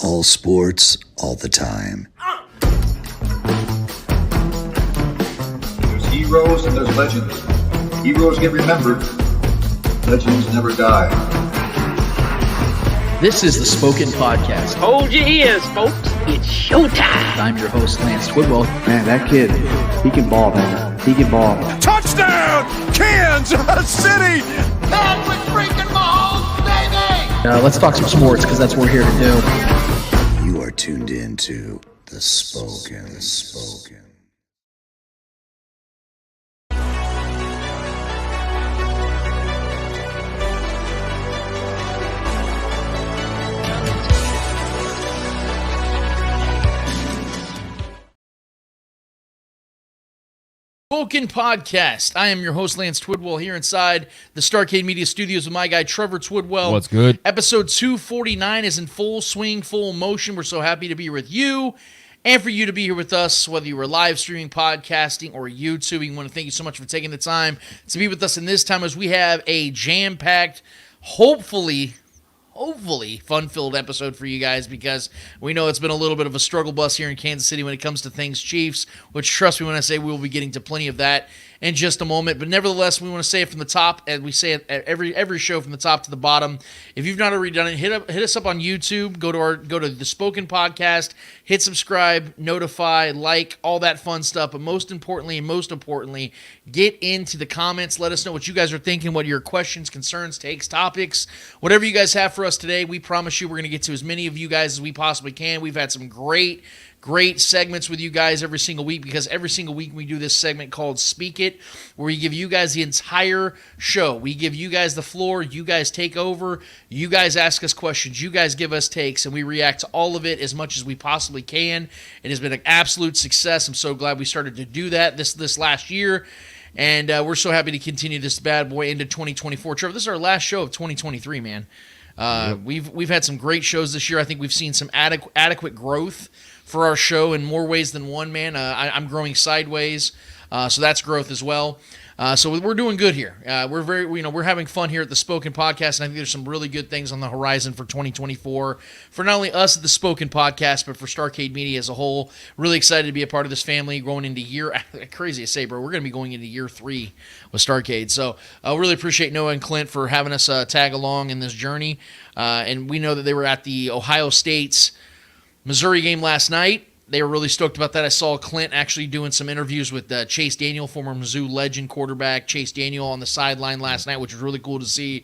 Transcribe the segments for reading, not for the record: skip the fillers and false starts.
All sports, all the time. There's heroes and there's legends. Heroes get remembered. Legends never die. This is the Spoken Podcast. Hold your ears, folks. It's showtime. I'm your host, Lance Twidwell. Man, that kid, he can ball, man. He can ball. Touchdown, Kansas City! Patrick freaking Mahomes, baby! Let's talk some sports, because that's what we're here to do. You are tuned in to The Spoken. Spoken Podcast. I am your host, Lance Twidwell, here inside the Starcade Media Studios with my guy, Trevor Twidwell. What's good? Episode 249 is in full swing, full motion. We're so happy to be here with you and for you to be here with us, whether you were live streaming, podcasting, or YouTubing. I want to thank you so much for taking the time to be with us in this time as we have a jam-packed, hopefully fun-filled episode for you guys, because we know it's been a little bit of a struggle bus here in Kansas City when it comes to things Chiefs, which, trust me when I say, we will be getting to plenty of that in just a moment. But nevertheless, we want to say it from the top, and we say it at every show from the top to the bottom. If you've not already done it, hit us up on YouTube. Go to the Spoken Podcast, hit subscribe, notify, like, all that fun stuff. But most importantly, get into the comments. Let us know what you guys are thinking, what your questions, concerns, takes, topics, whatever you guys have for us today. We promise you we're going to get to as many of you guys as we possibly can. We've had some great segments with you guys every single week, because every single week we do this segment called Speak It, where we give you guys the entire show. We give you guys the floor. You guys take over. You guys ask us questions. You guys give us takes, and we react to all of it as much as we possibly can. It has been an absolute success. I'm so glad we started to do that this last year. And we're so happy to continue this bad boy into 2024. Trevor, this is our last show of 2023, man. We've had some great shows this year. I think we've seen some adequate growth for our show in more ways than one, man. I'm growing sideways, so that's growth as well. So we're doing good here. We're having fun here at the Spoken Podcast, and I think there's some really good things on the horizon for 2024 for not only us at the Spoken Podcast, but for Starcade Media as a whole. Really excited to be a part of this family, going into crazy to say, bro, we're going to be going into year 3 with Starcade. So I really appreciate Noah and Clint for having us tag along in this journey. And we know that they were at the Ohio State's Missouri game last night. They were really stoked about that. I saw Clint actually doing some interviews with Chase Daniel, former Mizzou legend quarterback Chase Daniel, on the sideline last night, which was really cool to see.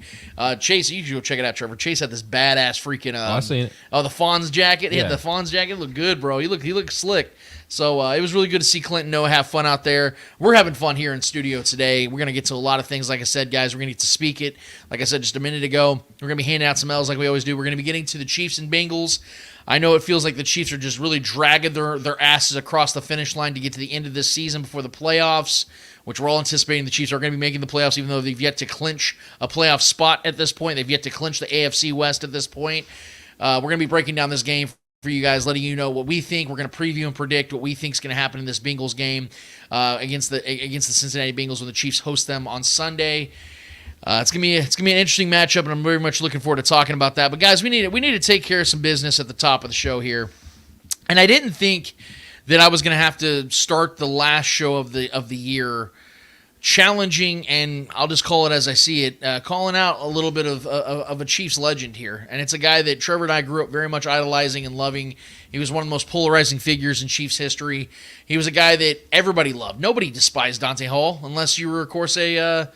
Chase, you should go check it out, Trevor. Chase had this badass freaking I seen it. The Fonz jacket. Yeah. The Fonz jacket looked good, bro. He looked slick. So it was really good to see Clint and Noah have fun out there. We're having fun here in studio today. We're going to get to a lot of things. Like I said, guys, we're going to get to Speak It. Like I said just a minute ago, we're going to be handing out some L's like we always do. We're going to be getting to the Chiefs and Bengals. I know it feels like the Chiefs are just really dragging their asses across the finish line to get to the end of this season before the playoffs, which we're all anticipating the Chiefs are going to be making the playoffs, even though they've yet to clinch a playoff spot at this point. They've yet to clinch the AFC West at this point. We're going to be breaking down this game for you guys, letting you know what we think. We're going to preview and predict what we think is going to happen in this Bengals game against the Cincinnati Bengals when the Chiefs host them on Sunday. It's gonna be an interesting matchup, and I'm very much looking forward to talking about that. But guys, we need to take care of some business at the top of the show here. And I didn't think that I was gonna have to start the last show of the year challenging, and I'll just call it as I see it, calling out a little bit of a Chiefs legend here. And it's a guy that Trevor and I grew up very much idolizing and loving. He was one of the most polarizing figures in Chiefs history. He was a guy that everybody loved. Nobody despised Dante Hall, unless you were, of course, a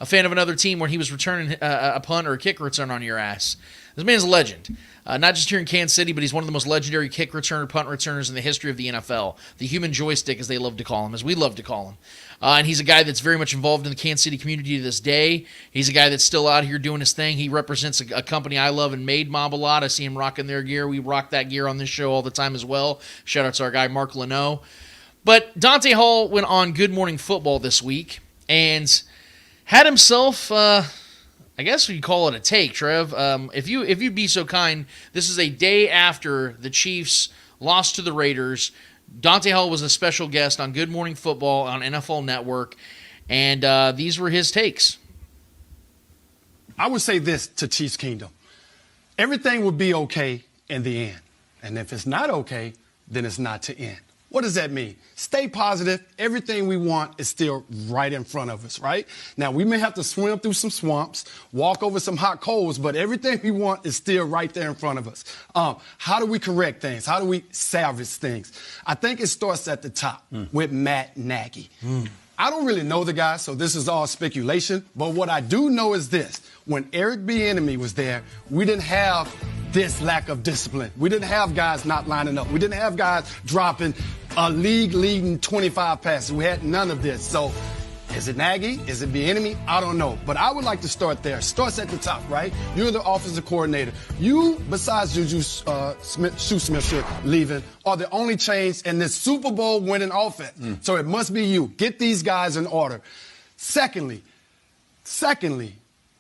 fan of another team when he was returning a punt or a kick return on your ass. This man's a legend. Not just here in Kansas City, but he's one of the most legendary kick returner, punt returners in the history of the NFL. The human joystick, as they love to call him, as we love to call him. And he's a guy that's very much involved in the Kansas City community to this day. He's a guy that's still out here doing his thing. He represents a company I love and Made Mob a lot. I see him rocking their gear. We rock that gear on this show all the time as well. Shout out to our guy, Mark Leno. But Dante Hall went on Good Morning Football this week and had himself, I guess we call it a take, Trev. If you'd be so kind, this is a day after the Chiefs lost to the Raiders. Dante Hall was a special guest on Good Morning Football on NFL Network, and these were his takes. I would say this to Chiefs Kingdom. Everything would be okay in the end. And if it's not okay, then it's not to end. What does that mean? Stay positive. Everything we want is still right in front of us, right? Now, we may have to swim through some swamps, walk over some hot coals, but everything we want is still right there in front of us. How do we correct things? How do we salvage things? I think it starts at the top with Matt Nagy. I don't really know the guy, so this is all speculation, but what I do know is this. When Eric Bieniemy was there, we didn't have this lack of discipline. We didn't have guys not lining up. We didn't have guys dropping a league-leading 25 passes. We had none of this. So is it Nagy? Is it Bieniemy? I don't know. But I would like to start there. Starts at the top, right? You're the offensive coordinator. You, besides Juju Smith leaving, are the only change in this Super Bowl winning offense. So it must be you. Get these guys in order. Secondly,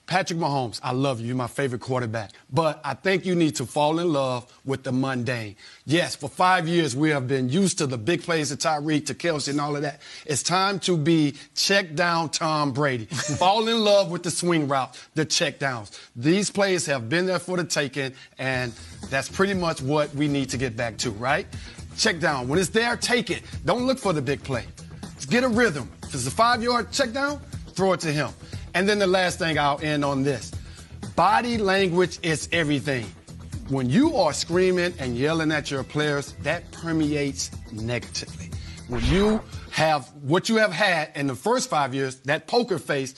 Patrick Mahomes, I love you. You're my favorite quarterback. But I think you need to fall in love with the mundane. Yes, for 5 years we have been used to the big plays to Tyreek, to Kelsey, and all of that. It's time to be check down Tom Brady. Fall in love with the swing route, the check downs. These plays have been there for the taking, and that's pretty much what we need to get back to, right? Check down. When it's there, take it. Don't look for the big play. Just get a rhythm. If it's a 5-yard check down, throw it to him. And then the last thing, I'll end on this. Body language is everything. When you are screaming and yelling at your players, that permeates negatively. When you have what you have had in the first 5 years, that poker face,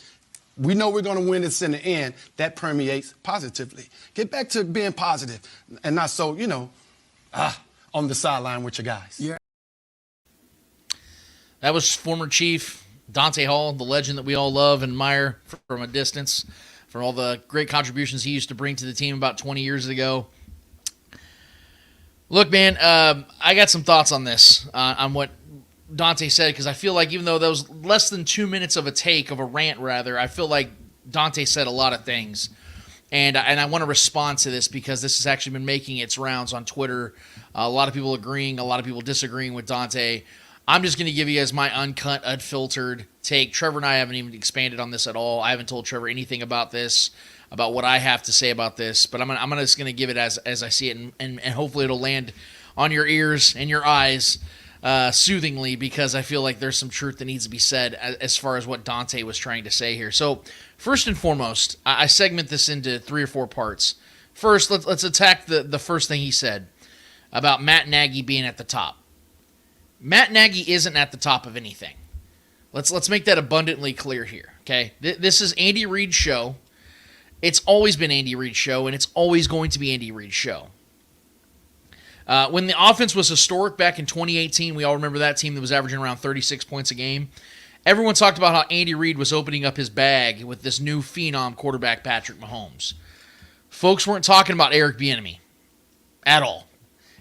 we know we're going to win this in the end, that permeates positively. Get back to being positive and not so, on the sideline with your guys. Yeah. That was former Chief Dante Hall, the legend that we all love and admire from a distance, for all the great contributions he used to bring to the team about 20 years ago. Look, man, I got some thoughts on this, on what Dante said, because I feel like even though that was less than 2 minutes of a rant, I feel like Dante said a lot of things. And I want to respond to this because this has actually been making its rounds on Twitter. A lot of people agreeing, a lot of people disagreeing with Dante. I'm just going to give you guys my uncut, unfiltered take. Trevor and I haven't even expanded on this at all. I haven't told Trevor anything about this, about what I have to say about this. But I'm just going to give it as I see it, and hopefully it'll land on your ears and your eyes soothingly, because I feel like there's some truth that needs to be said as far as what Dante was trying to say here. So first and foremost, I segment this into 3 or 4 parts. First, let's attack the first thing he said about Matt Nagy being at the top. Matt Nagy isn't at the top of anything. Let's make that abundantly clear here, okay? This is Andy Reid's show. It's always been Andy Reid's show, and it's always going to be Andy Reid's show. When the offense was historic back in 2018, we all remember that team that was averaging around 36 points a game. Everyone talked about how Andy Reid was opening up his bag with this new phenom quarterback, Patrick Mahomes. Folks weren't talking about Eric Bieniemy at all.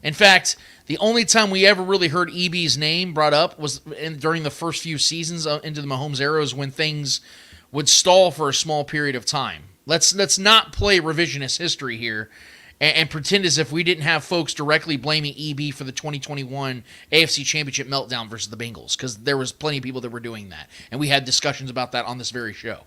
In fact, the only time we ever really heard EB's name brought up was during the first few seasons into the Mahomes era, was when things would stall for a small period of time. Let's not play revisionist history here and pretend as if we didn't have folks directly blaming EB for the 2021 AFC Championship meltdown versus the Bengals, because there was plenty of people that were doing that, and we had discussions about that on this very show.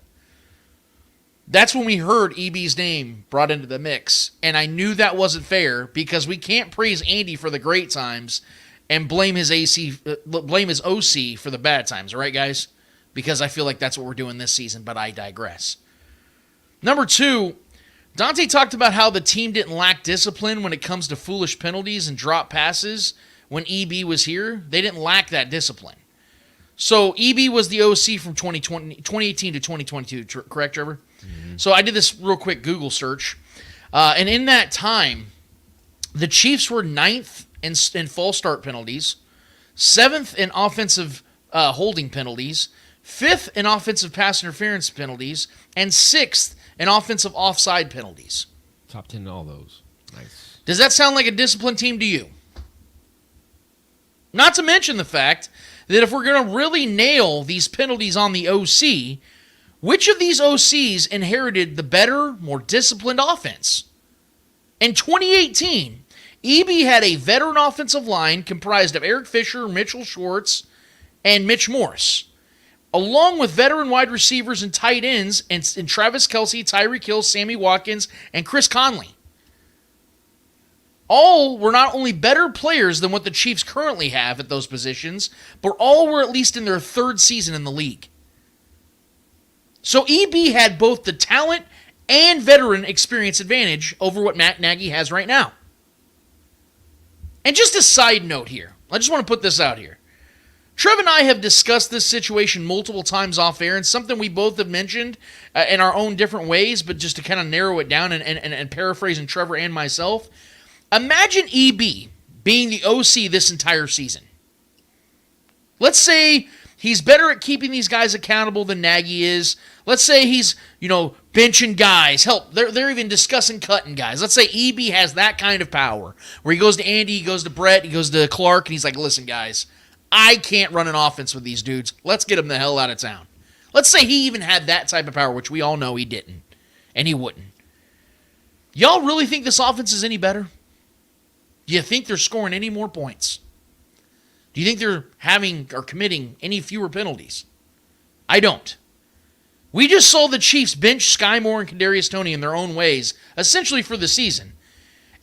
That's when we heard EB's name brought into the mix, and I knew that wasn't fair, because we can't praise Andy for the great times and blame his OC for the bad times, all right, guys? Because I feel like that's what we're doing this season, but I digress. Number 2, Dante talked about how the team didn't lack discipline when it comes to foolish penalties and drop passes when EB was here. They didn't lack that discipline. So EB was the OC from 2018 to 2022, correct, Trevor? Mm-hmm. So I did this real quick Google search. And in that time, the Chiefs were 9th in false start penalties, 7th in offensive holding penalties, 5th in offensive pass interference penalties, and 6th in offensive offside penalties. Top 10 in all those. Nice. Does that sound like a disciplined team to you? Not to mention the fact that if we're going to really nail these penalties on the OC, which of these OCs inherited the better, more disciplined offense? In 2018, EB had a veteran offensive line comprised of Eric Fisher, Mitchell Schwartz, and Mitch Morse, along with veteran wide receivers and tight ends and Travis Kelce, Tyreek Hill, Sammy Watkins, and Chris Conley. all were not only better players than what the Chiefs currently have at those positions, but all were at least in their third season in the league. So EB had both the talent and veteran experience advantage over what Matt Nagy has right now. And just a side note here, I just want to put this out here. Trev and I have discussed this situation multiple times off air, and something we both have mentioned in our own different ways, but just to kind of narrow it down and paraphrasing Trevor and myself, imagine EB being the OC this entire season. Let's say he's better at keeping these guys accountable than Nagy is. Let's say he's, benching guys. Help, they're even discussing cutting guys. Let's say EB has that kind of power, where he goes to Andy, he goes to Brett, he goes to Clark, and he's like, listen, guys, I can't run an offense with these dudes. Let's get them the hell out of town. Let's say he even had that type of power, which we all know he didn't, and he wouldn't. Y'all really think this offense is any better? Do you think they're scoring any more points? Do you think they're having or committing any fewer penalties? I don't. We just saw the Chiefs bench Sky Moore and Kadarius Toney in their own ways, essentially for the season.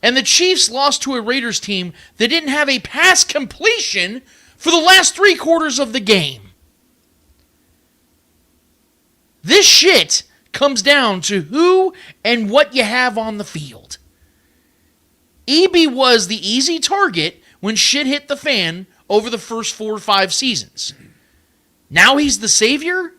And the Chiefs lost to a Raiders team that didn't have a pass completion for the last 3 quarters of the game. This shit comes down to who and what you have on the field. EB was the easy target when shit hit the fan over the first 4 or 5 seasons. Now he's the savior?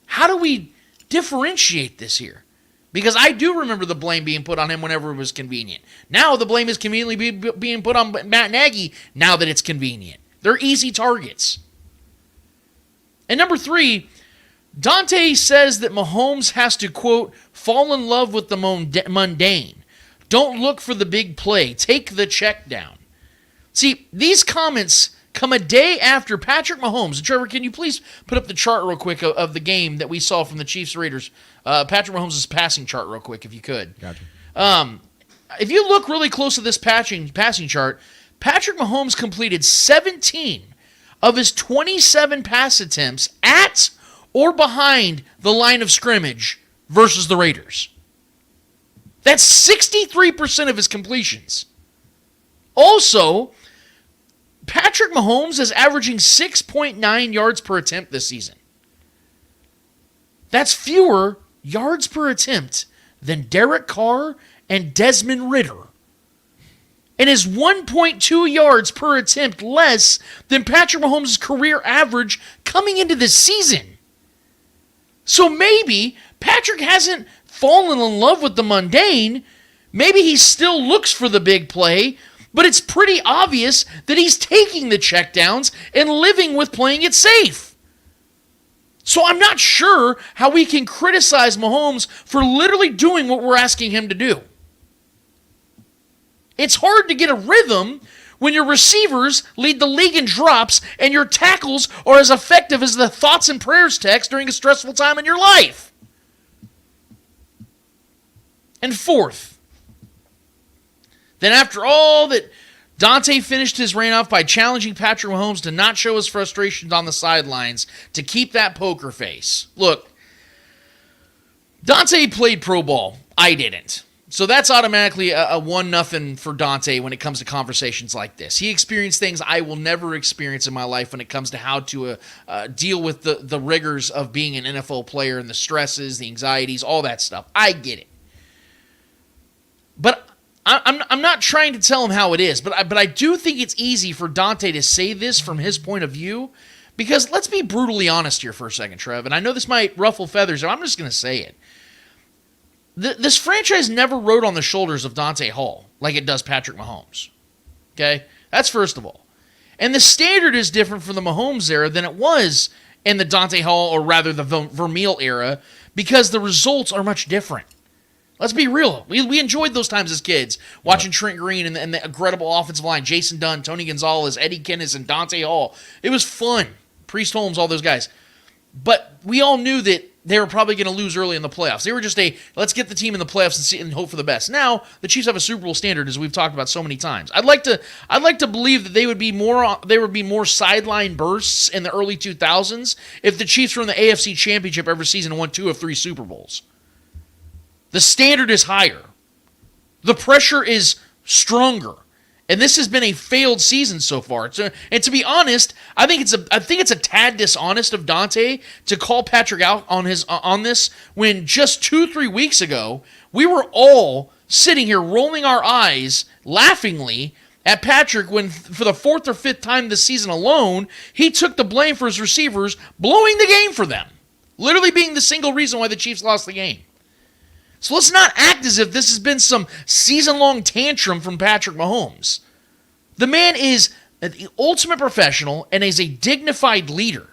How do we differentiate this here? Because I do remember the blame being put on him whenever it was convenient. Now the blame is conveniently being put on Matt Nagy now that it's convenient. They're easy targets. And number 3, Dante says that Mahomes has to, quote, fall in love with the mundane. Don't look for the big play. Take the check down. See, these comments come a day after Patrick Mahomes. And Trevor, can you please put up the chart real quick of the game that we saw from the Chiefs-Raiders? Patrick Mahomes' passing chart real quick, if you could. Gotcha. If you look really close to this passing chart, Patrick Mahomes completed 17 of his 27 pass attempts at or behind the line of scrimmage versus the Raiders. That's 63% of his completions. Also, Patrick Mahomes is averaging 6.9 yards per attempt this season. That's fewer yards per attempt than Derek Carr and Desmond Ridder. And is 1.2 yards per attempt less than Patrick Mahomes' career average coming into this season. So maybe Patrick hasn't fallen in love with the mundane. Maybe he still looks for the big play, but it's pretty obvious that he's taking the checkdowns and living with playing it safe. So I'm not sure how we can criticize Mahomes for literally doing what we're asking him to do. It's hard to get a rhythm when your receivers lead the league in drops and your tackles are as effective as the thoughts and prayers text during a stressful time in your life. And 4th, then after all that, Dante finished his reign off by challenging Patrick Mahomes to not show his frustrations on the sidelines, to keep that poker face. Look, Dante played pro ball. I didn't. So that's automatically a 1-0 for Dante when it comes to conversations like this. He experienced things I will never experience in my life when it comes to how to deal with the rigors of being an NFL player and the stresses, the anxieties, all that stuff. I get it. But I'm not trying to tell him how it is, but I do think it's easy for Dante to say this from his point of view, because let's be brutally honest here for a second, Trev, and I know this might ruffle feathers, and I'm just going to say it. This franchise never rode on the shoulders of Dante Hall like it does Patrick Mahomes. Okay? That's first of all. And the standard is different for the Mahomes era than it was in the Dante Hall, or rather the Vermeil era, because the results are much different. Let's be real. We enjoyed those times as kids, watching Trent Green and the incredible offensive line, Jason Dunn, Tony Gonzalez, Eddie Kennis, and Dante Hall. It was fun. Priest Holmes, all those guys. But we all knew that they were probably going to lose early in the playoffs. They were just let's get the team in the playoffs and see and hope for the best. Now the Chiefs have a Super Bowl standard, as we've talked about so many times. I'd like to believe that they would be more sideline bursts in the early 2000s if the Chiefs were in the AFC Championship every season and won 2 of 3 Super Bowls. The standard is higher. The pressure is stronger. And this has been a failed season so far. And to be honest, I think it's a tad dishonest of Dante to call Patrick out on this when just 2-3 weeks ago we were all sitting here rolling our eyes laughingly at Patrick when for the 4th or 5th time this season alone he took the blame for his receivers blowing the game for them, literally being the single reason why the Chiefs lost the game. So let's not act as if this has been some season-long tantrum from Patrick Mahomes. The man is the ultimate professional and is a dignified leader.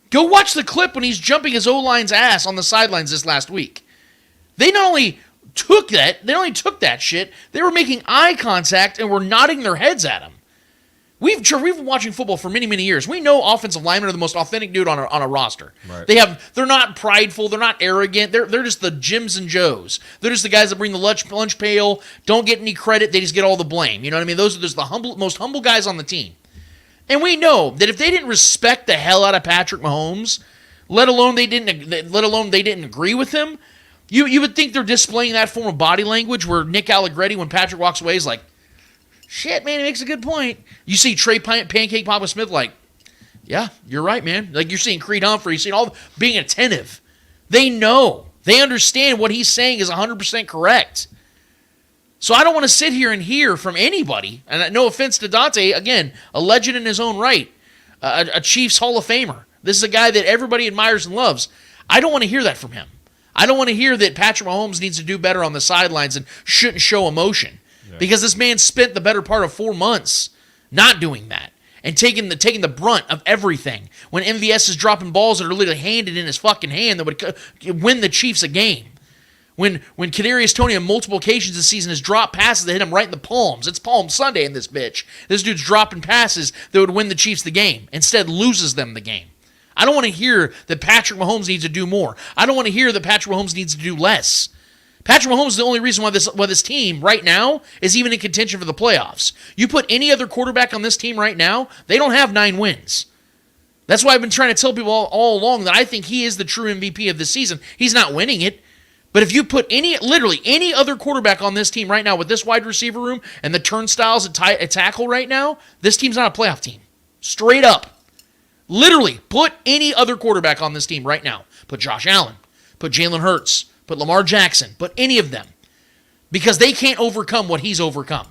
Go watch the clip when he's jumping his O-line's ass on the sidelines this last week. They not only took that shit, they were making eye contact and were nodding their heads at him. We've been watching football for many, many years. We know offensive linemen are the most authentic dude on a roster. Right. They're not prideful. They're not arrogant. They're just the Jims and Joes. They're just the guys that bring the lunch pail, don't get any credit. They just get all the blame. You know what I mean? Those are just the most humble guys on the team. And we know that if they didn't respect the hell out of Patrick Mahomes, let alone they didn't agree with him, you would think they're displaying that form of body language where Nick Allegretti, when Patrick walks away, is like, shit, man, he makes a good point. You see Trey Pancake Papa Smith like, yeah, you're right, man. Like you're seeing Creed Humphrey, you're seeing all being attentive. They know. They understand what he's saying is 100% correct. So I don't want to sit here and hear from anybody, and no offense to Dante, again, a legend in his own right, a Chiefs Hall of Famer. This is a guy that everybody admires and loves. I don't want to hear that from him. I don't want to hear that Patrick Mahomes needs to do better on the sidelines and shouldn't show emotion. Because this man spent the better part of 4 months not doing that and taking the brunt of everything. When MVS is dropping balls that are literally handed in his fucking hand that would win the Chiefs a game. When Kadarius Toney on multiple occasions this season has dropped passes that hit him right in the palms. It's Palm Sunday in this bitch. This dude's dropping passes that would win the Chiefs the game. Instead loses them the game. I don't want to hear that Patrick Mahomes needs to do more. I don't want to hear that Patrick Mahomes needs to do less. Patrick Mahomes is the only reason why this team right now is even in contention for the playoffs. You put any other quarterback on this team right now, they don't have 9 wins. That's why I've been trying to tell people all along that I think he is the true MVP of this season. He's not winning it. But if you put literally any other quarterback on this team right now with this wide receiver room and the turnstiles at tackle right now, this team's not a playoff team. Straight up. Literally, put any other quarterback on this team right now. Put Josh Allen. Put Jalen Hurts. Put Lamar Jackson, put any of them, because they can't overcome what he's overcome.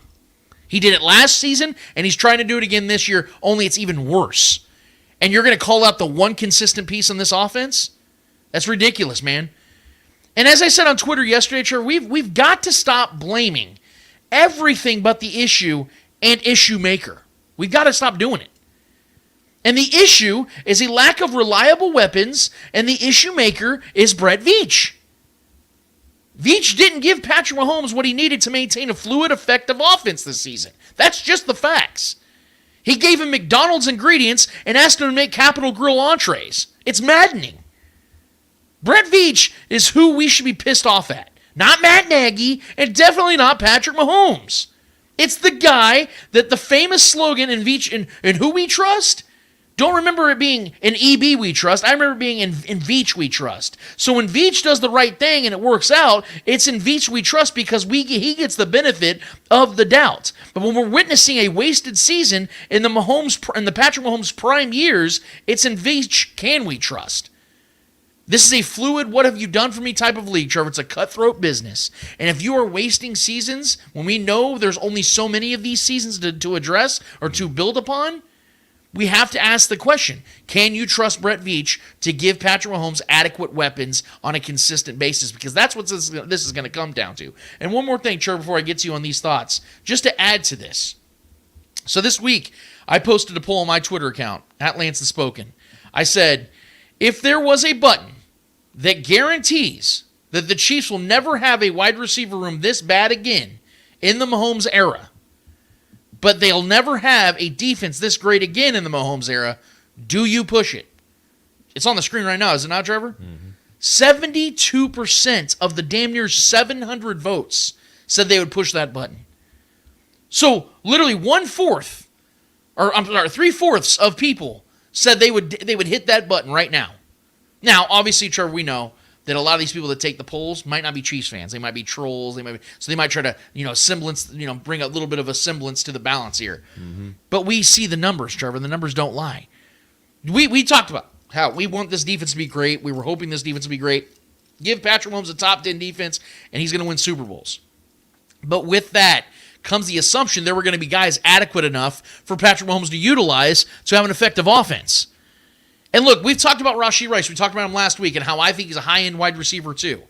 He did it last season, and he's trying to do it again this year, only it's even worse. And you're going to call out the one consistent piece in this offense? That's ridiculous, man. And as I said on Twitter yesterday, Trevor, we've got to stop blaming everything but the issue and issue maker. We've got to stop doing it. And the issue is a lack of reliable weapons, and the issue maker is Brett Veach. Veach didn't give Patrick Mahomes what he needed to maintain a fluid, effective offense this season. That's just the facts. He gave him McDonald's ingredients and asked him to make Capital Grille entrees. It's maddening. Brett Veach is who we should be pissed off at. Not Matt Nagy, and definitely not Patrick Mahomes. It's the guy that the famous slogan in Veach, in Who We Trust, don't remember it being in EB we trust. I remember it being in Veach we trust. So when Veach does the right thing and it works out, it's in Veach we trust because he gets the benefit of the doubt. But when we're witnessing a wasted season in the Patrick Mahomes prime years, it's in Veach can we trust. This is a fluid, what have you done for me type of league, Trevor. It's a cutthroat business. And if you are wasting seasons, when we know there's only so many of these seasons to address or to build upon, we have to ask the question, can you trust Brett Veach to give Patrick Mahomes adequate weapons on a consistent basis? Because that's what this is going to come down to. And one more thing, Trevor, before I get to you on these thoughts, just to add to this. So this week, I posted a poll on my Twitter account, @LanceTheSpoken. I said, if there was a button that guarantees that the Chiefs will never have a wide receiver room this bad again in the Mahomes era, but they'll never have a defense this great again in the Mahomes era, do you push it? It's on the screen right now, is it not, Trevor? Mm-hmm. 72% of the damn near 700 votes said they would push that button. So literally 3/4 of people said they would hit that button right now. Now, obviously, Trevor, we know that a lot of these people that take the polls might not be Chiefs fans. They might be trolls. So they might try to, bring a little bit of a semblance to the balance here. Mm-hmm. But we see the numbers, Trevor. The numbers don't lie. We talked about how we want this defense to be great. We were hoping this defense to be great. Give Patrick Mahomes a top 10 defense, and he's going to win Super Bowls. But with that comes the assumption there were going to be guys adequate enough for Patrick Mahomes to utilize to have an effective offense. And look, we've talked about Rashee Rice. We talked about him last week and how I think he's a high-end wide receiver too.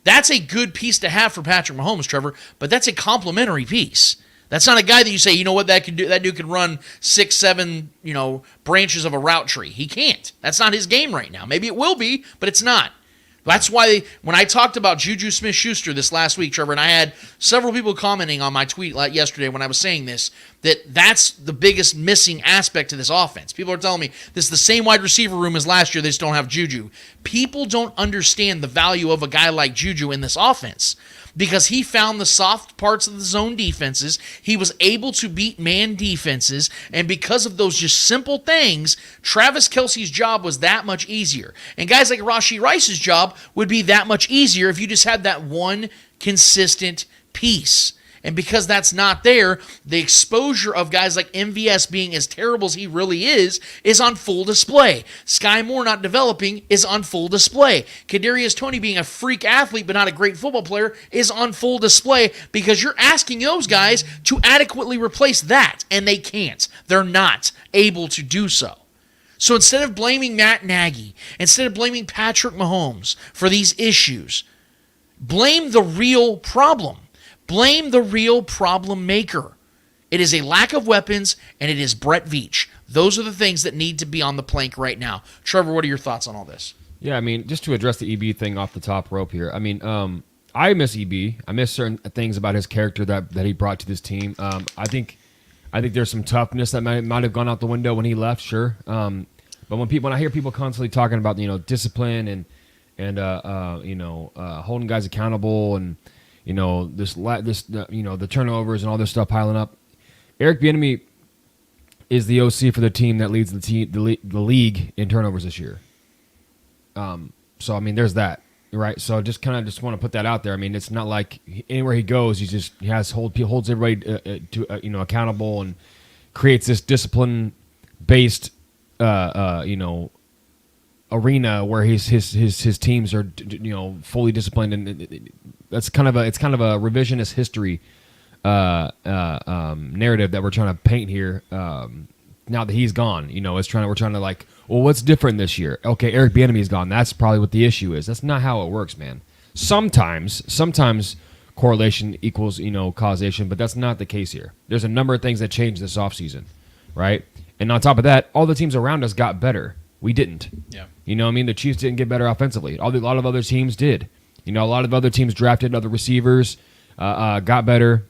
That's a good piece to have for Patrick Mahomes, Trevor, but that's a complimentary piece. That's not a guy that you say, you know what, that dude can run 6, 7, branches of a route tree. He can't. That's not his game right now. Maybe it will be, but it's not. That's why when I talked about Juju Smith-Schuster this last week, Trevor, and I had several people commenting on my tweet yesterday when I was saying this, that's the biggest missing aspect to this offense. People are telling me this is the same wide receiver room as last year. They just don't have Juju. People don't understand the value of a guy like Juju in this offense because he found the soft parts of the zone defenses. He was able to beat man defenses, and because of those just simple things, Travis Kelce's job was that much easier. And guys like Rashee Rice's job would be that much easier if you just had that one consistent piece. And because that's not there, the exposure of guys like MVS being as terrible as he really is on full display. Sky Moore not developing is on full display. Kadarius Toney being a freak athlete but not a great football player is on full display because you're asking those guys to adequately replace that, and they can't. They're not able to do so. So instead of blaming Matt Nagy, instead of blaming Patrick Mahomes for these issues, blame the real problem. Blame the real problem maker. It is a lack of weapons, and it is Brett Veach. Those are the things that need to be on the plank right now. Trevor, what are your thoughts on all this? Yeah, I mean, just to address the EB thing off the top rope here. I mean, I miss EB. I miss certain things about his character that he brought to this team. I think there's some toughness that might have gone out the window when he left, sure. But when I hear people constantly talking about discipline and holding guys accountable and the turnovers and all this stuff piling up. Eric Bieniemy is the OC for the team that leads the league in turnovers this year. So I mean, there's that, right? So just want to put that out there. I mean, it's not like anywhere he goes, he holds everybody to accountable and creates this discipline-based arena where his teams are fully disciplined, and it's kind of a revisionist history narrative that we're trying to paint here. Now that he's gone, we're trying to like, well, what's different this year? Okay, Eric Bieniemy's gone. That's probably what the issue is. That's not how it works, man. Sometimes correlation equals causation, but that's not the case here. There's a number of things that changed this offseason, right? And on top of that, all the teams around us got better. We didn't. Yeah. The Chiefs didn't get better offensively. A lot of other teams did. A lot of other teams drafted other receivers, got better.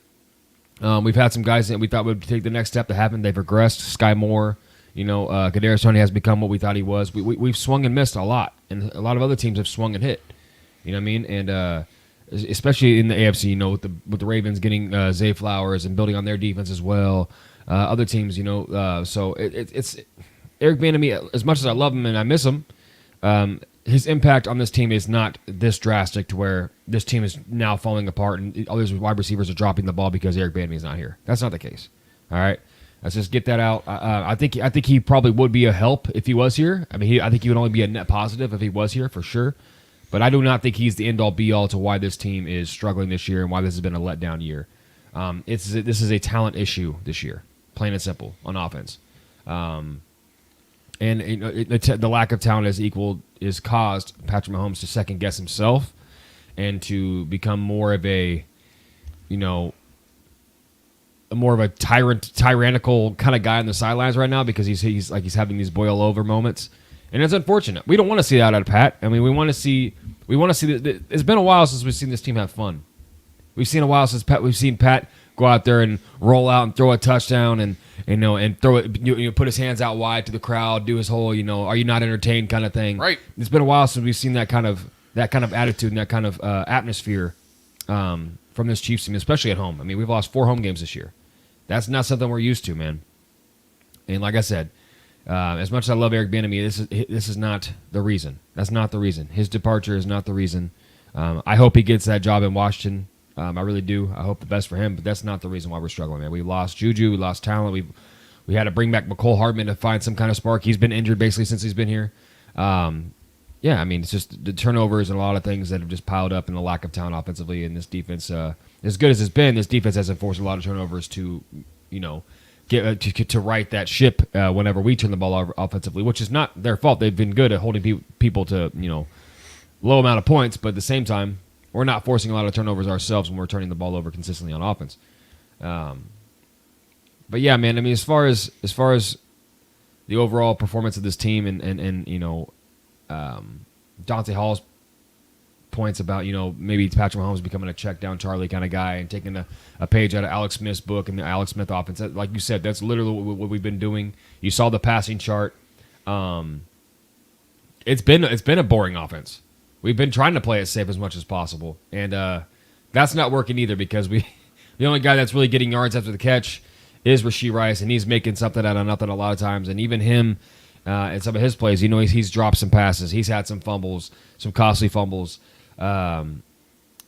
We've had some guys that we thought would take the next step that happened. They've regressed. Sky Moore, Kadarius Toney has become what we thought he was. We've swung and missed a lot, and a lot of other teams have swung and hit. You know what I mean? And especially in the AFC, with the Ravens getting Zay Flowers and building on their defense as well. Other teams, so it's Eric Bieniemy. As much as I love him and I miss him, his impact on this team is not this drastic to where this team is now falling apart and all these wide receivers are dropping the ball because Eric Bieniemy is not here. That's not the case. All right, let's just get that out. I think he probably would be a help if he was here. I mean, I think he would only be a net positive if he was here for sure. But I do not think he's the end-all, be-all to why this team is struggling this year and why this has been a letdown year. This is a talent issue this year, plain and simple, on offense. And the lack of talent is caused Patrick Mahomes to second guess himself and to become more of a tyrannical kind of guy on the sidelines right now because he's having these boil over moments, and it's unfortunate. We don't want to see that out of Pat. I mean, we want to see that. It's been a while since we've seen this team have fun. We've seen Pat go out there and roll out and throw a touchdown and throw it, put his hands out wide to the crowd, do his whole, are you not entertained kind of thing. Right. It's been a while since we've seen that kind of attitude and that kind of atmosphere from this Chiefs team, especially at home. I mean, we've lost 4 home games this year. That's not something we're used to, man. And like I said, As much as I love Eric Bieniemy, this is not the reason. That's not the reason. His departure is not the reason. I hope he gets that job in Washington. I really do. I hope the best for him, but that's not the reason why we're struggling, man. We lost Juju. We lost talent. We had to bring back McCole Hardman to find some kind of spark. He's been injured basically since he's been here. Yeah, I mean, it's just the turnovers and a lot of things that have just piled up and the lack of talent offensively. And this defense, as good as it's been, this defense has enforced a lot of turnovers to, get to right that ship whenever we turn the ball over offensively, which is not their fault. They've been good at holding people to, low amount of points, but at the same time, we're not forcing a lot of turnovers ourselves when we're turning the ball over consistently on offense. But yeah, man, I mean, as far as the overall performance of this team and Dante Hall's points about, maybe Patrick Mahomes becoming a check down Charlie kind of guy and taking a page out of Alex Smith's book and the Alex Smith offense. Like you said, that's literally what we've been doing. You saw the passing chart. It's been a boring offense. We've been trying to play it safe as much as possible, and that's not working either because the only guy that's really getting yards after the catch is Rashee Rice, and he's making something out of nothing a lot of times. And even him in some of his plays, he's dropped some passes. He's had some fumbles, some costly fumbles. And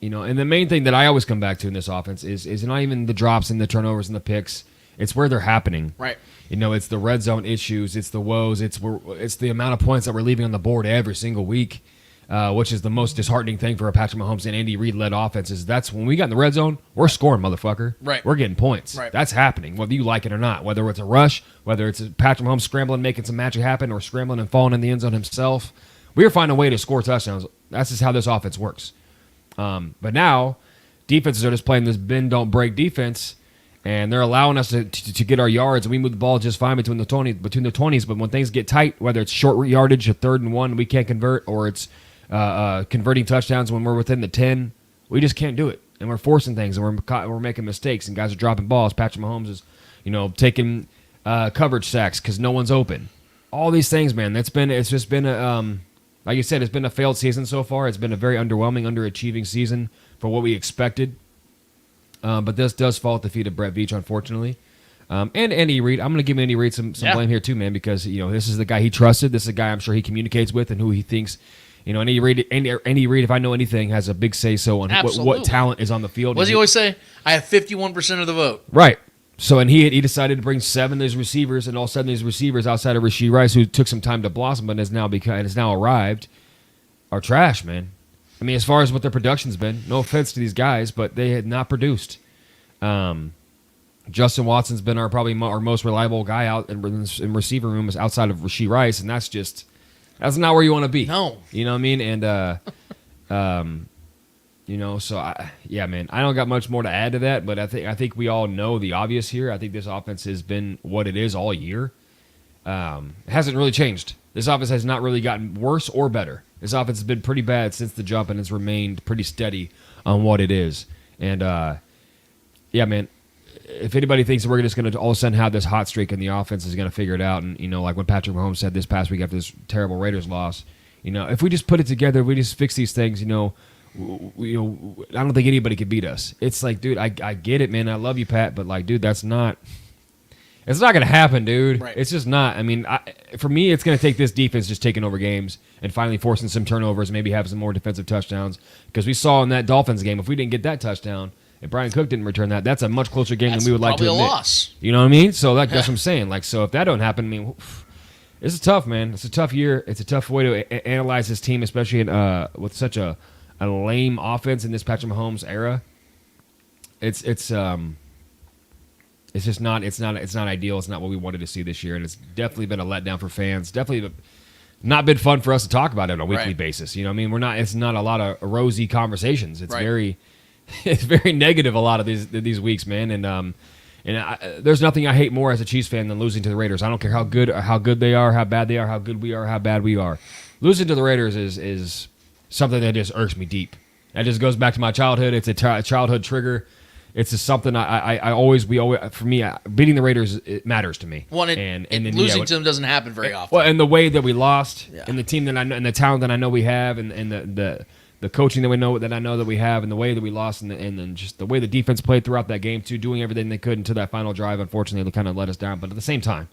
the main thing that I always come back to in this offense is not even the drops and the turnovers and the picks. It's where they're happening. Right. It's the red zone issues. It's the woes. It's the amount of points that we're leaving on the board every single week. Which is the most disheartening thing for a Patrick Mahomes and Andy Reid-led offense is that's when we got in the red zone, we're scoring, motherfucker. Right. We're getting points. Right. That's happening, whether you like it or not. Whether it's a rush, whether it's Patrick Mahomes scrambling, making some magic happen, or scrambling and falling in the end zone himself. We're finding a way to score touchdowns. That's just how this offense works. But now, defenses are just playing this bend, don't break defense, and they're allowing us to get our yards, and we move the ball just fine between the 20s. But when things get tight, whether it's short yardage, a 3rd and 1, we can't convert, or it's converting touchdowns when we're within the 10, we just can't do it, and we're forcing things, and we're making mistakes, and guys are dropping balls. Patrick Mahomes is, taking coverage sacks because no one's open. All these things, man. It's just been like you said, it's been a failed season so far. It's been a very underwhelming, underachieving season for what we expected. But this does fall at the feet of Brett Veach, unfortunately. And Andy Reid. I'm going to give Andy Reid some blame here too, man, because this is the guy he trusted. This is a guy I'm sure he communicates with and who he thinks. Andy Reid, if I know anything, has a big say-so on what talent is on the field. What does he always say? I have 51% of the vote. Right. So, and he decided to bring 7 of these receivers, and all 7 of these receivers outside of Rashee Rice, who took some time to blossom but has now arrived, are trash, man. I mean, as far as what their production's been, no offense to these guys, but they had not produced. Justin Watson's been our most reliable guy out in receiver room outside of Rashee Rice, and that's not where you want to be. No. You know what I mean? And, man, I don't got much more to add to that, but I think we all know the obvious here. I think this offense has been what it is all year. It hasn't really changed. This offense has not really gotten worse or better. This offense has been pretty bad since the jump, and it's remained pretty steady on what it is. And, man, if anybody thinks that we're just going to all of a sudden have this hot streak and the offense is going to figure it out, and, like when Patrick Mahomes said this past week after this terrible Raiders loss, if we just put it together, we just fix these things, I don't think anybody could beat us. It's like, dude, I get it, man. I love you, Pat, but, like, dude, it's not going to happen, dude. Right. It's just not. I mean, for me, it's going to take this defense just taking over games and finally forcing some turnovers, maybe have some more defensive touchdowns, because we saw in that Dolphins game, if we didn't get that touchdown, if Brian Cook didn't return that, that's a much closer game than we would like to admit. Probably a loss. You know what I mean? So that's what I'm saying. Like, so if that don't happen, I mean, this is tough, man. It's a tough year. It's a tough way to analyze this team, especially with such a lame offense in this Patrick Mahomes era. It's just not ideal. It's not what we wanted to see this year, and it's definitely been a letdown for fans. Definitely not been fun for us to talk about it on a weekly basis. You know what I mean? It's not a lot of rosy conversations. It's it's very negative a lot of these weeks, man. And there's nothing I hate more as a Chiefs fan than losing to the Raiders. I don't care how good they are, how bad they are, how good we are, how bad we are. Losing to the Raiders is something that just irks me deep. That just goes back to my childhood. It's a childhood trigger. It's just something for me, beating the Raiders, it matters to me. Well, and losing to them doesn't happen very often. Well, and the way that we lost, and the team that I know, and the talent that I know we have, and the coaching that I know that we have, and the way that we lost, and then just the way the defense played throughout that game too, doing everything they could until that final drive. Unfortunately, they kind of let us down. But at the same time,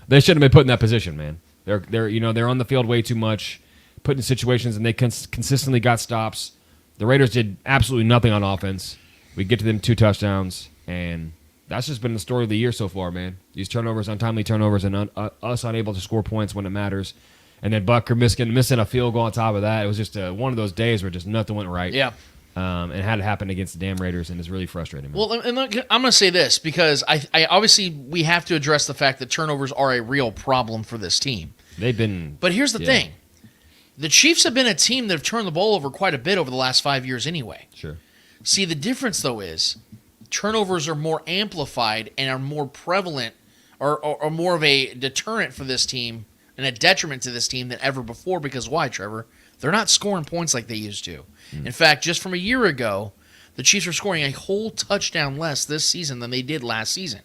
They shouldn't have been put in that position, man. They're on the field way too much, put in situations, and they consistently got stops. The Raiders did absolutely nothing on offense. We get to them 2 touchdowns, and that's just been the story of the year so far, man. These turnovers, untimely turnovers, and us unable to score points when it matters. And then Butker missing a field goal on top of that. It was just one of those days where just nothing went right. Yeah. And it had to happen against the damn Raiders, and it's really frustrating. Man. Well, and look, I'm going to say this because I obviously we have to address the fact that turnovers are a real problem for this team. They've been. But here's the thing. The Chiefs have been a team that have turned the ball over quite a bit over the last 5 years anyway. Sure. See, the difference, though, is turnovers are more amplified and are more prevalent or more of a deterrent for this team and a detriment to this team than ever before. Because why, Trevor? They're not scoring points like they used to. In fact, just from a year ago, the Chiefs are scoring a whole touchdown less this season than they did last season.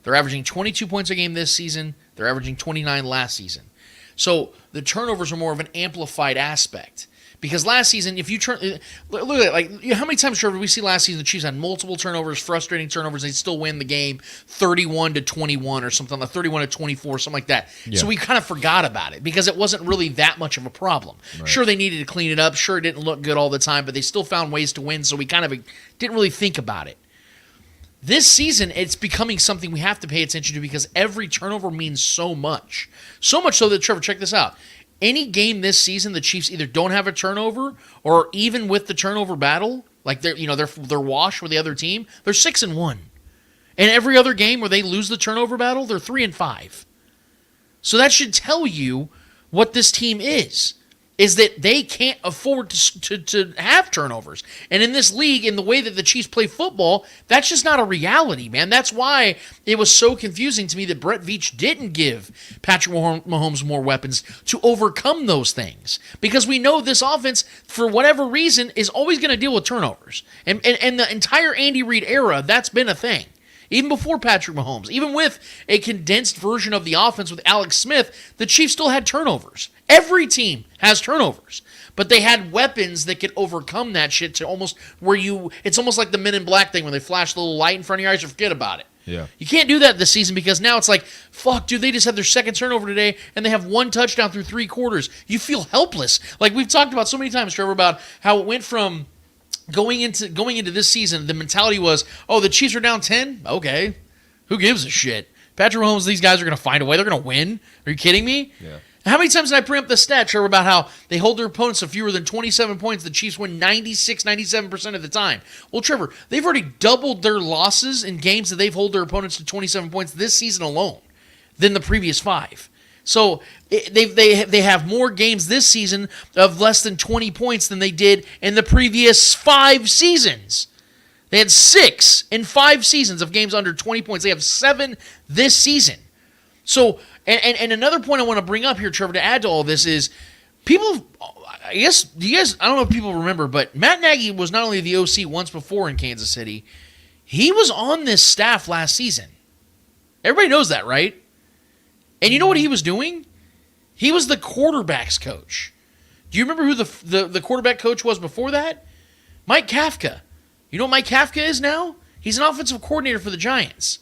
They're averaging 22 points a game this season. They're averaging 29 last season. So the turnovers are more of an amplified aspect. Because last season, if you look at it, how many times, Trevor, did we see last season the Chiefs had multiple turnovers, frustrating turnovers, they still win the game 31-21 or something, like 31-24, something like that. Yeah. So we kind of forgot about it because it wasn't really that much of a problem. Right. Sure, they needed to clean it up. Sure, it didn't look good all the time, but they still found ways to win, so we kind of didn't really think about it. This season, it's becoming something we have to pay attention to because every turnover means so much. So much so that, Trevor, check this out. Any game this season, the Chiefs either don't have a turnover, or even with the turnover battle, like they're washed with the other team, they're 6-1. And every other game where they lose the turnover battle, they're 3-5. So that should tell you what this team is that they can't afford to have turnovers. And in this league, in the way that the Chiefs play football, that's just not a reality, man. That's why it was so confusing to me that Brett Veach didn't give Patrick Mahomes more weapons to overcome those things. Because we know this offense, for whatever reason, is always going to deal with turnovers. And the entire Andy Reid era, that's been a thing. Even before Patrick Mahomes, even with a condensed version of the offense with Alex Smith, the Chiefs still had turnovers. Every team has turnovers. But they had weapons that could overcome that shit to almost it's almost like the Men in Black thing when they flash the little light in front of your eyes, you forget about it. Yeah. You can't do that this season because now it's like, fuck, dude, they just had their second turnover today and they have 1 touchdown through 3 quarters. You feel helpless. Like we've talked about so many times, Trevor, about how it went from going into this season, the mentality was, oh, the Chiefs are down 10? Okay. Who gives a shit? Patrick Mahomes, these guys are going to find a way. They're going to win. Are you kidding me? Yeah. How many times did I bring up the stat, Trevor, about how they hold their opponents to fewer than 27 points? The Chiefs win 96, 97% of the time. Well, Trevor, they've already doubled their losses in games that they've held their opponents to 27 points this season alone than the previous 5. So they have more games this season of less than 20 points than they did in the previous 5 seasons. They had 6 in 5 seasons of games under 20 points. They have 7 this season. So, and another point I want to bring up here, Trevor, to add to all this is people, I don't know if people remember, but Matt Nagy was not only the OC once before in Kansas City, he was on this staff last season. Everybody knows that, right? And you know what he was doing? He was the quarterback's coach. Do you remember who the quarterback coach was before that? Mike Kafka. You know what Mike Kafka is now? He's an offensive coordinator for the Giants,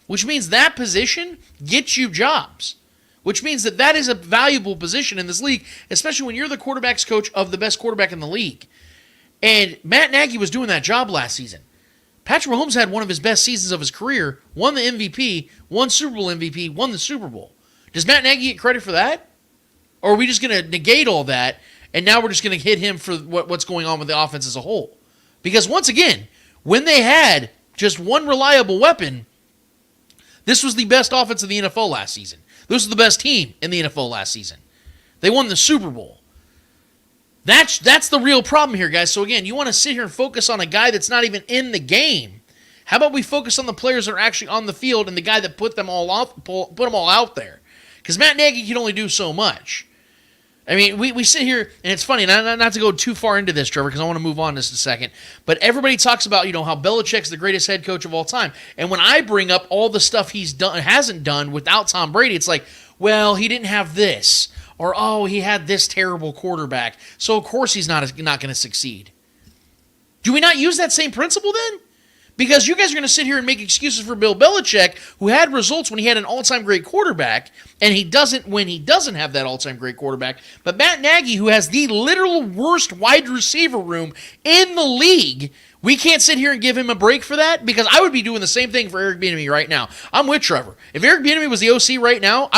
which means that position gets you jobs, which means that is a valuable position in this league, especially when you're the quarterback's coach of the best quarterback in the league. And Matt Nagy was doing that job last season. Patrick Mahomes had one of his best seasons of his career, won the MVP, won Super Bowl MVP, won the Super Bowl. Does Matt Nagy get credit for that? Or are we just going to negate all that, and now we're just going to hit him for what's going on with the offense as a whole? Because once again, when they had just one reliable weapon, this was the best offense in the NFL last season. This was the best team in the NFL last season. They won the Super Bowl. That's the real problem here, guys. So again, you want to sit here and focus on a guy that's not even in the game. How about we focus on the players that are actually on the field and the guy that put them all out there? Because Matt Nagy can only do so much. I mean, we sit here, and it's funny, not to go too far into this, Trevor, because I want to move on just a second, but everybody talks about, how Belichick's the greatest head coach of all time. And when I bring up all the stuff hasn't done without Tom Brady, it's like, well, he didn't have this, or, oh, he had this terrible quarterback, so of course he's not going to succeed. Do we not use that same principle then? Because you guys are going to sit here and make excuses for Bill Belichick, who had results when he had an all-time great quarterback, and he doesn't when he doesn't have that all-time great quarterback. But Matt Nagy, who has the literal worst wide receiver room in the league, we can't sit here and give him a break for that, because I would be doing the same thing for Eric Bieniemy right now. I'm with Trevor. If Eric Bieniemy was the OC right now,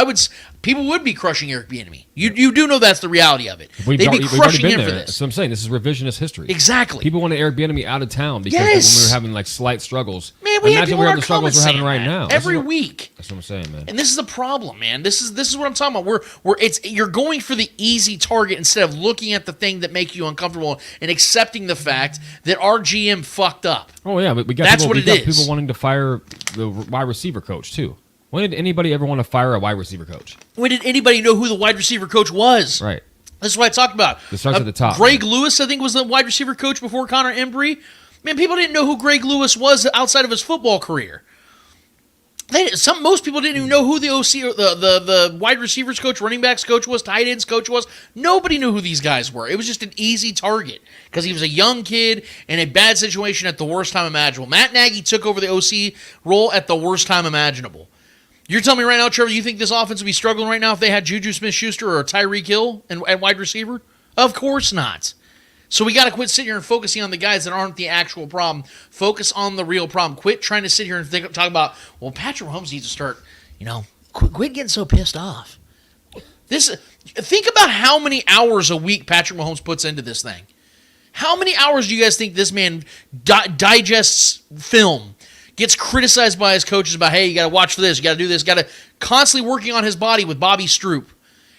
people would be crushing Eric Bieniemy. You do know that's the reality of it. They'd be crushing him for this. That's what I'm saying. This is revisionist history. Exactly. People wanted Eric Bieniemy out of town because when we were having like slight struggles. Man, we imagine we're having the struggles we're having right now every week. That's what I'm saying, man. And this is the problem, man. This is what I'm talking about. You're going for the easy target instead of looking at the thing that makes you uncomfortable and accepting the fact that our GM fucked up. Oh yeah, but we got people wanting to fire the wide receiver coach too. When did anybody ever want to fire a wide receiver coach? When did anybody know who the wide receiver coach was? Right. This is what I talked about. It starts at the top. Greg Lewis, I think, was the wide receiver coach before Connor Embry. Man, people didn't know who Greg Lewis was outside of his football career. Most people didn't even know who the OC, or the wide receivers coach, running backs coach was, tight ends coach was. Nobody knew who these guys were. It was just an easy target because he was a young kid in a bad situation at the worst time imaginable. Matt Nagy took over the OC role at the worst time imaginable. You're telling me right now, Trevor, you think this offense would be struggling right now if they had Juju Smith-Schuster or Tyreek Hill at wide receiver? Of course not. So we got to quit sitting here and focusing on the guys that aren't the actual problem. Focus on the real problem. Quit trying to sit here and talk about, well, Patrick Mahomes needs to start, quit getting so pissed off. Think about how many hours a week Patrick Mahomes puts into this thing. How many hours do you guys think this man digests film? Gets criticized by his coaches about, hey, you got to watch for this, you got to do this, got to constantly working on his body with Bobby Stroop.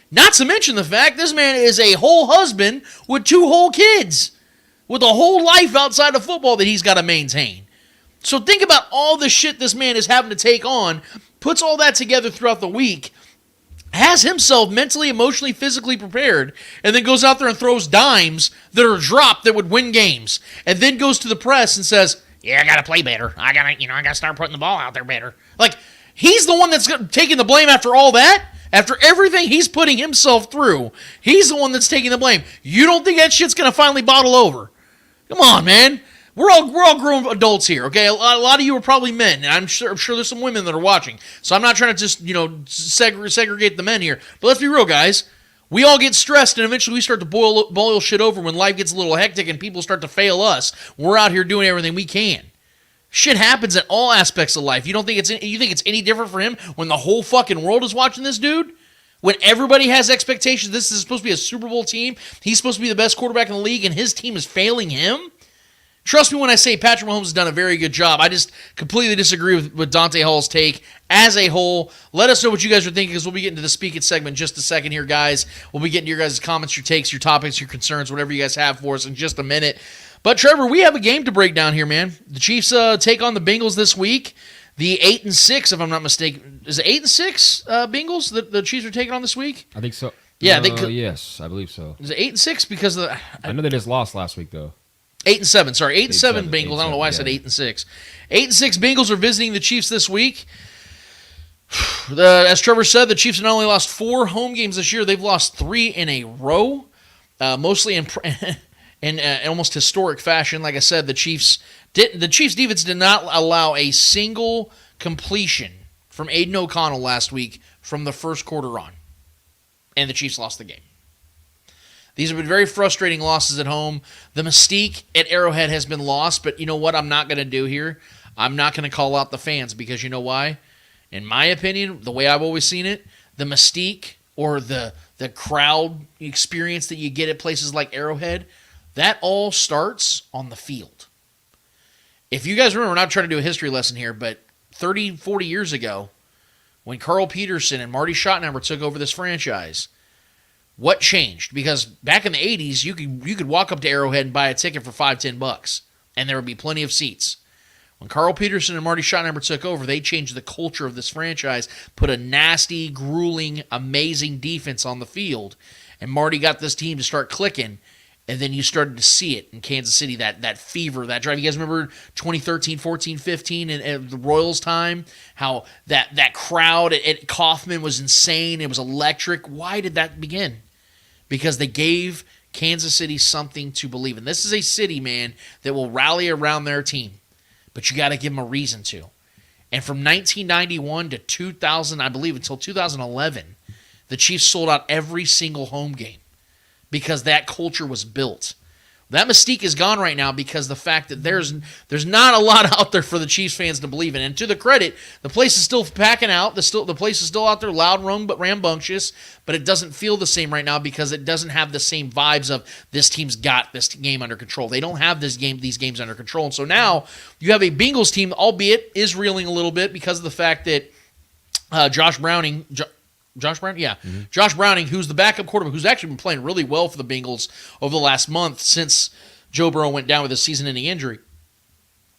Not to mention the fact this man is a whole husband with 2 whole kids, with a whole life outside of football that he's got to maintain. So think about all the shit this man is having to take on, puts all that together throughout the week, has himself mentally, emotionally, physically prepared, and then goes out there and throws dimes that are dropped that would win games, and then goes to the press and says, yeah, I got to play better. I got to start putting the ball out there better. Like, he's the one that's taking the blame after all that? After everything he's putting himself through, he's the one that's taking the blame. You don't think that shit's going to finally bottle over? Come on, man. We're all grown adults here, okay? A lot of you are probably men, and I'm sure there's some women that are watching. So I'm not trying to just, segregate the men here. But let's be real, guys. We all get stressed, and eventually we start to boil shit over when life gets a little hectic and people start to fail us. We're out here doing everything we can. Shit happens in all aspects of life. You think it's any different for him when the whole fucking world is watching this dude? When everybody has expectations, this is supposed to be a Super Bowl team. He's supposed to be the best quarterback in the league, and his team is failing him? Trust me when I say Patrick Mahomes has done a very good job. I just completely disagree with Dante Hall's take as a whole. Let us know what you guys are thinking, because we'll be getting to the Speak It segment in just a second here, guys. We'll be getting to your guys' comments, your takes, your topics, your concerns, whatever you guys have for us in just a minute. But, Trevor, we have a game to break down here, man. The Chiefs take on the Bengals this week. The 8-6, if I'm not mistaken. Is it 8-6 Bengals that the Chiefs are taking on this week? I think so. Yeah. Yes, I believe so. Is it 8-6? Because I know they just lost last week, though. 8-7, sorry. 8-7 Bengals. I don't know why I said 8-6. 8-6 Bengals are visiting the Chiefs this week. As Trevor said, the Chiefs have not only lost 4 home games this year, they've lost 3 in a row, mostly in almost historic fashion. Like I said, the Chiefs defense did not allow a single completion from Aiden O'Connell last week from the first quarter on, and the Chiefs lost the game. These have been very frustrating losses at home. The mystique at Arrowhead has been lost, but you know what I'm not going to do here? I'm not going to call out the fans, because you know why? In my opinion, the way I've always seen it, the mystique or the crowd experience that you get at places like Arrowhead, that all starts on the field. If you guys remember, we're not trying to do a history lesson here, but 30, 40 years ago, when Carl Peterson and Marty Schottenheimer took over this franchise, what changed? Because back in the 80s, you could walk up to Arrowhead and buy a ticket for $5-10, and there would be plenty of seats. When Carl Peterson and Marty Schottenheimer took over, they changed the culture of this franchise, put a nasty, grueling, amazing defense on the field, and Marty got this team to start clicking, and then you started to see it in Kansas City, that fever, that drive. You guys remember 2013, 14, 15, and the Royals time? How that crowd at Kauffman was insane. It was electric. Why did that begin? Because they gave Kansas City something to believe in. This is a city, man, that will rally around their team. but you got to give them a reason to. And from 1991 to 2000, I believe, until 2011, the Chiefs sold out every single home game because that culture was built. That mystique is gone right now because the fact that there's not a lot out there for the Chiefs fans to believe in. And to the credit, the place is still packing out. The place is still out there, loud, rambunctious, but it doesn't feel the same right now because it doesn't have the same vibes of this team's got this game under control. They don't have these games under control. And so now you have a Bengals team, albeit is reeling a little bit because of the fact that Josh Browning, who's the backup quarterback, who's actually been playing really well for the Bengals over the last month since Joe Burrow went down with a season-ending injury.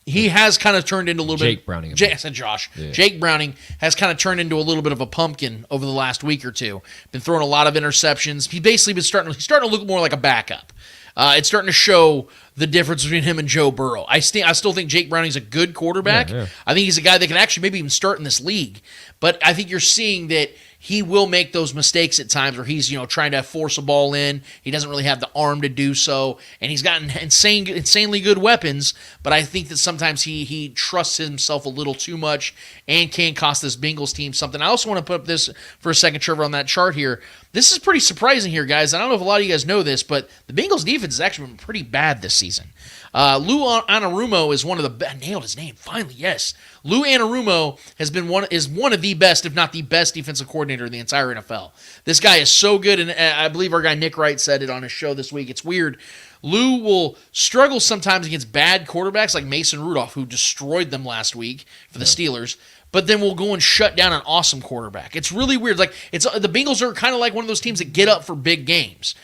He has kind of turned into a little Jake Browning. I said Josh. Yeah. Jake Browning has kind of turned into a little bit of a pumpkin over the last week or two. Been throwing a lot of interceptions. He's basically starting to look more like a backup. It's starting to show the difference between him and Joe Burrow. I still think Jake Browning's a good quarterback. Yeah. I think he's a guy that can actually maybe even start in this league. But I think you're seeing that he will make those mistakes at times where he's trying to force a ball in. He doesn't really have the arm to do so, and he's got insanely good weapons. But I think that sometimes he trusts himself a little too much and can cost this Bengals team something. I also want to put up this for a second, Trevor, on that chart here. This is pretty surprising here, guys. I don't know if a lot of you guys know this, but the Bengals defense has actually been pretty bad this season. Lou Anarumo is one of the best. Nailed his name finally. Yes, Lou Anarumo is one of the best, if not the best, defensive coordinator in the entire NFL. This guy is so good, and I believe our guy Nick Wright said it on his show this week. It's weird. Lou will struggle sometimes against bad quarterbacks like Mason Rudolph, who destroyed them last week for the Steelers. But then we'll go and shut down an awesome quarterback. It's really weird. Like the Bengals are kind of like one of those teams that get up for big games.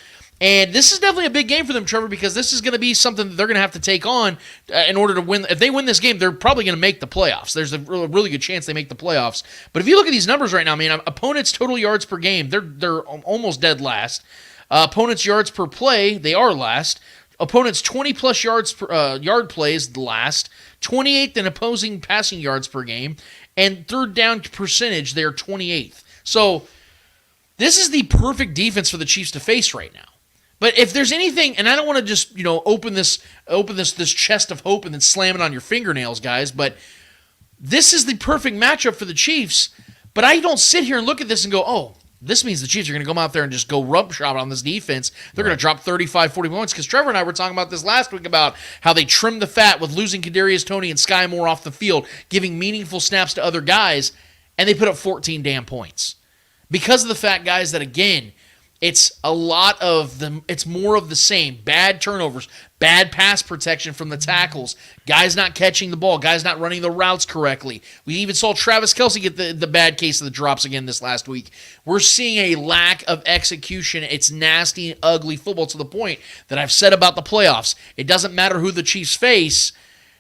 And this is definitely a big game for them, Trevor, because this is going to be something that they're going to have to take on in order to win. If they win this game, they're probably going to make the playoffs. There's a really good chance they make the playoffs. But if you look at these numbers right now, man, opponents' total yards per game, they're almost dead last. Opponents' yards per play, they are last. Opponents' 20-plus yards per yard plays, last. 28th in opposing passing yards per game. And third down percentage, they're 28th. So this is the perfect defense for the Chiefs to face right now. But if there's anything, and I don't want to just open this chest of hope and then slam it on your fingernails, guys, but this is the perfect matchup for the Chiefs. But I don't sit here and look at this and go, oh, this means the Chiefs are going to come out there and just go rub shop on this defense. They're going to drop 35, 40 points. Because Trevor and I were talking about this last week about how they trimmed the fat with losing Kadarius Toney and Sky Moore off the field, giving meaningful snaps to other guys, and they put up 14 damn points. Because of the fact, guys, that again, it's more of the same. Bad turnovers, bad pass protection from the tackles, guys not catching the ball, guys not running the routes correctly. We even saw Travis Kelce get the bad case of the drops again this last week. We're seeing a lack of execution. It's nasty and ugly football to the point that I've said about the playoffs. It doesn't matter who the Chiefs face.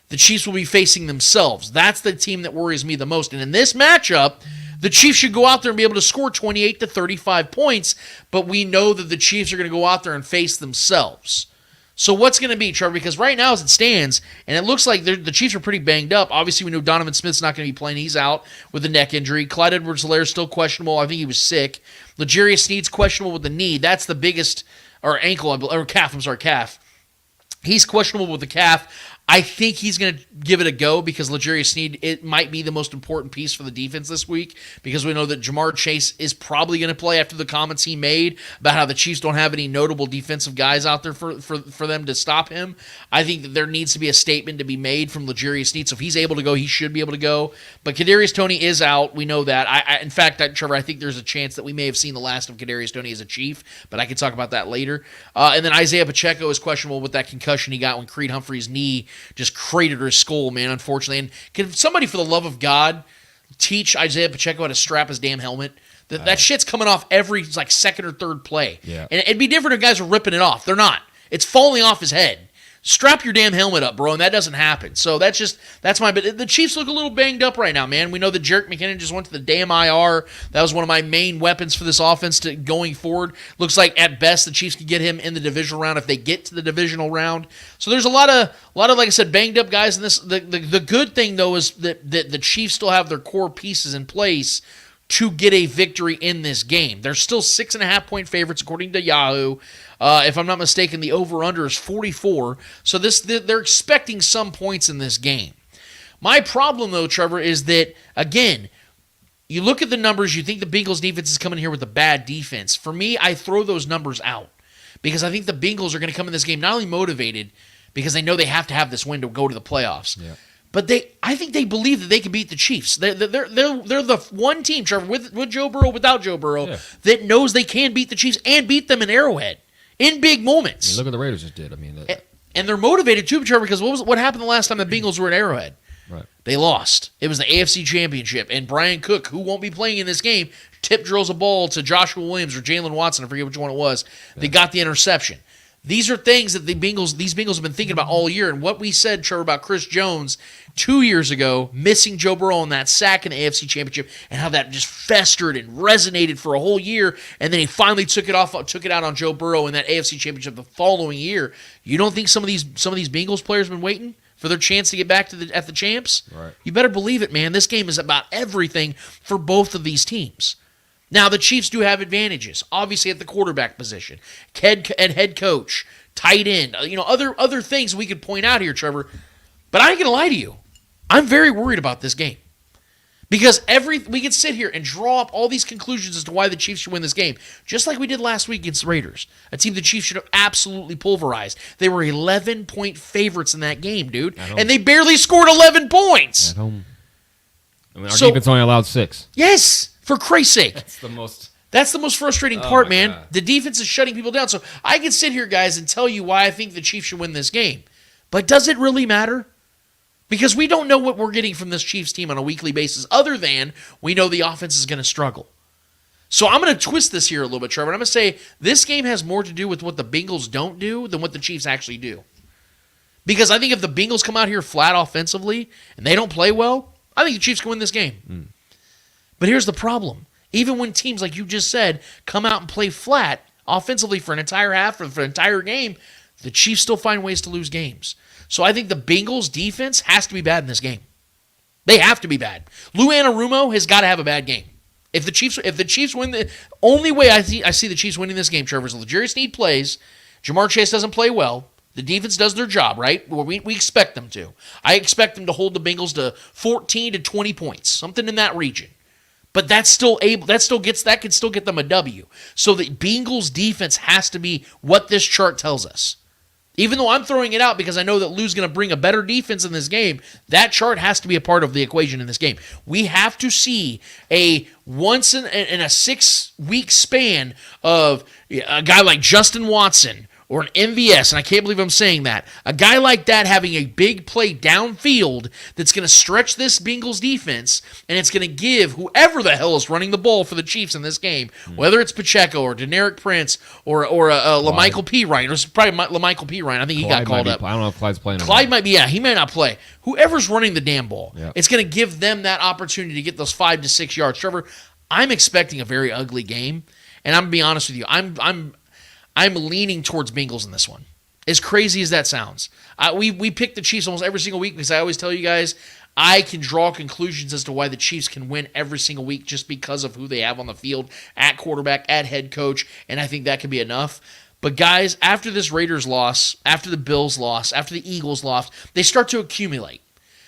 The Chiefs will be facing themselves. That's the team that worries me the most. And in this matchup, the Chiefs should go out there and be able to score 28 to 35 points, but we know that the Chiefs are going to go out there and face themselves. So what's going to be, Trevor? Because right now as it stands, and it looks like the Chiefs are pretty banged up. Obviously, we know Donovan Smith's not going to be playing. He's out with a neck injury. Clyde Edwards-Helaire is still questionable. I think he was sick. L'Jarius Sneed's questionable with the knee. That's the biggest, or ankle, or calf. I'm sorry, calf. He's questionable with the calf. I think he's going to give it a go because L'Jarius Sneed, it might be the most important piece for the defense this week because we know that Jamar Chase is probably going to play after the comments he made about how the Chiefs don't have any notable defensive guys out there for them to stop him. I think that there needs to be a statement to be made from L'Jarius Sneed. So if he's able to go, he should be able to go. But Kadarius Toney is out. We know that. In fact, Trevor, I think there's a chance that we may have seen the last of Kadarius Toney as a Chief, but I can talk about that later. And then Isaiah Pacheco is questionable with that concussion he got when Creed Humphrey's knee just cratered his skull, man, unfortunately. And can somebody, for the love of God, teach Isaiah Pacheco how to strap his damn helmet? That shit's coming off every second or third play. Yeah. And it'd be different if guys are ripping it off. They're not. It's falling off his head. Strap your damn helmet up, bro, and that doesn't happen. So but the Chiefs look a little banged up right now, man. We know that Jerick McKinnon just went to the damn IR. That was one of my main weapons for this offense going forward. Looks like at best the Chiefs could get him in the divisional round if they get to the divisional round. So there's a lot of like I said, banged up guys in this. The good thing though is that the Chiefs still have their core pieces in place to get a victory in this game. They're still 6.5-point favorites according to Yahoo. If I'm not mistaken, the over-under is 44. So they're expecting some points in this game. My problem, though, Trevor, is that, again, you look at the numbers, you think the Bengals defense is coming here with a bad defense. For me, I throw those numbers out because I think the Bengals are going to come in this game not only motivated because they know they have to have this win to go to the playoffs, but I think they believe that they can beat the Chiefs. They're the one team, Trevor, with Joe Burrow, without Joe Burrow, that knows they can beat the Chiefs and beat them in Arrowhead in big moments. I mean, look what the Raiders just did. I mean, and they're motivated too, Trevor, because what happened the last time the Bengals were at Arrowhead? Right. They lost. It was the AFC Championship, and Brian Cook, who won't be playing in this game, tip drills a ball to Joshua Williams or Jalen Watson, I forget which one it was. They got the interception. These are things that these Bengals have been thinking about all year, and what we said, Trevor, about Chris Jones 2 years ago, missing Joe Burrow on that sack in the AFC Championship, and how that just festered and resonated for a whole year, and then he finally took it out on Joe Burrow in that AFC Championship the following year. You don't think some of these Bengals players have been waiting for their chance to get back at the champs? Right. You better believe it, man. This game is about everything for both of these teams. Now, the Chiefs do have advantages, obviously at the quarterback position, head coach, tight end, other things we could point out here, Trevor. But I ain't going to lie to you. I'm very worried about this game. Because we can sit here and draw up all these conclusions as to why the Chiefs should win this game, just like we did last week against the Raiders, a team the Chiefs should have absolutely pulverized. They were 11-point favorites in that game, dude, and they barely scored 11 points. At home. I mean, our defense only allowed 6. Yes, for Christ's sake. That's the most frustrating part, man. God. The defense is shutting people down. So I can sit here, guys, and tell you why I think the Chiefs should win this game. But does it really matter? Because we don't know what we're getting from this Chiefs team on a weekly basis, other than we know the offense is going to struggle. So I'm going to twist this here a little bit, Trevor. I'm going to say this game has more to do with what the Bengals don't do than what the Chiefs actually do. Because I think if the Bengals come out here flat offensively and they don't play well, I think the Chiefs can win this game. But here's the problem. Even when teams, like you just said, come out and play flat offensively for an entire half or for an entire game, the Chiefs still find ways to lose games. So I think the Bengals' defense has to be bad in this game. They have to be bad. Lou Anarumo has got to have a bad game. If the Chiefs win, the only way I see the Chiefs winning this game, Trevor, is if L'Jarius Sneed plays, Jamar Chase doesn't play well, the defense does their job, right? Well, we expect them to. I expect them to hold the Bengals to 14 to 20 points, something in that region. But that could still get them a W. So the Bengals defense has to be what this chart tells us. Even though I'm throwing it out because I know that Lou's going to bring a better defense in this game, that chart has to be a part of the equation in this game. We have to see a once in a 6-week span of a guy like Justin Watson or an MVS, and I can't believe I'm saying that, a guy like that having a big play downfield that's going to stretch this Bengals defense, and it's going to give whoever the hell is running the ball for the Chiefs in this game, whether it's Pacheco or Deneric Prince or LaMichael P. Ryan, or it's probably LaMichael P. Ryan. I think he got called up. I don't know if Clyde's playing. Clyde might be, he may not play. Whoever's running the damn ball, Yeah. it's going to give them that opportunity to get those 5 to 6 yards. Trevor, I'm expecting a very ugly game, and I'm going to be honest with you. I'm leaning towards Bengals in this one. As crazy as that sounds. We pick the Chiefs almost every single week because I always tell you guys I can draw conclusions as to why the Chiefs can win every single week just because of who they have on the field at quarterback, at head coach, and I think that can be enough. But guys, after this Raiders loss, after the Bills loss, after the Eagles loss, they start to accumulate.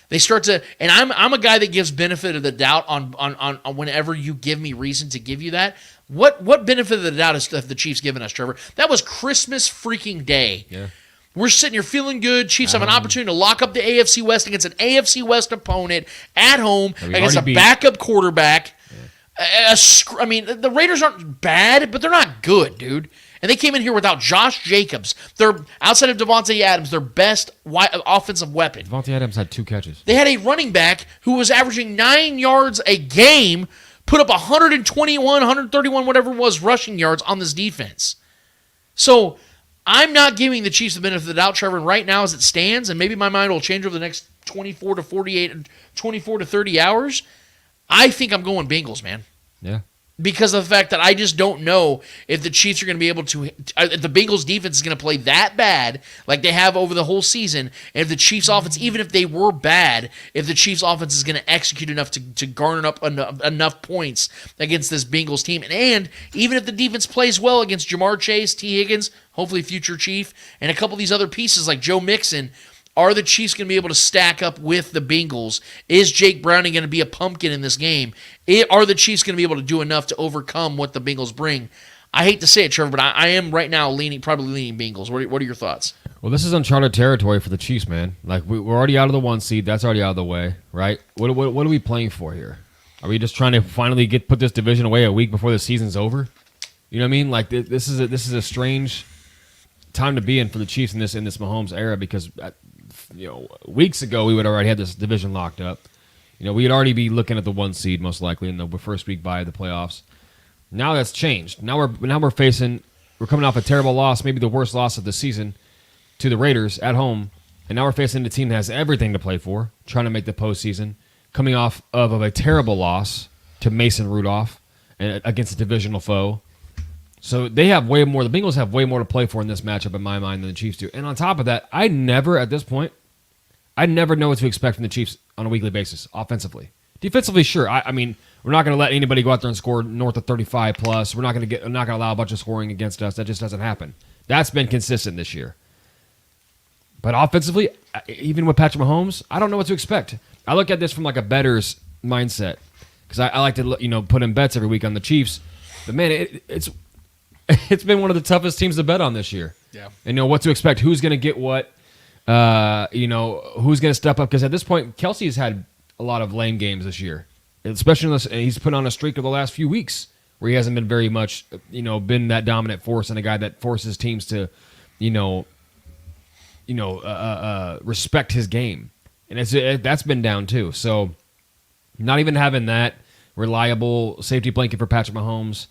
They start to, and I'm a guy that gives benefit of the doubt on whenever you give me reason to give you that. What benefit of the doubt is the Chiefs giving us, Trevor? That was Christmas freaking Day. Yeah. We're sitting here feeling good. Chiefs have an opportunity to lock up the AFC West against an AFC West opponent at home against a backup quarterback. Yeah. I mean, the Raiders aren't bad, but they're not good, dude. And they came in here without Josh Jacobs. They're, outside of Devontae Adams, their best offensive weapon. Devontae Adams had 2 catches. They had a running back who was averaging 9 yards a game, put up 121, 131, whatever it was, rushing yards on this defense. So I'm not giving the Chiefs the benefit of the doubt, Trevor. And right now as it stands, and maybe my mind will change over the next 24 to 48, 24 to 30 hours, I think I'm going Bengals, man. Yeah. Because of the fact that I just don't know if the Chiefs are going to be able to, if the Bengals defense is going to play that bad like they have over the whole season, and if the Chiefs offense, even if they were bad, if the Chiefs offense is going to execute enough to garner up enough points against this Bengals team. And even if the defense plays well against Jamar Chase, T. Higgins, hopefully future Chief, and a couple of these other pieces like Joe Mixon, Are the Chiefs going to be able to stack up with the Bengals? Is Jake Browning going to be a pumpkin in this game? Are the Chiefs going to be able to do enough to overcome what the Bengals bring? I hate to say it, Trevor, but I am right now probably leaning Bengals. What are your thoughts? Well, this is uncharted territory for the Chiefs, man. Like, we're already out of the 1 seed. That's already out of the way, right? What are we playing for here? Are we just trying to finally put this division away a week before the season's over? You know what I mean? Like, this is a strange time to be in for the Chiefs in this Mahomes era, because weeks ago we would have already had this division locked up. We'd already be looking at the 1 seed most likely in the first week by the playoffs. Now that's changed. Now we're coming off a terrible loss, maybe the worst loss of the season, to the Raiders at home, and now we're facing a team that has everything to play for, trying to make the postseason, coming off of a terrible loss to Mason Rudolph against a divisional foe. So they have way more. The Bengals have way more to play for in this matchup, in my mind, than the Chiefs do. And on top of that, I never know what to expect from the Chiefs on a weekly basis offensively. Defensively, sure. I mean, we're not going to let anybody go out there and score north of 35 plus. We're not going to allow a bunch of scoring against us. That just doesn't happen. That's been consistent this year. But offensively, even with Patrick Mahomes, I don't know what to expect. I look at this from like a bettor's mindset, because I like to put in bets every week on the Chiefs. But man, it's been one of the toughest teams to bet on this year. Yeah. And what to expect, who's going to get what, who's going to step up. Because at this point, Kelsey's had a lot of lame games this year, especially unless he's put on a streak of the last few weeks where he hasn't been very much, been that dominant force and a guy that forces teams to, respect his game. And that's been down too. So not even having that reliable safety blanket for Patrick Mahomes.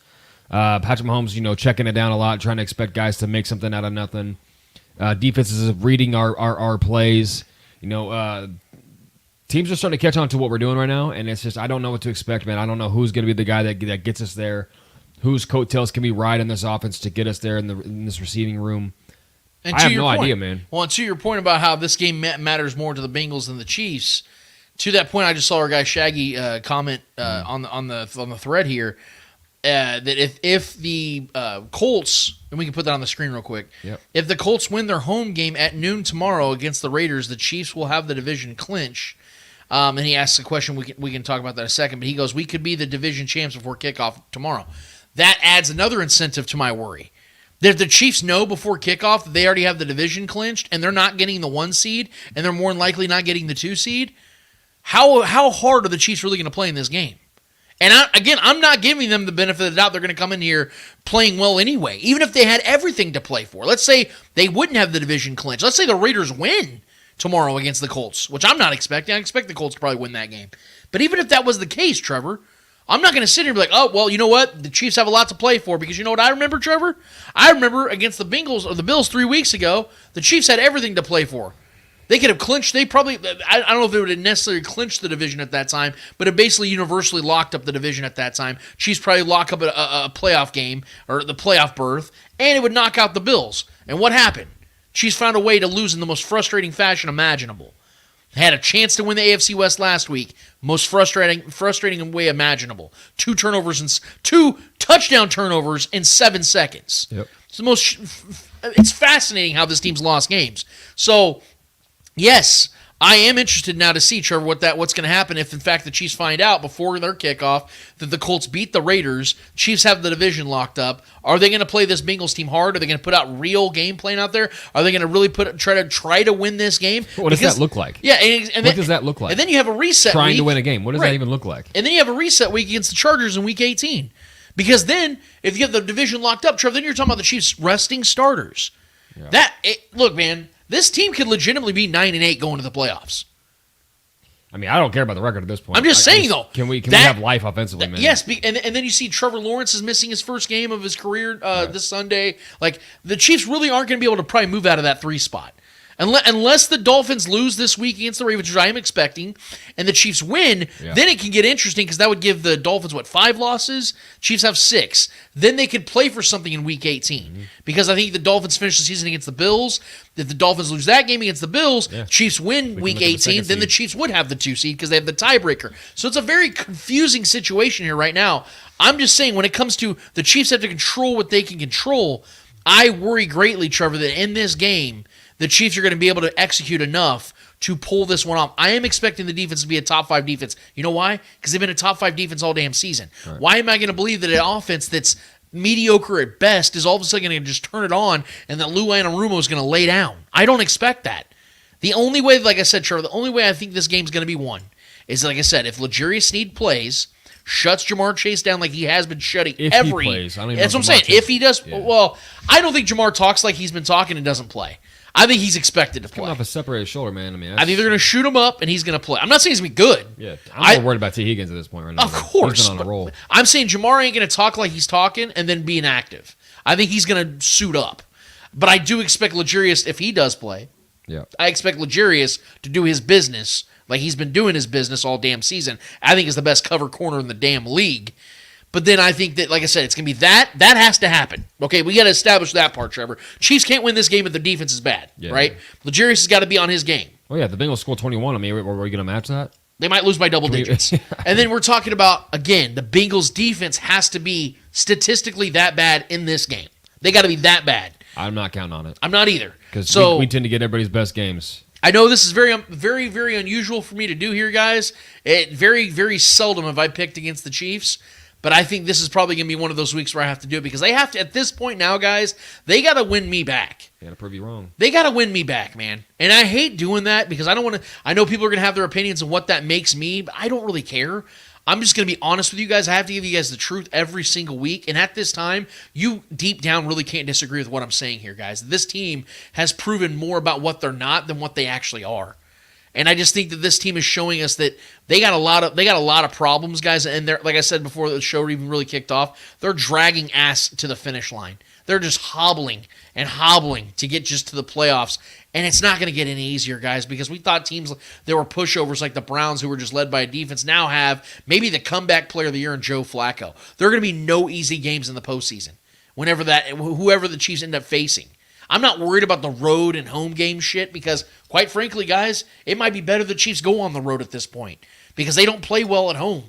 Patrick Mahomes, checking it down a lot, trying to expect guys to make something out of nothing. Defenses reading our plays. Teams are starting to catch on to what we're doing right now, and it's just I don't know what to expect, man. I don't know who's going to be the guy that gets us there, whose coattails can we ride in this offense to get us there in this receiving room. And I have no idea, man. Well, and to your point about how this game matters more to the Bengals than the Chiefs, to that point, I just saw our guy Shaggy comment on the thread here that if the Colts, and we can put that on the screen real quick, yep. If the Colts win their home game at noon tomorrow against the Raiders, the Chiefs will have the division clinch. And he asks a question, we can talk about that in a second, but he goes, we could be the division champs before kickoff tomorrow. That adds another incentive to my worry. If the Chiefs know before kickoff that they already have the division clinched and they're not getting the 1 seed and they're more than likely not getting the 2 seed, how hard are the Chiefs really going to play in this game? And I'm not giving them the benefit of the doubt they're going to come in here playing well anyway, even if they had everything to play for. Let's say they wouldn't have the division clinched. Let's say the Raiders win tomorrow against the Colts, which I'm not expecting. I expect the Colts to probably win that game. But even if that was the case, Trevor, I'm not going to sit here and be like, oh, well, you know what? The Chiefs have a lot to play for, because you know what I remember, Trevor? I remember against the Bengals or the Bills 3 weeks ago, the Chiefs had everything to play for. They could have clinched. I don't know if they would have necessarily clinched the division at that time, but it basically universally locked up the division at that time. Chiefs probably lock up a playoff game or the playoff berth, and it would knock out the Bills. And what happened? Chiefs found a way to lose in the most frustrating fashion imaginable. They had a chance to win the AFC West last week. Most frustrating way imaginable. 2 touchdown turnovers in 7 seconds. Yep. It's fascinating how this team's lost games. So, yes, I am interested now to see, Trevor, what's going to happen if, in fact, the Chiefs find out before their kickoff that the Colts beat the Raiders. Chiefs have the division locked up. Are they going to play this Bengals team hard? Are they going to put out real game plan out there? Are they going to really try to win this game? What does that look like? Yeah, and what does that look like? And then you have a reset trying week. To win a game. What does that even look like? And then you have a reset week against the Chargers in Week 18. Because then, if you have the division locked up, Trevor, then you're talking about the Chiefs resting starters. Yeah. Look, man. This team could legitimately be 9-8 going to the playoffs. I mean, I don't care about the record at this point. I'm just saying, though. Can we have life offensively, man? Yes, and then you see Trevor Lawrence is missing his first game of his career this Sunday. Like, the Chiefs really aren't going to be able to probably move out of that 3 spot. Unless the Dolphins lose this week against the Ravens, which I am expecting, and the Chiefs win, then it can get interesting, because that would give the Dolphins, 5 losses? Chiefs have 6. Then they could play for something in Week 18, because I think the Dolphins finish the season against the Bills. If the Dolphins lose that game against the Bills, Chiefs win Week 18, then the Chiefs would have the 2 seed because they have the tiebreaker. So it's a very confusing situation here right now. I'm just saying, when it comes to the Chiefs have to control what they can control, I worry greatly, Trevor, that in this game, the Chiefs are going to be able to execute enough to pull this one off. I am expecting the defense to be a top 5 defense. You know why? Because they've been a top 5 defense all damn season. Right. Why am I going to believe that an offense that's mediocre at best is all of a sudden going to just turn it on and that Lou Anarumo is going to lay down? I don't expect that. The only way, like I said, Trevor, the only way I think this game's going to be won is, like I said, if 𝚂𝙫𝙀 Sneed plays, shuts Jamar Chase down like he has been shutting if every. He plays. I don't even that's what I'm saying. If he does, well, I don't think Jamar talks like he's been talking and doesn't play. I think he's expected to play. Coming off a separated shoulder, man. I mean, I think they're going to shoot him up and he's going to play. I'm not saying he's going to be good. Yeah, I'm more worried about 𝚂𝙺 at this point right now. Of course, he's been on a roll. I'm saying Jamar ain't going to talk like he's talking and then be inactive. I think he's going to suit up. But I do expect 𝚂𝙫𝙀, if he does play, I expect 𝚂𝙫𝙀 to do his business like he's been doing his business all damn season. I think is the best cover corner in the damn league. But then I think that, like I said, it's going to be that. That has to happen. Okay, we got to establish that part, Trevor. Chiefs can't win this game if the defense is bad, right? 𝚂𝙫𝙀 has got to be on his game. Oh, yeah, the Bengals scored 21. I mean, were we going to match that? They might lose by double digits. And then we're talking about, again, the Bengals defense has to be statistically that bad in this game. They got to be that bad. I'm not counting on it. I'm not either. Because we tend to get everybody's best games. I know this is very, very, very unusual for me to do here, guys. Very, very seldom have I picked against the Chiefs. But I think this is probably going to be one of those weeks where I have to do it because they have to, at this point now, guys, they got to win me back. They got to prove you wrong. They got to win me back, man. And I hate doing that because I don't want to, I know people are going to have their opinions on what that makes me, but I don't really care. I'm just going to be honest with you guys. I have to give you guys the truth every single week. And at this time, you deep down really can't disagree with what I'm saying here, guys. This team has proven more about what they're not than what they actually are. And I just think that this team is showing us that they got a lot of problems, guys. And they're, like I said before the show even really kicked off, they're dragging ass to the finish line. They're just hobbling and hobbling to get just to the playoffs. And it's not going to get any easier, guys, because we thought teams that were pushovers like the Browns, who were just led by a defense, now have maybe the comeback player of the year in Joe Flacco. There are going to be no easy games in the postseason, whoever the Chiefs end up facing. I'm not worried about the road and home game shit because, quite frankly, guys, it might be better the Chiefs go on the road at this point because they don't play well at home.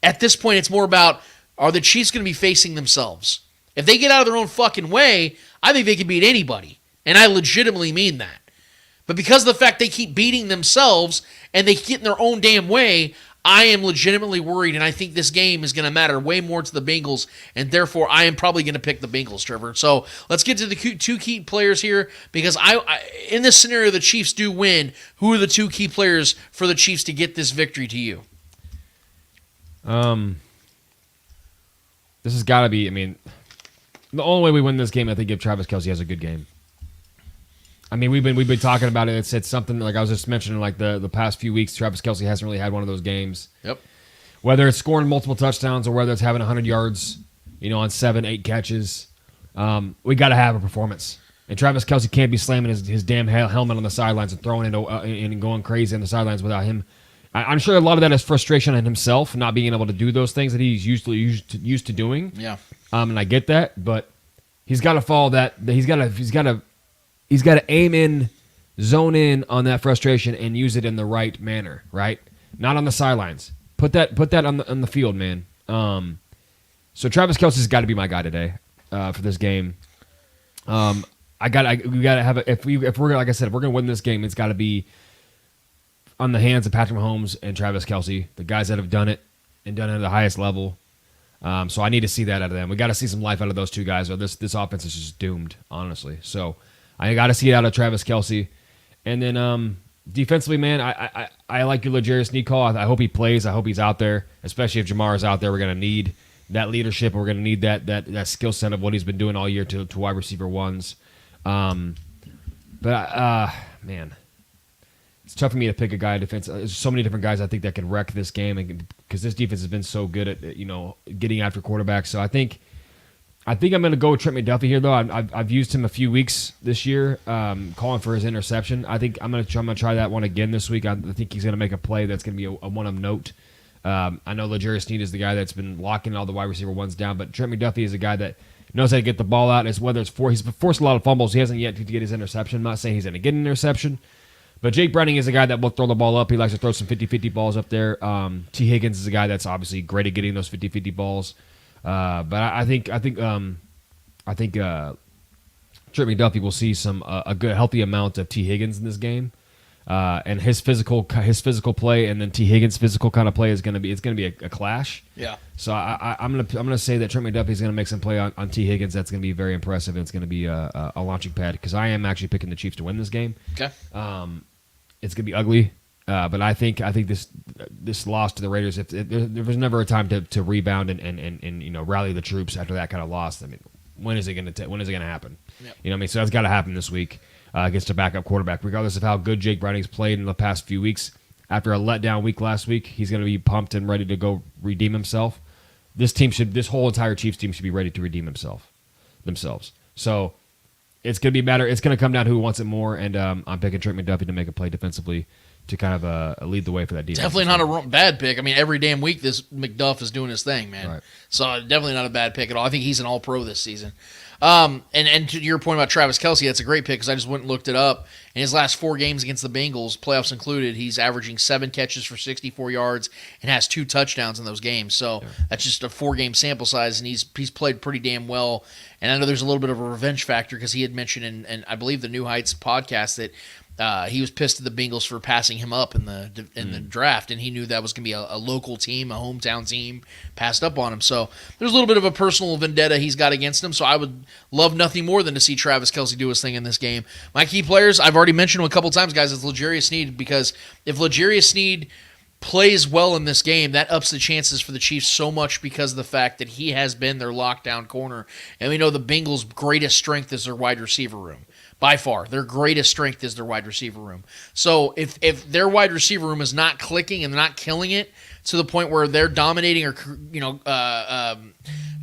At this point, it's more about, are the Chiefs going to be facing themselves? If they get out of their own fucking way, I think they can beat anybody. And I legitimately mean that. But because of the fact they keep beating themselves and they get in their own damn way, I am legitimately worried, and I think this game is going to matter way more to the Bengals, and therefore I am probably going to pick the Bengals, Trevor. So let's get to the two key players here, because I in this scenario, the Chiefs do win. Who are the two key players for the Chiefs to get this victory to you? This has got to be, I mean, the only way we win this game, I think, if Travis Kelce has a good game. I mean, we've been talking about it. It's something like I was just mentioning, like the past few weeks, Travis Kelce hasn't really had one of those games. Yep. Whether it's scoring multiple touchdowns or whether it's having 100 yards, on 7-8 catches, we got to have a performance. And Travis Kelce can't be slamming his damn helmet on the sidelines and throwing it and going crazy on the sidelines without him. I'm sure a lot of that is frustration on himself, not being able to do those things that he's used to doing. Yeah. And I get that, but he's got to follow that. He's got to aim in, zone in on that frustration, and use it in the right manner, right? Not on the sidelines. Put that on the field, man. So Travis Kelce's got to be my guy today for this game. We got to have if we're like I said, if we're gonna win this game, it's got to be on the hands of Patrick Mahomes and Travis Kelce, the guys that have done it and done it at the highest level. So I need to see that out of them. We got to see some life out of those two guys, or this offense is just doomed, honestly. So I got to see it out of Travis Kelce. And then defensively, man, I like your 𝚂𝙀𝙀 Sneed call. I hope he plays. I hope he's out there, especially if Jamar is out there. We're going to need that leadership. We're going to need that skill set of what he's been doing all year to wide receiver ones. Man, it's tough for me to pick a guy in defense. There's so many different guys I think that can wreck this game, because this defense has been so good at getting after quarterbacks. So I think I'm going to go with Trent McDuffie here, though. I've used him a few weeks this year, calling for his interception. I think I'm going to try that one again this week. I think he's going to make a play that's going to be a one of note. I know 𝚂𝙀𝙀 Sneed is the guy that's been locking all the wide receiver ones down, but Trent McDuffie is a guy that knows how to get the ball out. He's forced a lot of fumbles. He hasn't yet to get his interception. I'm not saying he's going to get an interception, but Jake Browning is a guy that will throw the ball up. He likes to throw some 50-50 balls up there. T. Higgins is a guy that's obviously great at getting those 50-50 balls. But I think Trent McDuffie will see a good healthy amount of T. Higgins in this game, and his physical play, and then T. Higgins' physical kind of play is going to be a clash. Yeah. So I'm gonna say that Trent McDuffie is going to make some play on T. Higgins. That's going to be very impressive, and it's going to be a launching pad because I am actually picking the Chiefs to win this game. Okay. It's going to be ugly. But I think this loss to the Raiders, there was never a time to rebound and rally the troops after that kind of loss. I mean, when is it going to happen? Yep. You know what I mean? So that's got to happen this week against a backup quarterback, regardless of how good Jake Browning's played in the past few weeks. After a letdown week last week, he's going to be pumped and ready to go redeem himself. This whole entire Chiefs team should be ready to redeem themselves. So it's going to be matter. It's going to come down to who wants it more, and I'm picking Trent McDuffie to make a play defensively to kind of lead the way for that defense. Definitely not a bad pick. I mean, every damn week this McDuff is doing his thing, man. Right. So definitely not a bad pick at all. I think he's an all-pro this season. And to your point about Travis Kelce, that's a great pick because I just went and looked it up. In his last 4 games against the Bengals, playoffs included, he's averaging 7 catches for 64 yards and has 2 touchdowns in those games. So that's just a 4-game sample size, and he's played pretty damn well. And I know there's a little bit of a revenge factor because he had mentioned in I believe the New Heights podcast that he was pissed at the Bengals for passing him up in the draft, and he knew that was going to be a local team, a hometown team, passed up on him. So there's a little bit of a personal vendetta he's got against him. So I would love nothing more than to see Travis Kelce do his thing in this game. My key players, I've already mentioned him a couple times, guys, is L'Jarius Sneed, because if L'Jarius Sneed plays well in this game, that ups the chances for the Chiefs so much because of the fact that he has been their lockdown corner. And we know the Bengals' greatest strength is their wide receiver room. By far, their greatest strength is their wide receiver room. So if their wide receiver room is not clicking and not killing it to the point where they're dominating or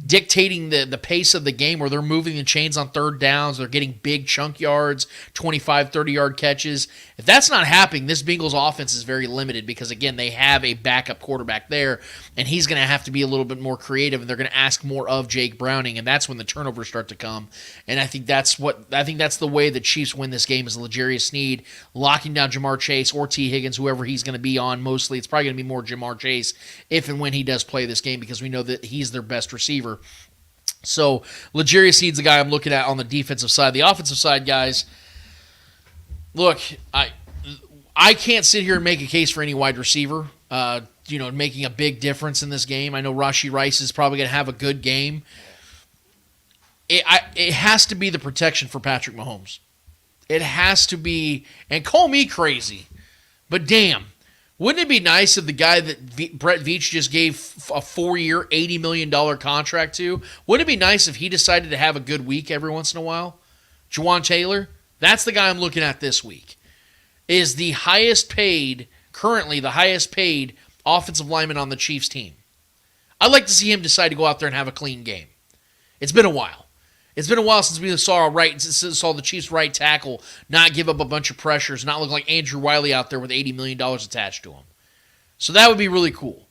dictating the pace of the game, where they're moving the chains on third downs, they're getting big chunk yards, 25, 30-yard catches. If that's not happening, this Bengals offense is very limited because, again, they have a backup quarterback there, and he's going to have to be a little bit more creative, and they're going to ask more of Jake Browning, and that's when the turnovers start to come. And I think that's the way the Chiefs win this game is L'Jarius Sneed locking down Jamar Chase or T. Higgins, whoever he's going to be on. Mostly, it's probably going to be more Jamar Chase if and when he does play this game because we know that he's their best receiver. So L'Jarius Sneed's the guy I'm looking at on the defensive side. The offensive side, guys, look, I can't sit here and make a case for any wide receiver, making a big difference in this game. I know Rashee Rice is probably going to have a good game. It has to be the protection for Patrick Mahomes. It has to be, and call me crazy, but damn, wouldn't it be nice if the guy that Brett Veach just gave a 4-year, $80 million contract to, wouldn't it be nice if he decided to have a good week every once in a while? Juwan Taylor, that's the guy I'm looking at this week, is currently the highest paid offensive lineman on the Chiefs team. I'd like to see him decide to go out there and have a clean game. It's been a while. It's been a while since we saw the Chiefs' right tackle not give up a bunch of pressures, not look like Andrew Wiley out there with $80 million attached to him. So that would be really cool.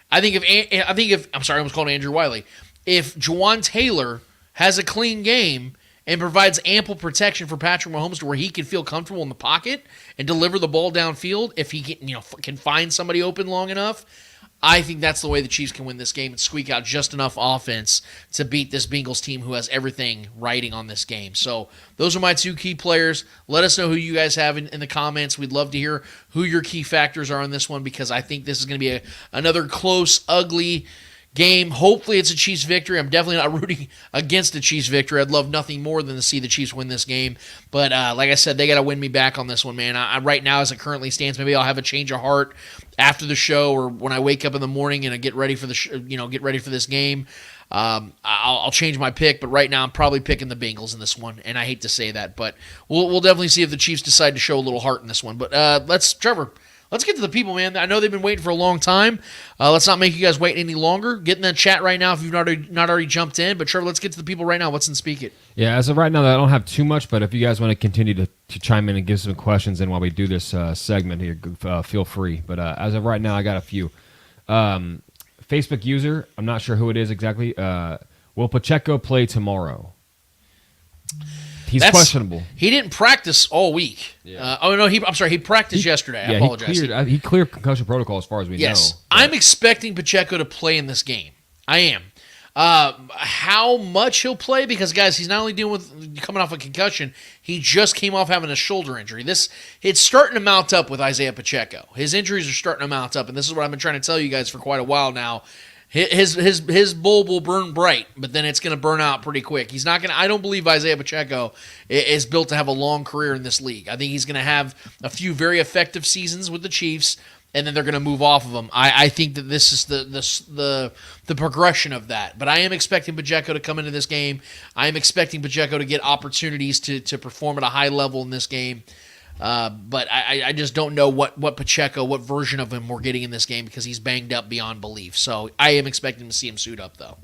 I think if I'm sorry, I almost called him Andrew Wiley. If Juwan Taylor has a clean game and provides ample protection for Patrick Mahomes to where he can feel comfortable in the pocket and deliver the ball downfield, if he can find somebody open long enough, I think that's the way the Chiefs can win this game and squeak out just enough offense to beat this Bengals team who has everything riding on this game. So those are my 2 key players. Let us know who you guys have in the comments. We'd love to hear who your key factors are in this one because I think this is going to be another close, ugly game. Hopefully it's a Chiefs victory. I'm definitely not rooting against the Chiefs victory. I'd love nothing more than to see the Chiefs win this game. But like I said, they got to win me back on this one, man. I right now, as it currently stands, maybe I'll have a change of heart after the show or when I wake up in the morning and I get ready for this game. I'll change my pick, but right now I'm probably picking the Bengals in this one, and I hate to say that, but we'll definitely see if the Chiefs decide to show a little heart in this one. But Trevor, let's get to the people, man. I know they've been waiting for a long time. Let's not make you guys wait any longer. Get in the chat right now if you've not already jumped in. But Trevor, let's get to the people right now. What's in Speak It? Yeah, as of right now, I don't have too much, but if you guys want to continue to chime in and give some questions in while we do this segment here, feel free. But as of right now, I got a few. Facebook user, I'm not sure who it is exactly. Will Pacheco play tomorrow? He's questionable. He didn't practice all week. Yeah. He practiced yesterday. I apologize. He cleared concussion protocol as far as we know. Yes. I'm expecting Pacheco to play in this game. I am. How much he'll play, because guys, he's not only dealing with coming off a concussion, he just came off having a shoulder injury. It's starting to mount up with Isaiah Pacheco. His injuries are starting to mount up, and this is what I've been trying to tell you guys for quite a while now. His bulb will burn bright, but then it's going to burn out pretty quick. He's not going to. I don't believe Isaiah Pacheco is built to have a long career in this league. I think he's going to have a few very effective seasons with the Chiefs, and then they're going to move off of him. I think that this is the progression of that. But I am expecting Pacheco to come into this game. I am expecting Pacheco to get opportunities to perform at a high level in this game. But I just don't know what Pacheco, what version of him we're getting in this game, because he's banged up beyond belief. So I am expecting to see him suit up, though.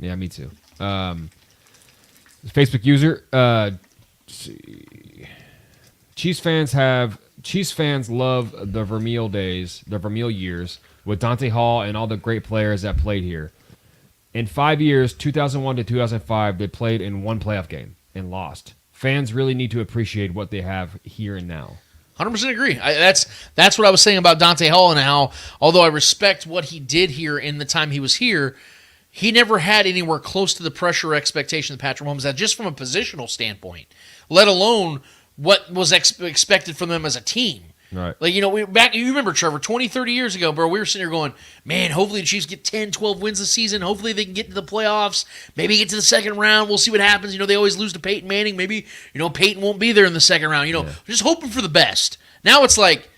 Yeah, me too. Facebook user, Chiefs fans love the Vermeil days, the Vermeil years, with Dante Hall and all the great players that played here. In 5 years, 2001 to 2005, they played in one playoff game and lost. Fans really need to appreciate what they have here and now. 100% agree. That's what I was saying about Dante Hall, and how, although I respect what he did here in the time he was here, he never had anywhere close to the pressure or expectation that Patrick Mahomes had, just from a positional standpoint, let alone what was expected from them as a team. Right. Like, you remember, Trevor, 20, 30 years ago, bro, we were sitting here going, man, hopefully the Chiefs get 10, 12 wins this season. Hopefully they can get to the playoffs, maybe get to the second round. We'll see what happens. They always lose to Peyton Manning. Maybe, Peyton won't be there in the second round. Just hoping for the best. Now it's like,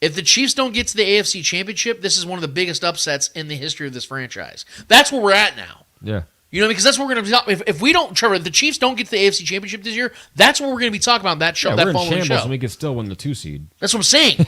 if the Chiefs don't get to the AFC Championship, this is one of the biggest upsets in the history of this franchise. That's where we're at now. Yeah. Because that's what we're going to be talking. If we don't, Trevor, if the Chiefs don't get to the AFC Championship this year, that's what we're going to be talking about in that show. That we're following in shambles, show, and we could still win the 2 seed. That's what I'm saying.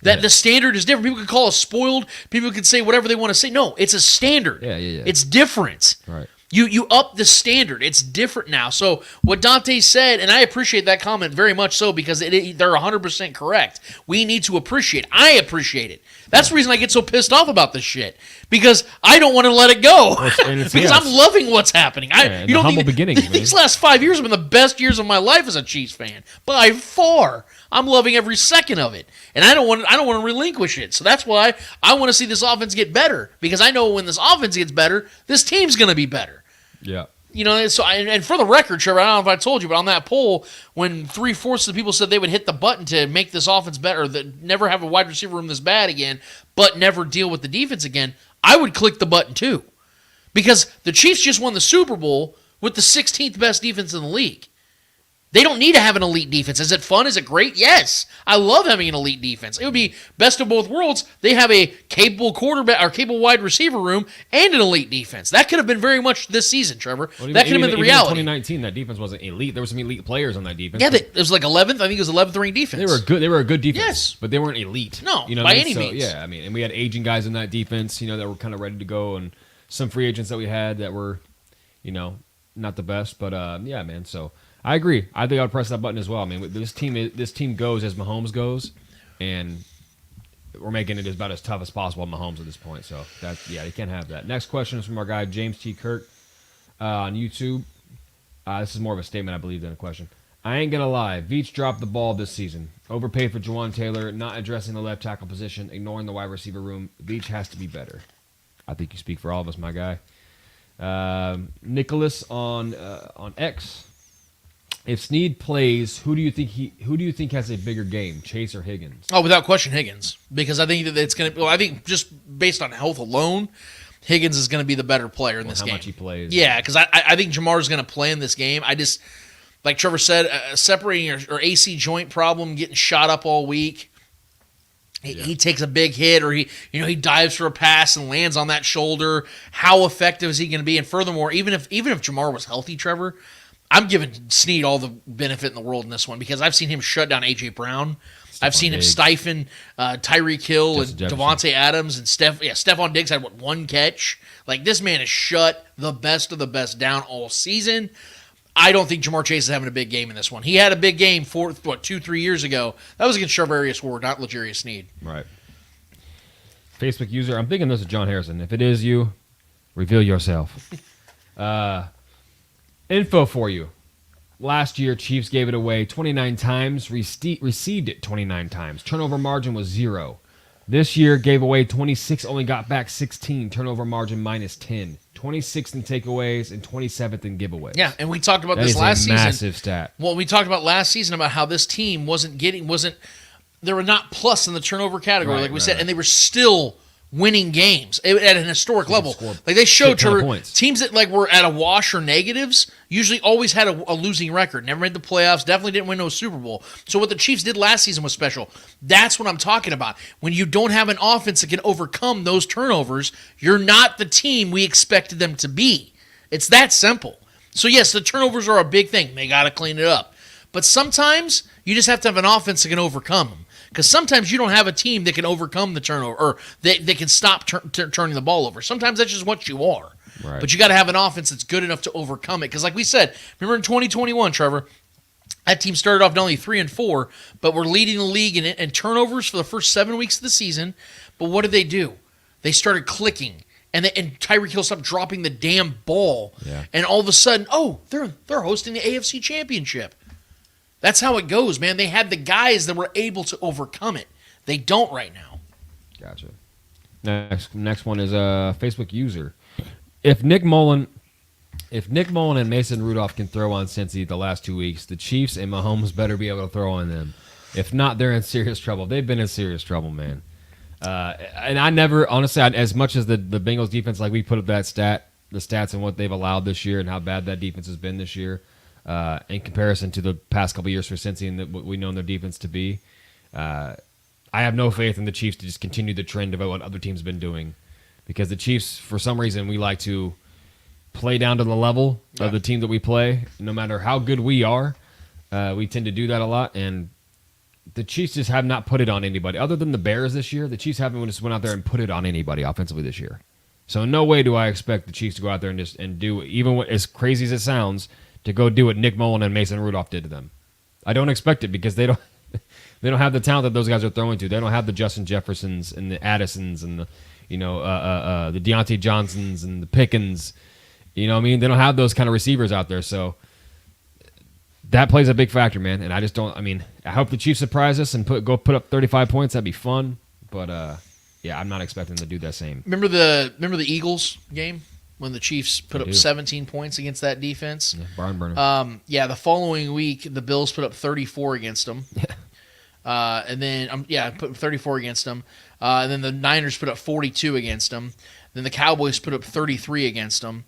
The standard is different. People could call us spoiled. People could say whatever they want to say. No, it's a standard. Yeah. It's different. Right. You up the standard. It's different now. So what Dante said, and I appreciate that comment very much so, because they're 100% correct. We need to appreciate. I appreciate it. That's the reason I get so pissed off about this shit, because I don't want to let it go. Because I'm loving what's happening. You don't think beginnings, these last 5 years have been the best years of my life as a Chiefs fan by far. I'm loving every second of it, and I don't want to relinquish it. So that's why I want to see this offense get better, because I know when this offense gets better, this team's going to be better. Yeah. And for the record, Trevor, I don't know if I told you, but on that poll, when 3/4 of the people said they would hit the button to make this offense better, that never have a wide receiver room this bad again, but never deal with the defense again, I would click the button too. Because the Chiefs just won the Super Bowl with the 16th best defense in the league. They don't need to have an elite defense. Is it fun? Is it great? Yes. I love having an elite defense. It would be best of both worlds. They have a capable quarterback or capable wide receiver room and an elite defense. That could have been very much this season, Trevor. That could have been the reality. In 2019, that defense wasn't elite. There were some elite players on that defense. Yeah, it was like 11th. I think it was 11th ranked defense. They were a good defense. Yes. But they weren't elite. No, by any means. Yeah, and we had aging guys in that defense, that were kind of ready to go, and some free agents that we had that were, not the best. But, yeah, man, so I agree. I think I would press that button as well. I mean, this team goes as Mahomes goes, and we're making it about as tough as possible on Mahomes at this point. So you can't have that. Next question is from our guy James T. Kirk on YouTube. This is more of a statement, I believe, than a question. I ain't gonna lie, Veach dropped the ball this season. Overpaid for Juwan Taylor, not addressing the left tackle position, ignoring the wide receiver room. Veach has to be better. I think you speak for all of us, my guy. Nicholas on X. If Snead plays, who do you think has a bigger game, Chase or Higgins? Oh, without question, Higgins, because I think that it's going to. Well, I think just based on health alone, Higgins is going to be the better player in this game. How much he plays? Yeah, because I think Jamar is going to play in this game. I just, like Trevor said, separating your AC joint problem, getting shot up all week. He takes a big hit, or he dives for a pass and lands on that shoulder. How effective is he going to be? And furthermore, even if Jamar was healthy, Trevor, I'm giving Snead all the benefit in the world in this one, because I've seen him shut down A.J. Brown. I've seen him stifle Tyreek Hill and Devontae Adams and Stephon Diggs had one catch. Like, this man has shut the best of the best down all season. I don't think Jamar Chase is having a big game in this one. He had a big game 2-3 years ago. That was against Charvarius Ward, not L'Jarius Snead. Right. Facebook user, I'm thinking this is John Harrison. If it is you, reveal yourself. Info for you. Last year, Chiefs gave it away 29 times, received it 29 times. Turnover margin was 0. This year gave away 26, only got back 16. Turnover margin -10. 26th in takeaways and 27th in giveaways. Yeah, and we talked about That this is last a season. massive stat. Well, we talked about last season about how this team they were not plus in the turnover category, like we said, and they were still winning games at an historic level. Like they showed teams that like were at a wash or negatives usually always had a losing record. Never made the playoffs. Definitely didn't win no Super Bowl. So what the Chiefs did last season was special. That's what I'm talking about. When you don't have an offense that can overcome those turnovers, you're not the team we expected them to be. It's that simple. So yes, the turnovers are a big thing. They got to clean it up. But sometimes you just have to have an offense that can overcome them. Because sometimes you don't have a team that can overcome the turnover or they can stop turning the ball over. Sometimes that's just what you are. Right. But you got to have an offense that's good enough to overcome it. Because like we said, remember in 2021, Trevor, that team started off not only 3-4, but were leading the league in turnovers for the first 7 weeks of the season. But what did they do? They started clicking. And Tyreek Hill stopped dropping the damn ball. Yeah. And all of a sudden, they're hosting the AFC Championship. That's how it goes, man. They had the guys that were able to overcome it. They don't right now. Gotcha. Next one is a Facebook user. If Nick Mullen and Mason Rudolph can throw on Cincy the last 2 weeks, the Chiefs and Mahomes better be able to throw on them. If not, they're in serious trouble. They've been in serious trouble, man. And I never, honestly, as much as the Bengals defense, like we put up that the stats and what they've allowed this year and how bad that defense has been this year, in comparison to the past couple of years for Cincy and what we know their defense to be. I have no faith in the Chiefs to just continue the trend of what other teams have been doing, because the Chiefs, for some reason, we like to play down to the level of the team that we play. No matter how good we are, we tend to do that a lot, and the Chiefs just have not put it on anybody. Other than the Bears this year, the Chiefs haven't just went out there and put it on anybody offensively this year. So in no way do I expect the Chiefs to go out there and do, even as crazy as it sounds, to go do what Nick Mullen and Mason Rudolph did to them. I don't expect it, because they don't have the talent that those guys are throwing to. They don't have the Justin Jeffersons and the Addisons and the the Deontay Johnsons and the Pickens. You know what I mean? They don't have those kind of receivers out there. So that plays a big factor, man. And I just don't. I mean, I hope the Chiefs surprise us and put up 35 points. That'd be fun. But yeah, I'm not expecting them to do that same. Remember the Eagles game when the Chiefs put up 17 points against that defense? Yeah, barn burner. The following week the Bills put up 34 against them. And then put 34 against them. And then the Niners put up 42 against them. Then the Cowboys put up 33 against them.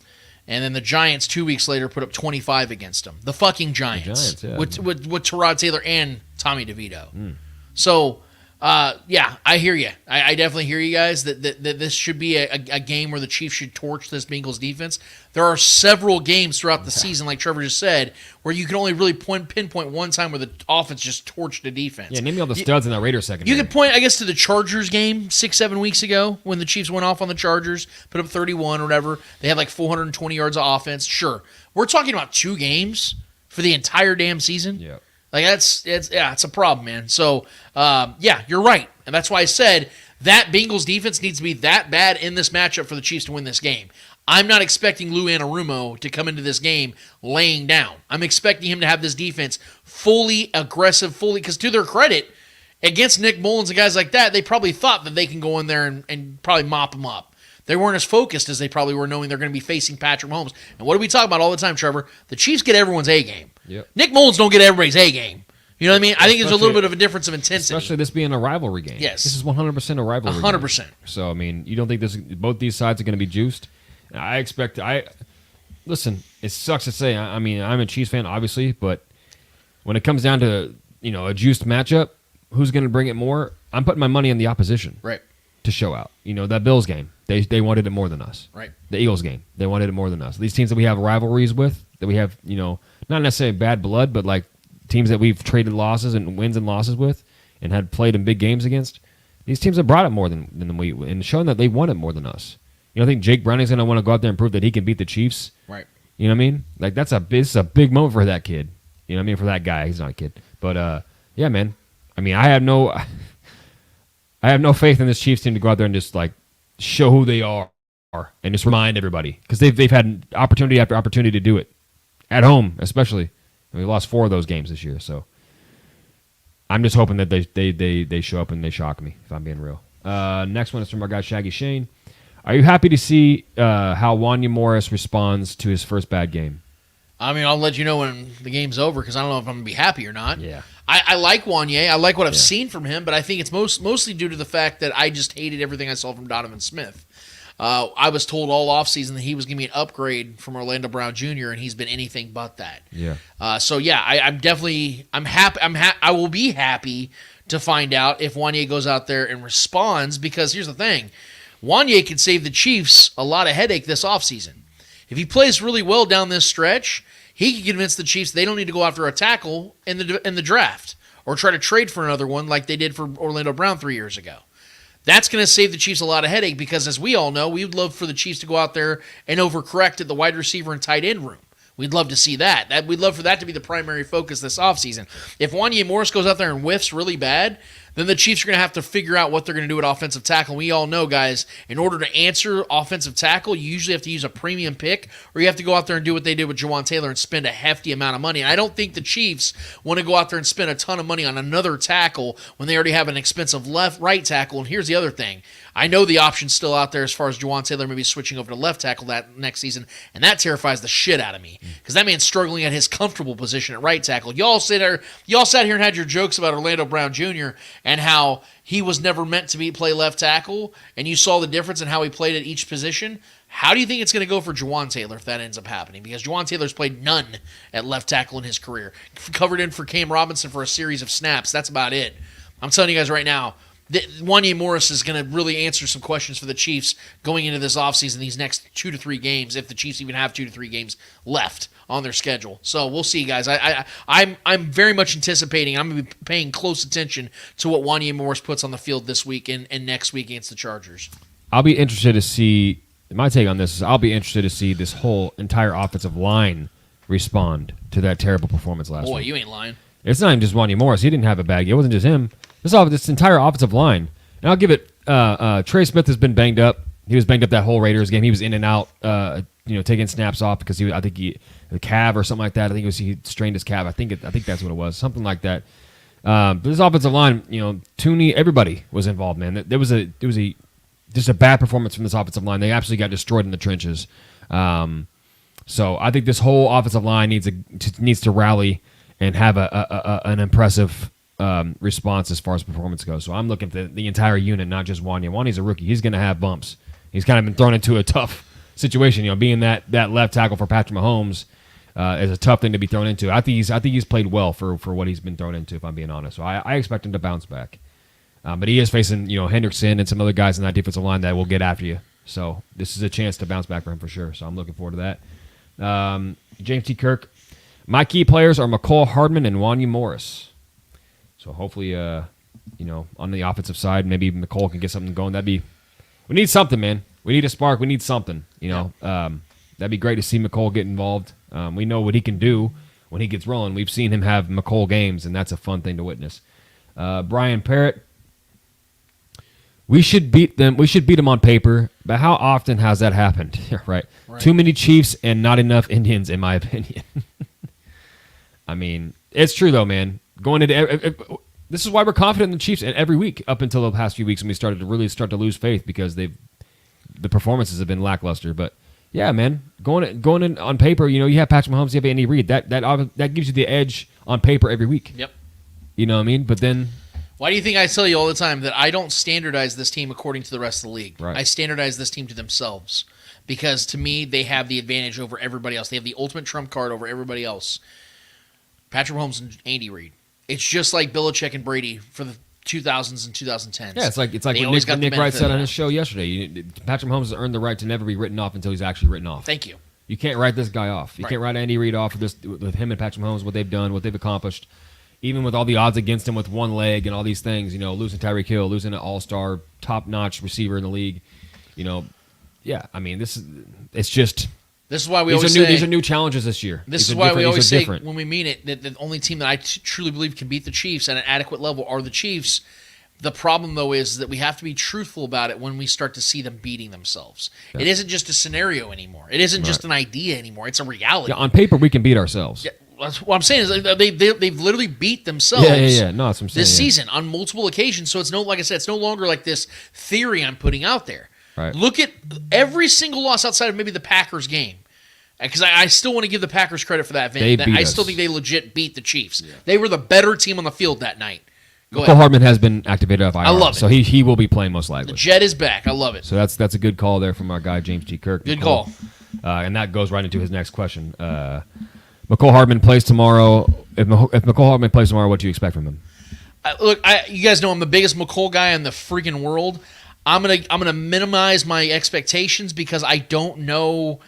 And then the Giants 2 weeks later put up 25 against them. The fucking Giants. With Tyrod Taylor and Tommy DeVito. So, I hear you. I definitely hear you guys that this should be a game where the Chiefs should torch this Bengals defense. There are several games throughout the season, like Trevor just said, where you can only really pinpoint one time where the offense just torched the defense. Yeah, name me all the studs in that Raiders secondary. You could point, I guess, to the Chargers game 6-7 weeks ago when the Chiefs went off on the Chargers, put up 31 or whatever. They had like 420 yards of offense. Sure. We're talking about 2 games for the entire damn season. Yeah. Like it's a problem, man. So you're right, and that's why I said that Bengals defense needs to be that bad in this matchup for the Chiefs to win this game. I'm not expecting Lou Anarumo to come into this game laying down. I'm expecting him to have this defense fully aggressive, because to their credit, against Nick Mullins and guys like that, they probably thought that they can go in there and probably mop them up. They weren't as focused as they probably were, knowing they're going to be facing Patrick Mahomes. And what do we talk about all the time, Trevor? The Chiefs get everyone's A game. Yep. Nick Mullins don't get everybody's A game. You know what I mean? I think there's a little bit of a difference of intensity. Especially this being a rivalry game. Yes. This is 100% a rivalry 100%. game. So, I mean, you don't think both these sides are going to be juiced? Listen, it sucks to say. I mean, I'm a Chiefs fan, obviously, but when it comes down to, a juiced matchup, who's going to bring it more? I'm putting my money on the opposition. Right. To show out. That Bills game, they wanted it more than us. Right. The Eagles game, they wanted it more than us. These teams that we have rivalries with, that we have, not necessarily bad blood, but like teams that we've traded losses and wins and losses with and had played in big games against, these teams have brought it more than we, and shown that they want it more than us. I think Jake Browning's going to want to go out there and prove that he can beat the Chiefs. Right. You know what I mean? Like, this is a big moment for that kid. You know what I mean? For that guy. He's not a kid. But, yeah, man. I mean, I have no faith in this Chiefs team to go out there and just, like, show who they are and just remind everybody. Because they've had opportunity after opportunity to do it. At home, especially. And we lost 4 of those games this year. So I'm just hoping that they show up and they shock me, if I'm being real. Next one is from our guy Shaggy Shane. Are you happy to see how Wanya Morris responds to his first bad game? I mean, I'll let you know when the game's over because I don't know if I'm going to be happy or not. Yeah. I like Wanya. I like what I've seen from him, but I think it's mostly due to the fact that I just hated everything I saw from Donovan Smith. I was told all offseason that he was going to be an upgrade from Orlando Brown Jr., and he's been anything but that. Yeah. I'm happy. I will be happy to find out if Wanya goes out there and responds because here's the thing. Wanya could save the Chiefs a lot of headache this offseason. If he plays really well down this stretch, he can convince the Chiefs they don't need to go after a tackle in the draft or try to trade for another one like they did for Orlando Brown 3 years ago. That's going to save the Chiefs a lot of headache because, as we all know, we would love for the Chiefs to go out there and overcorrect at the wide receiver and tight end room. We'd love to see that. We'd love for that to be the primary focus this offseason. If Wanya Morris goes out there and whiffs really bad, then the Chiefs are going to have to figure out what they're going to do at offensive tackle. We all know, guys, in order to answer offensive tackle, you usually have to use a premium pick, or you have to go out there and do what they did with Jawaan Taylor and spend a hefty amount of money. And I don't think the Chiefs want to go out there and spend a ton of money on another tackle when they already have an expensive right tackle. And here's the other thing. I know the option's still out there as far as Jawaan Taylor maybe switching over to left tackle that next season, and that terrifies the shit out of me because that man's struggling at his comfortable position at right tackle. Y'all sat here and had your jokes about Orlando Brown Jr. and how he was never meant to play left tackle, and you saw the difference in how he played at each position. How do you think it's going to go for Jawaan Taylor if that ends up happening? Because Jawaan Taylor's played none at left tackle in his career. Covered in for Cam Robinson for a series of snaps. That's about it. I'm telling you guys right now, Wanya Morris is going to really answer some questions for the Chiefs going into this offseason, these next 2 to 3 games, if the Chiefs even have 2 to 3 games left on their schedule. So we'll see, guys. I'm very much anticipating. I'm going to be paying close attention to what Wanya Morris puts on the field this week and next week against the Chargers. I'll be interested to see. My take on this is I'll be interested to see this whole entire offensive line respond to that terrible performance last week. Boy, you ain't lying. It's not even just Wanya Morris. He didn't have a bad game. It wasn't just him. This entire offensive line. And I'll give it, Trey Smith has been banged up. He was banged up that whole Raiders game. He was in and out, taking snaps off because the calf or something like that. I think he strained his calf. I think that's what it was, something like that. But this offensive line, Tooney, everybody was involved, man. There was just a bad performance from this offensive line. They absolutely got destroyed in the trenches. So I think this whole offensive line needs to rally and have an impressive response as far as performance goes. So I'm looking at the entire unit, not just Wanya. Wanya's a rookie. He's going to have bumps. He's kind of been thrown into a tough situation. Being that left tackle for Patrick Mahomes is a tough thing to be thrown into. I think he's played well for what he's been thrown into, if I'm being honest. So I expect him to bounce back. But he is facing Hendrickson and some other guys in that defensive line that will get after you. So this is a chance to bounce back for him for sure. So I'm looking forward to that. James T. Kirk. My key players are McCall Hardman and Wanya Morris. So hopefully, on the offensive side, maybe McCall can get something going. We need something, man. We need a spark. We need something. That'd be great to see McCall get involved. We know what he can do when he gets rolling. We've seen him have McCall games, and that's a fun thing to witness. Brian Parrott. We should beat them. We should beat them on paper, but how often has that happened? right. Too many Chiefs and not enough Indians, in my opinion. I mean, it's true though, man. Going into this is why we're confident in the Chiefs every week up until the past few weeks when we started to really start to lose faith because the performances have been lackluster. But yeah, man, going in on paper, you have Patrick Mahomes, you have Andy Reid. That gives you the edge on paper every week. Yep. You know what I mean? But then, why do you think I tell you all the time that I don't standardize this team according to the rest of the league? Right. I standardize this team to themselves because to me they have the advantage over everybody else. They have the ultimate trump card over everybody else. Patrick Mahomes and Andy Reid. It's just like Belichick and Brady for the 2000s and 2010s. Yeah, it's like what Nick Wright said on his show yesterday. Patrick Mahomes has earned the right to never be written off until he's actually written off. Thank you. You can't write this guy off. You can't write Andy Reid off with him and Patrick Mahomes, what they've done, what they've accomplished. Even with all the odds against him with one leg and all these things, losing Tyreek Hill, losing an all-star, top-notch receiver in the league, yeah, I mean, it's just... This is why we always say... These are new challenges this year. This is why we always say, when we mean it, that the only team that I truly believe can beat the Chiefs at an adequate level are the Chiefs. The problem, though, is that we have to be truthful about it when we start to see them beating themselves. Yeah. It isn't just a scenario anymore. It isn't just an idea anymore. It's a reality. Yeah, on paper, we can beat ourselves. Yeah, That's what I'm saying is they've literally beat themselves. Yeah. No, that's what I'm saying. This season on multiple occasions. So it's like I said, it's no longer like this theory I'm putting out there. Right. Look at every single loss outside of maybe the Packers game. Because I still want to give the Packers credit for that. I still think they legit beat the Chiefs. Yeah. They were the better team on the field that night. 𝚂𝙿𝙾𝙺 has been activated off IR. I love it. So he will be playing most likely. The Jet is back. I love it. So that's a good call there from our guy James G. Kirk. Good call. And that goes right into his next question. 𝚂𝙿𝙾 plays tomorrow. If 𝚂𝙿𝙾 plays tomorrow, what do you expect from him? Look, you guys know I'm the biggest McColl guy in the freaking world. I'm gonna minimize my expectations because I don't know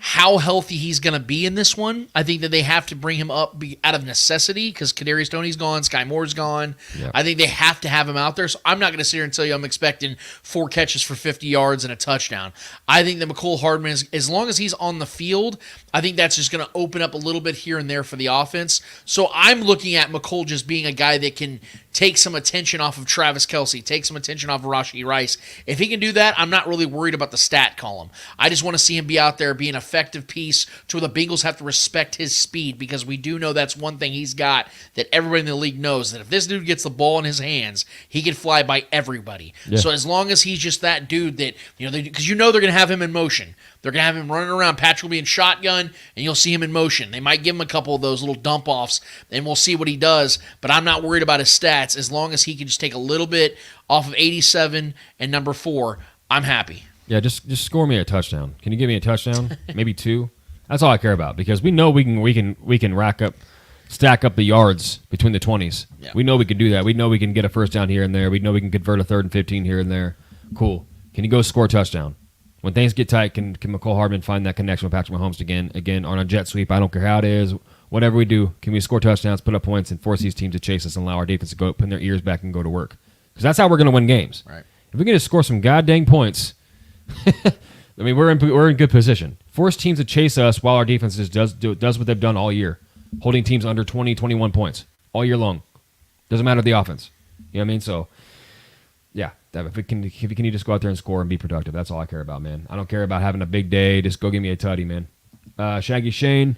how healthy he's going to be in this one. I think that they have to bring him up out of necessity because Kadarius Toney's gone, Sky Moore's gone. Yep. I think they have to have him out there. So I'm not going to sit here and tell you I'm expecting 4 catches for 50 yards and a touchdown. I think that 𝚂𝙿𝙾, as long as he's on the field, I think that's just going to open up a little bit here and there for the offense. So I'm looking at McColl just being a guy that can take some attention off of Travis Kelce, take some attention off of Rashee Rice. If he can do that, I'm not really worried about the stat column. I just want to see him be out there, be an effective piece to where the Bengals have to respect his speed because we do know that's one thing he's got that everybody in the league knows, that if this dude gets the ball in his hands, he can fly by everybody. Yeah. So as long as he's just that dude that, because they're going to have him in motion. They're going to have him running around. Patrick will be in shotgun, and you'll see him in motion. They might give him a couple of those little dump-offs, and we'll see what he does. But I'm not worried about his stats. As long as he can just take a little bit off of 87 and number 4, I'm happy. Yeah, just score me a touchdown. Can you give me a touchdown? Maybe 2? That's all I care about because we know we can stack up the yards between the 20s. Yeah. We know we can do that. We know we can get a first down here and there. We know we can convert a 3rd and 15 here and there. Cool. Can you go score a touchdown? When things get tight, can @𝚂𝙿𝙾 find that connection with Patrick Mahomes again on a jet sweep? I don't care how it is. Whatever we do, can we score touchdowns, put up points, and force these teams to chase us and allow our defense to go put their ears back and go to work? Because that's how we're going to win games. Right. If we can just score some goddamn points, I mean, we're in good position. Force teams to chase us while our defense does what they've done all year, holding teams under 20, 21 points all year long. Doesn't matter the offense. You know what I mean? So, yeah. If you can just go out there and score and be productive, that's all I care about, man. I don't care about having a big day. Just go give me a tutty, man. Shaggy Shane,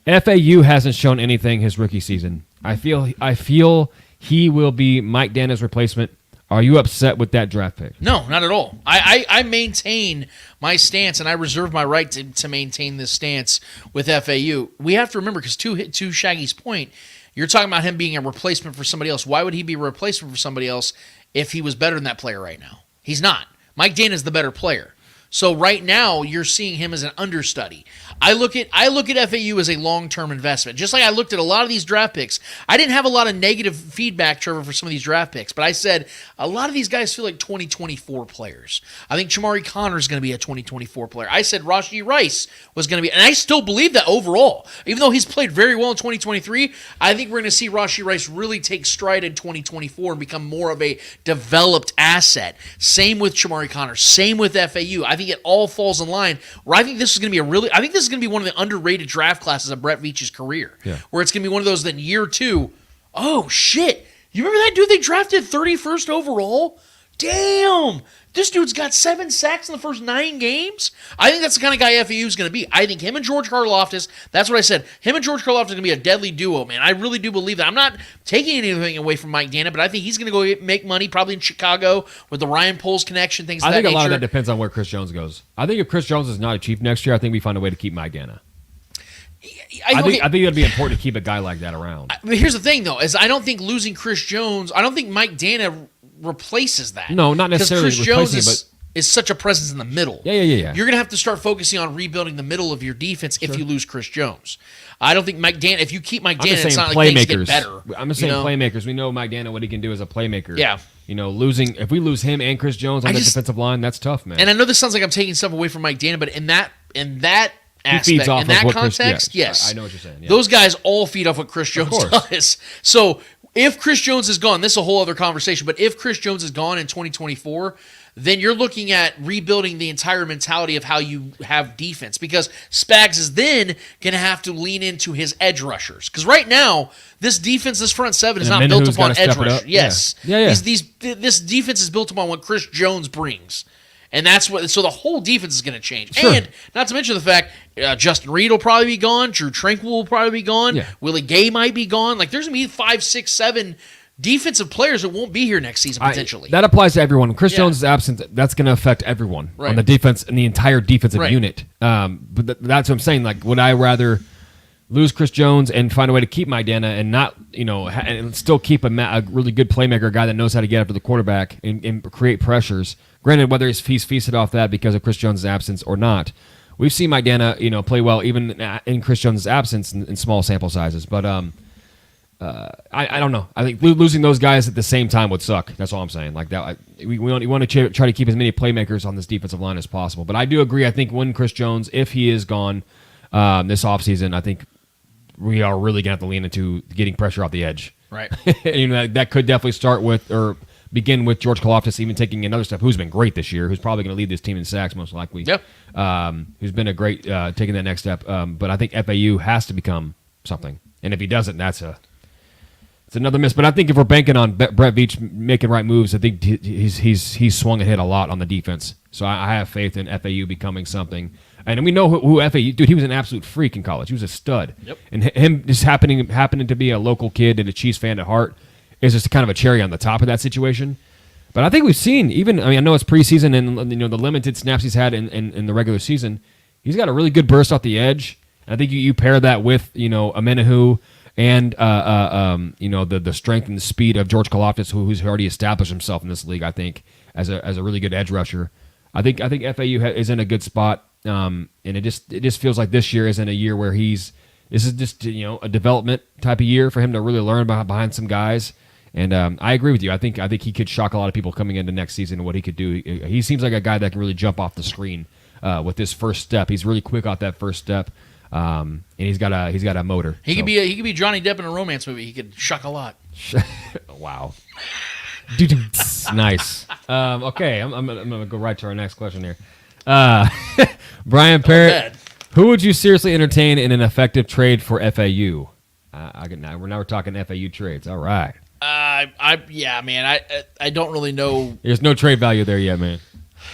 FAU hasn't shown anything his rookie season. I feel he will be Mike Dana's replacement. Are you upset with that draft pick? No, not at all. I maintain my stance, and I reserve my right to maintain this stance with FAU. We have to remember, because to Shaggy's point, you're talking about him being a replacement for somebody else. Why would he be a replacement for somebody else if he was better than that player right now? He's not. Mike Dana's the better player. So right now, you're seeing him as an understudy. I look at FAU as a long-term investment. Just like I looked at a lot of these draft picks. I didn't have a lot of negative feedback, Trevor, for some of these draft picks, but I said a lot of these guys feel like 2024 players. I think Chamari Connor is going to be a 2024 player. I said Rashee Rice was going to be, and I still believe that overall. Even though he's played very well in 2023, I think we're going to see Rashee Rice really take stride in 2024 and become more of a developed asset. Same with Chamari Connor. Same with FAU. I think it all falls in line where I think this is going to be one of the underrated draft classes of Brett Veach's career. Yeah. Where it's going to be one of those that in year 2, oh shit, you remember that dude they drafted 31st overall? Damn, this dude's got 7 sacks in the first 9 games. I think that's the kind of guy FAU is going to be. I think him and George Karlaftis, that's what I said. Him and George Karlaftis are going to be a deadly duo, man. I really do believe that. I'm not taking anything away from Mike Dana, but I think he's going to go make money probably in Chicago with the Ryan Poles connection, things of that nature. I think a lot of that depends on where Chris Jones goes. I think if Chris Jones is not a Chief next year, I think we find a way to keep Mike Dana. I think it'd be important to keep a guy like that around. But here's the thing, though, is I don't think losing Chris Jones, I don't think Mike Dana replaces that. No, not necessarily Chris Jones is such a presence in the middle. Yeah. You're going to have to start focusing on rebuilding the middle of your defense if you lose Chris Jones. I don't think Mike Dana, if you keep Mike Dana, it's not like things get better. I'm just saying playmakers. We know Mike Dana, what he can do as a playmaker. Yeah. If we lose him and Chris Jones on the defensive line, that's tough, man. And I know this sounds like I'm taking stuff away from Mike Dana, but in that aspect, in that context, yes. I know what you're saying. Yeah. Those guys all feed off what Chris Jones does. So if Chris Jones is gone, this is a whole other conversation, but if Chris Jones is gone in 2024, then you're looking at rebuilding the entire mentality of how you have defense, because Spags is then going to have to lean into his edge rushers. Because right now, this defense, this front seven is not built upon edge rushers. Yes. Yeah. This defense is built upon what Chris Jones brings. And that's what. So the whole defense is going to change. Sure. And not to mention the fact Justin Reed will probably be gone. Drew Tranquil will probably be gone. Yeah. Willie Gay might be gone. Like there's going to be 5, 6, 7 defensive players that won't be here next season potentially. That applies to everyone. Chris Jones is absent. That's going to affect everyone on the defense and the entire defensive unit. But that's what I'm saying. Like, would I rather lose Chris Jones and find a way to keep Maidana and not, and still keep a really good playmaker, a guy that knows how to get after the quarterback and create pressures? Granted, whether he's feasted off that because of Chris Jones' absence or not, we've seen Maidana, play well even in Chris Jones' absence in small sample sizes. But I don't know. I think losing those guys at the same time would suck. That's all I'm saying. Like that, we want to try to keep as many playmakers on this defensive line as possible. But I do agree. I think when Chris Jones, if he is gone this offseason, I think we are really going to have to lean into getting pressure off the edge. Right. That could definitely start with or begin with George Karlaftis even taking another step, who's been great this year, who's probably going to lead this team in sacks most likely. Yep. Who's been a great taking that next step. But I think FAU has to become something. And if he doesn't, it's another miss. But I think if we're banking on Brett Veach making right moves, I think he's swung and hit a lot on the defense. So I have faith in FAU becoming something. And we know who FAU, dude, he was an absolute freak in college. He was a stud. Yep. And him just happening to be a local kid and a Chiefs fan at heart is just kind of a cherry on the top of that situation. But I think we've seen, I know it's preseason and the limited snaps he's had in the regular season, he's got a really good burst off the edge. And I think you pair that with, Amenahu and the strength and the speed of George Karlaftis, who's already established himself in this league, I think, as a really good edge rusher. I think FAU is in a good spot, and it just feels like this year isn't a year where this is just a development type of year for him to really learn behind some guys. And I agree with you. I think he could shock a lot of people coming into next season and what he could do. He seems like a guy that can really jump off the screen with this first step. He's really quick off that first step. And he's got a motor. He could be Johnny Depp in a romance movie. He could shuck a lot. Wow. Nice. Okay, I'm gonna go right to our next question here. Brian Parrott, who would you seriously entertain in an effective trade for FAU? We're talking FAU trades. All right. I don't really know. There's no trade value there yet, man.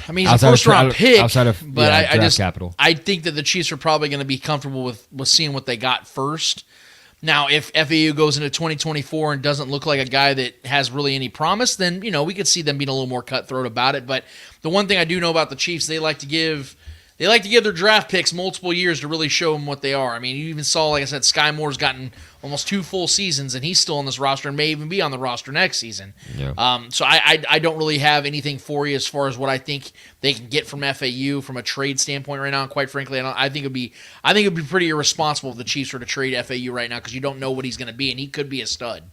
I mean, he's a first-round pick, but draft capital. I think that the Chiefs are probably going to be comfortable with seeing what they got first. Now, if FAU goes into 2024 and doesn't look like a guy that has really any promise, then we could see them being a little more cutthroat about it. But the one thing I do know about the Chiefs, they like to give their draft picks multiple years to really show them what they are. I mean, you even saw, like I said, Sky Moore's gotten almost 2 full seasons, and he's still on this roster and may even be on the roster next season. Yeah. So I don't really have anything for you as far as what I think they can get from FAU from a trade standpoint right now. And quite frankly, I think it'd be pretty irresponsible if the Chiefs were to trade FAU right now because you don't know what he's going to be, and he could be a stud.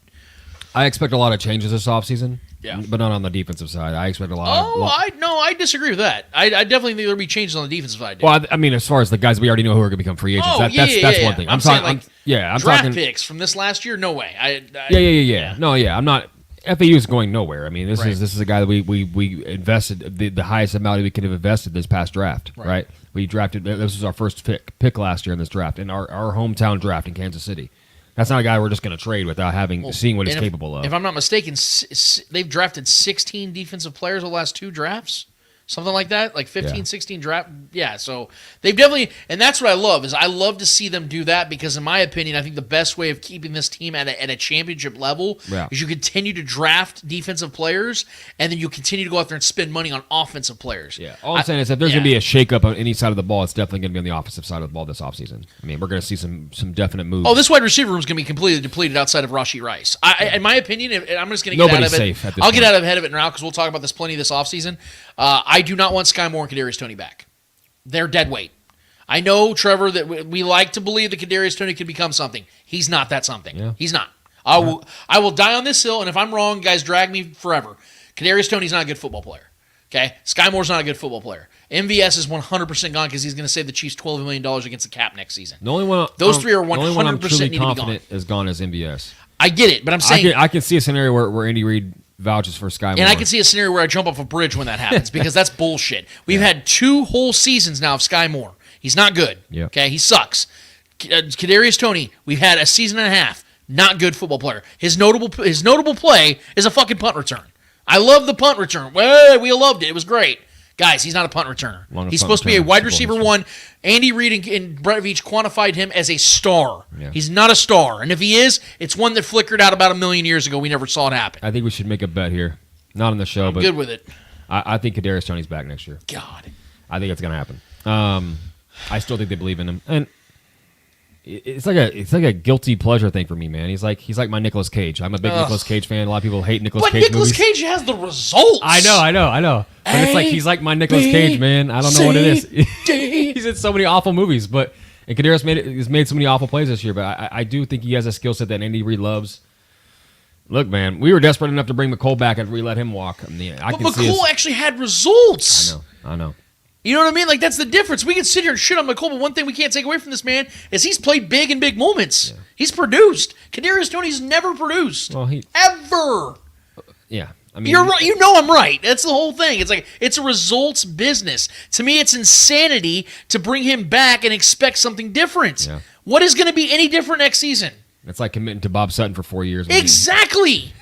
I expect a lot of changes this offseason. Yeah, but not on the defensive side. I expect a lot. I disagree with that. I definitely think there'll be changes on the defensive side. Well, I mean, as far as the guys we already know who are going to become free agents, that's one thing. I'm talking draft picks from this last year. No way. I'm not. FAU is going nowhere. I mean, this is a guy that we invested the highest amount we could have invested this past draft. Right. We drafted. This was our first pick last year in this draft in our hometown draft in Kansas City. That's not a guy we're just going to trade without seeing what he's capable of. If I'm not mistaken, they've drafted 16 defensive players the last 2 drafts. Something like that, like 15, 16 draft. Yeah, so they've definitely, and that's what I love, is I love to see them do that because in my opinion, I think the best way of keeping this team at a championship level is you continue to draft defensive players and then you continue to go out there and spend money on offensive players. Yeah, all I'm saying is if there's going to be a shakeup on any side of the ball, it's definitely going to be on the offensive side of the ball this offseason. I mean, we're going to see some definite moves. Oh, this wide receiver room is going to be completely depleted outside of Rashee Rice. In my opinion, I'm just going to get out of it. Safe at this I'll point. get out ahead of it now because we'll talk about this plenty this offseason. I do not want Sky Moore and Kadarius Toney back. They're dead weight. I know, Trevor, that we like to believe that Kadarius Toney could become something. He's not that something. Yeah. He's not. I will die on this hill, and if I'm wrong, guys, drag me forever. Kadarius Toney's not a good football player. Okay? Sky Moore's not a good football player. MVS is 100% gone because he's going to save the Chiefs $12 million against the cap next season. Those three are 100% need to be gone. Is gone as MVS. I get it, but I'm saying I can see a scenario where Andy Reid vouches for Sky Moore. And I can see a scenario where I jump off a bridge when that happens because that's bullshit. We've had 2 whole seasons now of Sky Moore. He's not good. Yeah. Okay, he sucks. Kadarius Toney, we've had a season and a half. Not good football player. His notable play is a fucking punt return. I love the punt return. Well, we loved it. It was great. Guys, he's not a punt returner. Longest He's punt supposed to be a returner, wide Super receiver Bowl one. Andy Reid and Brett Veach quantified him as a star. Yeah. He's not a star. And if he is, it's one that flickered out about 1 million years ago. We never saw it happen. I think we should make a bet here. Not on the show, I'm but good with it. I think Kadarius Toney's back next year. God. I think it's going to happen. I still think they believe in him. And it's like a guilty pleasure thing for me, man. He's like my Nicolas Cage. I'm a big Nicolas Cage fan. A lot of people hate Nicolas Cage But Nicolas movies. Cage has the results. I know. But it's like he's like my Nicolas Cage, man. I don't know what it is. He's in so many awful movies, but and Kadarius has made so many awful plays this year. But I do think he has a skill set that Andy Reid loves. Look, man, we were desperate enough to bring McCole back after we let him walk. But McCole actually had results. I know. You know what I mean? Like, that's the difference. We can sit here and shit on McCole, but one thing we can't take away from this man is he's played big in big moments. Yeah. He's produced. Kadarius Toney's never produced. Well, ever. Yeah. I mean, you're right. You know I'm right. That's the whole thing. It's like it's a results business. To me, it's insanity to bring him back and expect something different. Yeah. What is going to be any different next season? It's like committing to Bob Sutton for 4 years. Exactly.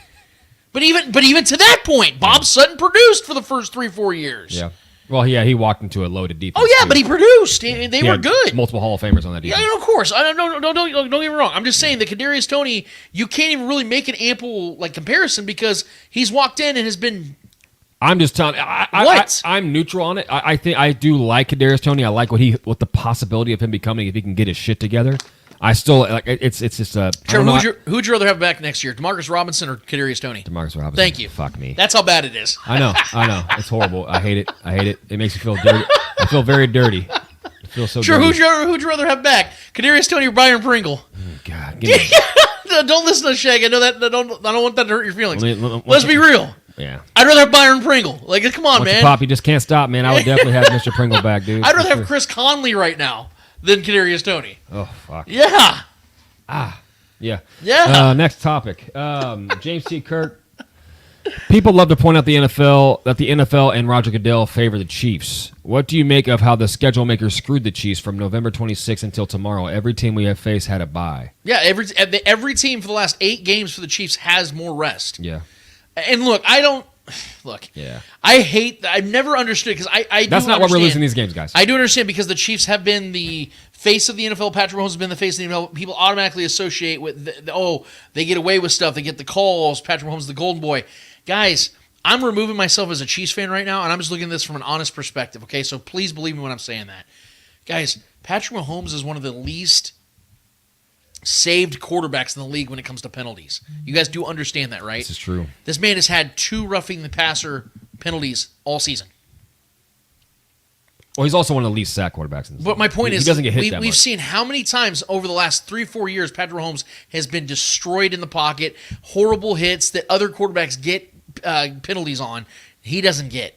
But even to that point, Bob Sutton produced for the first 3-4 years. Yeah. Well, yeah, he walked into a loaded defense. Oh yeah, but he produced. They were good. Multiple Hall of Famers on that defense. Yeah, of course. Don't get me wrong. I'm just saying that Kadarius Toney, you can't even really make an ample comparison because he's walked in and has been. I'm just telling. I'm neutral on it. I think I do like Kadarius Toney. I like what the possibility of him becoming if he can get his shit together. I still like it's just a. Sure, who'd you rather have back next year, Demarcus Robinson or Kadarius Toney? Demarcus Robinson. Thank you. Fuck me. That's how bad it is. I know. It's horrible. I hate it. It makes me feel dirty. I feel very dirty. I feel so. Sure, dirty. who'd you rather have back, Kadarius Toney or Byron Pringle? Oh, God. Don't listen to Shag. I know that. I don't want that to hurt your feelings. Let's be real. Yeah. I'd rather have Byron Pringle. Come on, man. Pop, you just can't stop, man. I would definitely have Mr. Pringle back, dude. I'd rather have Chris Conley right now than Kadarius Toney. Oh, fuck. Yeah. Yeah. Next topic. James T. Kirk. People love to point out that the NFL and Roger Goodell favor the Chiefs. What do you make of how the schedule makers screwed the Chiefs from November 26th until tomorrow? Every team we have faced had a bye. Yeah, every team for the last 8 games for the Chiefs has more rest. Yeah. And look, Yeah. I've never understood because I That's not why we're losing these games, guys. I do understand because the Chiefs have been the face of the NFL. Patrick Mahomes has been the face of the NFL. People automatically associate with they get away with stuff. They get the calls. Patrick Mahomes is the golden boy. Guys, I'm removing myself as a Chiefs fan right now, and I'm just looking at this from an honest perspective, okay? So please believe me when I'm saying that. Guys, Patrick Mahomes is one of the least saved quarterbacks in the league when it comes to penalties. You guys do understand that, right? This is true. This man has had 2 roughing the passer penalties all season. Well, he's also one of the least sacked quarterbacks in this league. But my point is, he doesn't get hit that much. We've seen how many times over the last 3-4 years Patrick Mahomes has been destroyed in the pocket, horrible hits that other quarterbacks get penalties on. He doesn't get.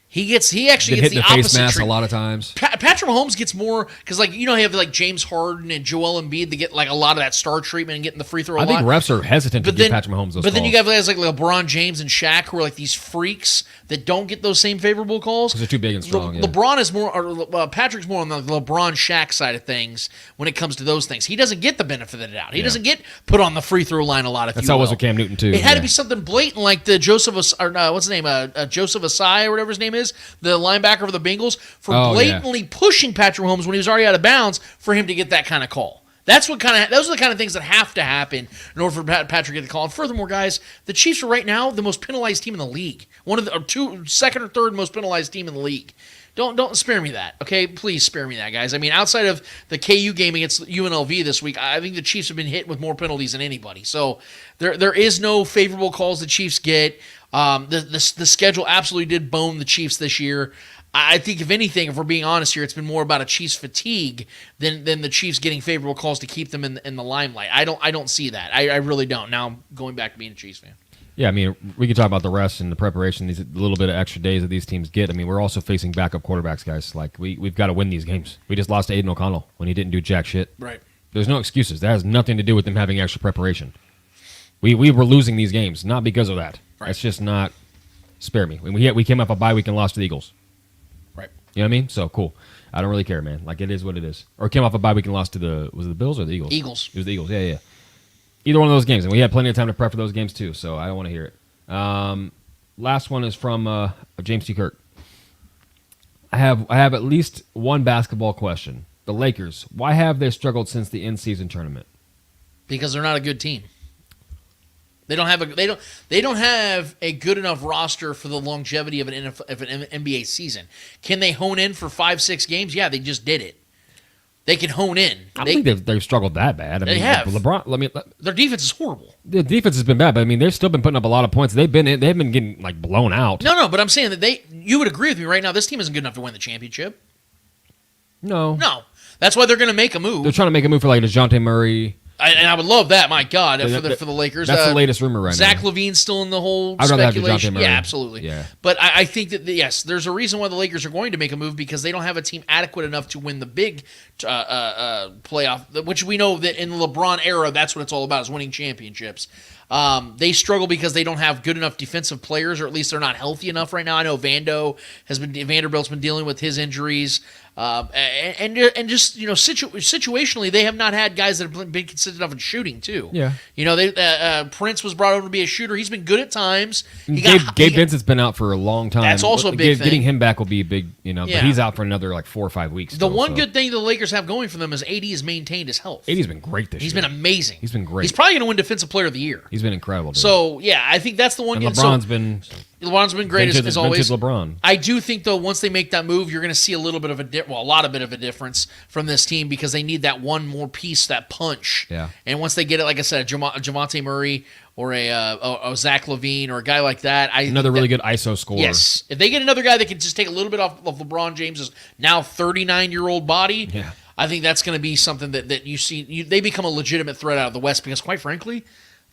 He actually gets the opposite face mask treatment. a lot of times. Patrick Mahomes gets more because, you have James Harden and Joel Embiid. They get a lot of that star treatment and getting the free throw. I think refs are hesitant to give Patrick Mahomes those calls. But then you got guys like LeBron James and Shaq who are these freaks that don't get those same favorable calls because they're too big and strong. LeBron is more, or Patrick's more on the LeBron Shaq side of things when it comes to those things. He doesn't get the benefit of the doubt. He doesn't get put on the free throw line a lot. That's how it was with Cam Newton too. It had to be something blatant like the Joseph 𝚂𝙿𝙸𝚂𝙾𝙳 or whatever his name is, the linebacker for the Bengals, for blatantly pushing Patrick Mahomes when he was already out of bounds for him to get that kind of call. Those are the kind of things that have to happen in order for Patrick to get the call. And furthermore, guys, the Chiefs are right now the most penalized team in the league. One of the second or third most penalized team in the league. Don't spare me that, okay? Please spare me that, guys. I mean, outside of the KU game against UNLV this week, I think the Chiefs have been hit with more penalties than anybody. So there is no favorable calls the Chiefs get. The schedule absolutely did bone the Chiefs this year. I think, if anything, if we're being honest here, it's been more about a Chiefs fatigue than the Chiefs getting favorable calls to keep them in the limelight. I don't see that. I really don't. Now I'm going back to being a Chiefs fan. Yeah, I mean, we could talk about the rest and the preparation, these little bit of extra days that these teams get. I mean, we're also facing backup quarterbacks, guys. We've got to win these games. We just lost to Aiden O'Connell when he didn't do jack shit. Right. There's no excuses. That has nothing to do with them having extra preparation. We were losing these games, not because of that. Right. It's just not. Spare me. We came off a bye week and lost to the Eagles. Right. You know what I mean? So, cool. I don't really care, man. It is what it is. Or came off a bye week and lost to was it the Bills or the Eagles? Eagles. It was the Eagles, yeah. Either one of those games. And we had plenty of time to prep for those games, too, so I don't want to hear it. Last one is from James T. Kirk. I have at least one basketball question. The Lakers, why have they struggled since the in-season tournament? Because they're not a good team. They don't have a good enough roster for the longevity of an NBA season. Can they hone in for 5-6 games? Yeah, they just did it. They can hone in. I don't think they've struggled that bad. They have. LeBron. Their defense is horrible. The defense has been bad, but I mean they've still been putting up a lot of points. They've been getting like blown out. No, but I'm saying that you would agree with me right now. This team isn't good enough to win the championship. No. That's why they're going to make a move. They're trying to make a move for like DeJounte Murray. And I would love that. My God, for the Lakers. That's the latest rumor right Zach now. LaVine's still in the whole I'd rather have speculation. DeJounte Murray. Yeah, absolutely. Yeah. But I think that yes, there's a reason why the Lakers are going to make a move because they don't have a team adequate enough to win the big playoff. Which we know that in the LeBron era, that's what it's all about: is winning championships. They struggle because they don't have good enough defensive players, or at least they're not healthy enough right now. I know Vanderbilt's been dealing with his injuries. And just situationally, they have not had guys that have been consistent enough in shooting too. Yeah, Prince was brought over to be a shooter. He's been good at times. Gabe Vincent's been out for a long time. That's also a big thing. Getting him back will be a big, but he's out for another like 4 or 5 weeks. The one good thing the Lakers have going for them is AD has maintained his health. AD's been great this year. He's been amazing. He's been great. He's probably going to win Defensive Player of the Year. He's been incredible. Dude. So yeah, I think that's the one. And LeBron's been great as always. Vintage LeBron. I do think though, once they make that move, you're going to see a little bit of a difference from this team because they need that one more piece, that punch. Yeah. And once they get it, like I said, a Javonte Murray or a Zach LaVine or a guy like that, another really good ISO scorer. Yes, if they get another guy that can just take a little bit off of LeBron James's now 39-year-old body. Yeah. I think that's going to be something that you see. They become a legitimate threat out of the West because, quite frankly,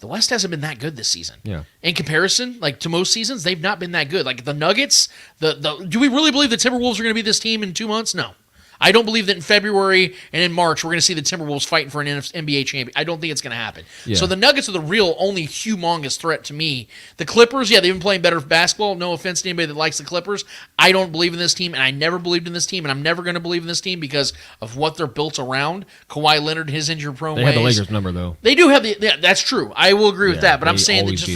the West hasn't been that good this season. Yeah. In comparison, like to most seasons, they've not been that good. Like the Nuggets, do we really believe the Timberwolves are going to be this team in 2 months? No. I don't believe that in February and in March we're going to see the Timberwolves fighting for an NBA champion. I don't think it's going to happen. Yeah. So the Nuggets are the real only humongous threat to me. The Clippers, yeah, they've been playing better basketball. No offense to anybody that likes the Clippers. I don't believe in this team, and I never believed in this team, and I'm never going to believe in this team because of what they're built around. Kawhi Leonard, his injury-prone ways. They have the Lakers number, though. They do have that's true. I will agree with that, but I'm saying that just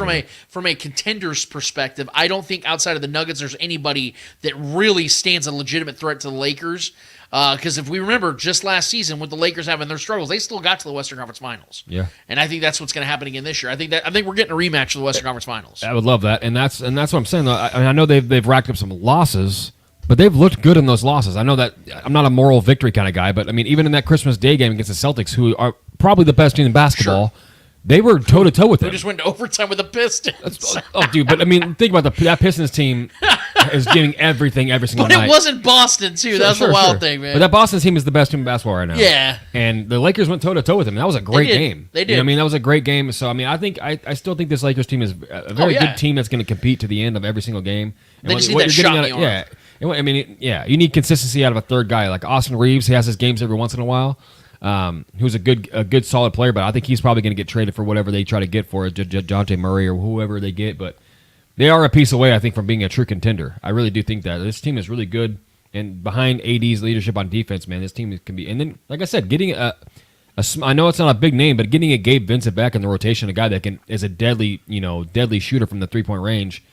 from a contender's perspective, I don't think outside of the Nuggets there's anybody that really stands a legitimate threat to the Lakers. Because if we remember, just last season with the Lakers having their struggles, they still got to the Western Conference Finals. Yeah, and I think that's what's going to happen again this year. I think we're getting a rematch of the Western Conference Finals. I would love that, and that's what I'm saying. Though. I know they've racked up some losses, but they've looked good in those losses. I know that I'm not a moral victory kind of guy, but I mean, even in that Christmas Day game against the Celtics, who are probably the best team in basketball. Sure. They were toe-to-toe with them. They just went to overtime with the Pistons. Dude, but I mean, think about that Pistons team is giving everything every single night. But it wasn't Boston, too. That's the wild thing, man. But that Boston team is the best team in basketball right now. Yeah. And the Lakers went toe-to-toe with them. That was a great game. They did. You know what I mean? That was a great game. So, I mean, I still think this Lakers team is a very good team that's going to compete to the end of every single game. And they just need that shot in the arm. Yeah. And I mean, you need consistency out of a third guy. Like Austin Reeves, he has his games every once in a while. Who's a good solid player, but I think he's probably going to get traded for whatever they try to get for DeJounte Murray or whoever they get. But they are a piece away, I think, from being a true contender. I really do think that this team is really good, and behind AD's leadership on defense, man, this team can be. And then, like I said, getting I know it's not a big name, but getting a Gabe Vincent back in the rotation, a guy that is a deadly shooter from the 3-point range,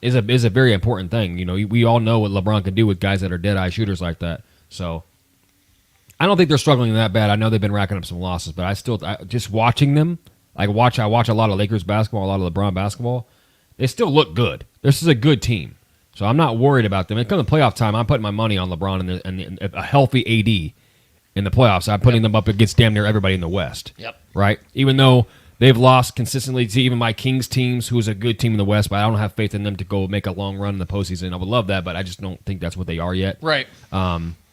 is a very important thing. You know, we all know what LeBron can do with guys that are dead eye shooters like that. So. I don't think they're struggling that bad. I know they've been racking up some losses, but just watching them, I watch a lot of Lakers basketball, a lot of LeBron basketball. They still look good. This is a good team, so I'm not worried about them. When it comes to playoff time, I'm putting my money on LeBron and a healthy AD in the playoffs. I'm putting them up against damn near everybody in the West. Yep. Right. Even though they've lost consistently to even my Kings teams, who is a good team in the West, but I don't have faith in them to go make a long run in the postseason. I would love that, but I just don't think that's what they are yet. Right.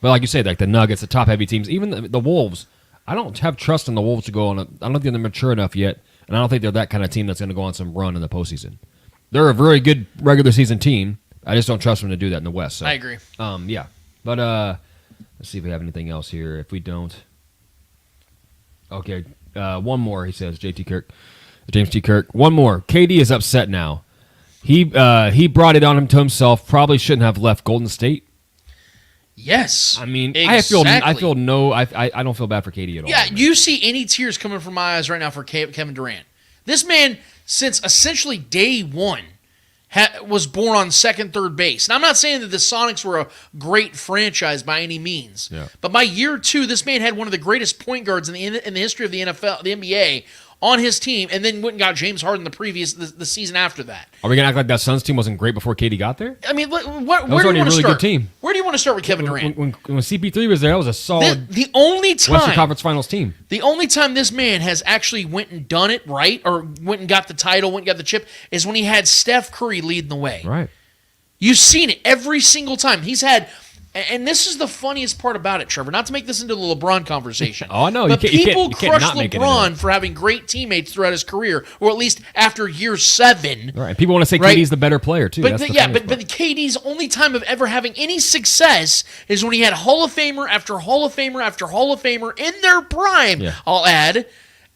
But like you say, like the Nuggets, the top-heavy teams, even the Wolves, I don't have trust in the Wolves to go on. I don't think they're mature enough yet, and I don't think they're that kind of team that's going to go on some run in the postseason. They're a very good regular season team. I just don't trust them to do that in the West. So. I agree. Yeah. But let's see if we have anything else here. If we don't, okay. One more. He says, James T. Kirk. One more. KD is upset now. He brought it on to himself. Probably shouldn't have left Golden State. Yes, I mean, exactly. I don't feel bad for KD at all. Yeah, you see any tears coming from my eyes right now for Kevin Durant. This man, since essentially day one, was born on second, third base. And I'm not saying that the Sonics were a great franchise by any means. Yeah. But by year 2, this man had one of the greatest point guards in the history of the NFL, the NBA, on his team, and then went and got James Harden the season after that. Are we gonna act like that Suns team wasn't great before KD got there? I mean, where do you already want a to really start? good team. Where do you want to start with Kevin Durant? When CP3 was there, that was a solid The only time Western Conference Finals team. The only time this man has actually went and done it right, or went and got the title, went and got the chip, is when he had Steph Curry leading the way. Right. You've seen it every single time. He's had, and this is the funniest part about it, Trevor, not to make this into the LeBron conversation. Oh, no, but you can't people crush not make it into LeBron that. for having great teammates throughout his career, or at least after year 7. Right. People want to say Right. KD's the better player, too. But That's the yeah, funniest but part. KD's only time of ever having any success is when he had Hall of Famer after Hall of Famer after Hall of Famer in their prime, Yeah. I'll add,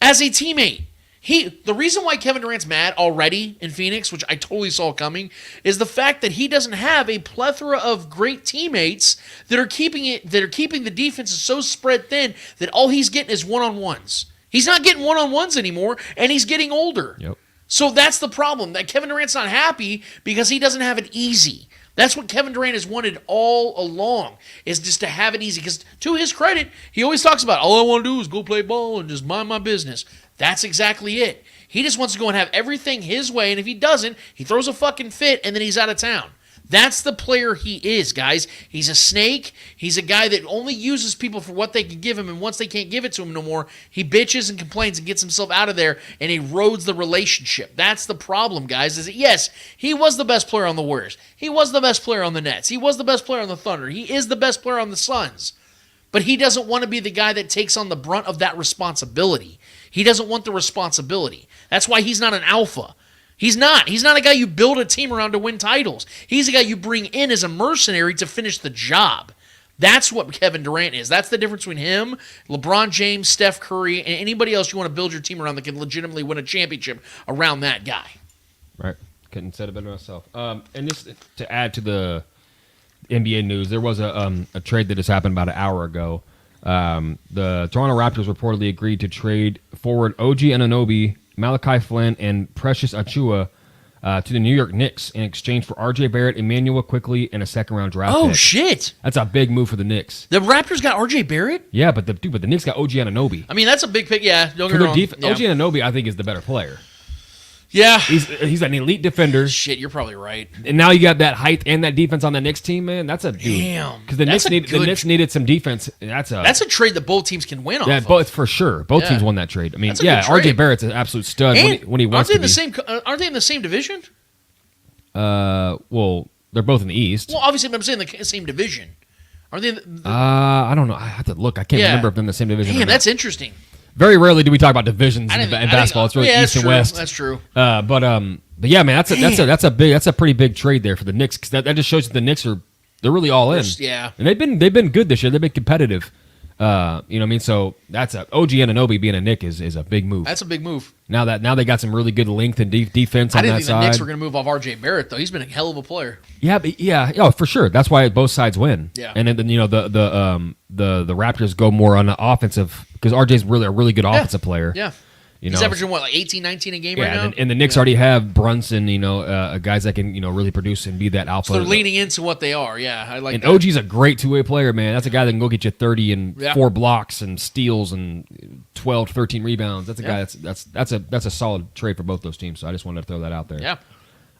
as a teammate. The reason why Kevin Durant's mad already in Phoenix, which I totally saw coming, is the fact that he doesn't have a plethora of great teammates that are keeping the defenses so spread thin that all he's getting is one-on-ones. He's not getting one-on-ones anymore, and he's getting older. Yep. So that's the problem, that Kevin Durant's not happy because he doesn't have it easy. That's what Kevin Durant has wanted all along, is just to have it easy. Because to his credit, he always talks about, all I want to do is go play ball and just mind my business. That's exactly it. He just wants to go and have everything his way, and if he doesn't, he throws a fucking fit, and then he's out of town. That's the player he is, guys. He's a snake. He's a guy that only uses people for what they can give him, and once they can't give it to him no more, he bitches and complains and gets himself out of there and erodes the relationship. That's the problem, guys, is that, yes, he was the best player on the Warriors. He was the best player on the Nets. He was the best player on the Thunder. He is the best player on the Suns. But he doesn't want to be the guy that takes on the brunt of that responsibility. He doesn't want the responsibility. That's why he's not an alpha. He's not. He's not a guy you build a team around to win titles. He's a guy you bring in as a mercenary to finish the job. That's what Kevin Durant is. That's the difference between him, LeBron James, Steph Curry, and anybody else you want to build your team around that can legitimately win a championship around that guy. Right. Couldn't have said it better myself. And just to add to the NBA news, there was a trade that just happened about an hour ago. The Toronto Raptors reportedly agreed to trade forward OG Anunoby, Malachi Flynn, and Precious Achiuwa to the New York Knicks in exchange for RJ Barrett, Emmanuel Quickly, and a second-round draft pick. Oh, shit. That's a big move for the Knicks. The Raptors got RJ Barrett? Yeah, but the Knicks got OG Anunoby. I mean, that's a big pick. Yeah, don't For get me their wrong. OG Anunoby, I think, is the better player. Yeah. He's an elite defender. Shit, you're probably right. And now you got that height and that defense on the Knicks team, man. That's a dude. Damn. Because the Knicks needed some defense. That's a trade that both teams can win off. yeah, of. both for sure. Both Yeah. teams won that trade. I mean, That's a yeah, good trade. RJ Barrett's an absolute stud And when he wants to be. aren't they in the same division? Well, they're both in the East. Well, obviously, I'm saying the same division. Are they? I don't know. I have to look. I can't Yeah. remember if they're in the same division. or Damn, not. that's interesting. Very rarely do we talk about divisions in basketball. It's really yeah, East that's and true. West. That's true. But yeah, man, that's a pretty big trade there for the Knicks, because that just shows that the Knicks they're really all in. Yeah. And they've been good this year. They've been competitive. You know what I mean? So that's OG Anunoby being a Knick is a big move. That's a big move. Now they got some really good length and defense on I didn't that think side. the Knicks were going to move off RJ Barrett, though. He's been a hell of a player. Yeah, for sure. That's why both sides win. Yeah. And then the Raptors go more on the offensive, because RJ's really a really good offensive player. Yeah. You He's know, averaging, like 18, 19 a game right now? and the Knicks already have Brunson, guys that can really produce and be that alpha. So they're leaning into what they are. Yeah, I like And that. OG's a great two-way player, man. That's a guy that can go get you 30 and Yeah. 4 blocks and steals and 12 to 13 rebounds. That's a guy that's a solid trade for both those teams. So I just wanted to throw that out there. Yeah.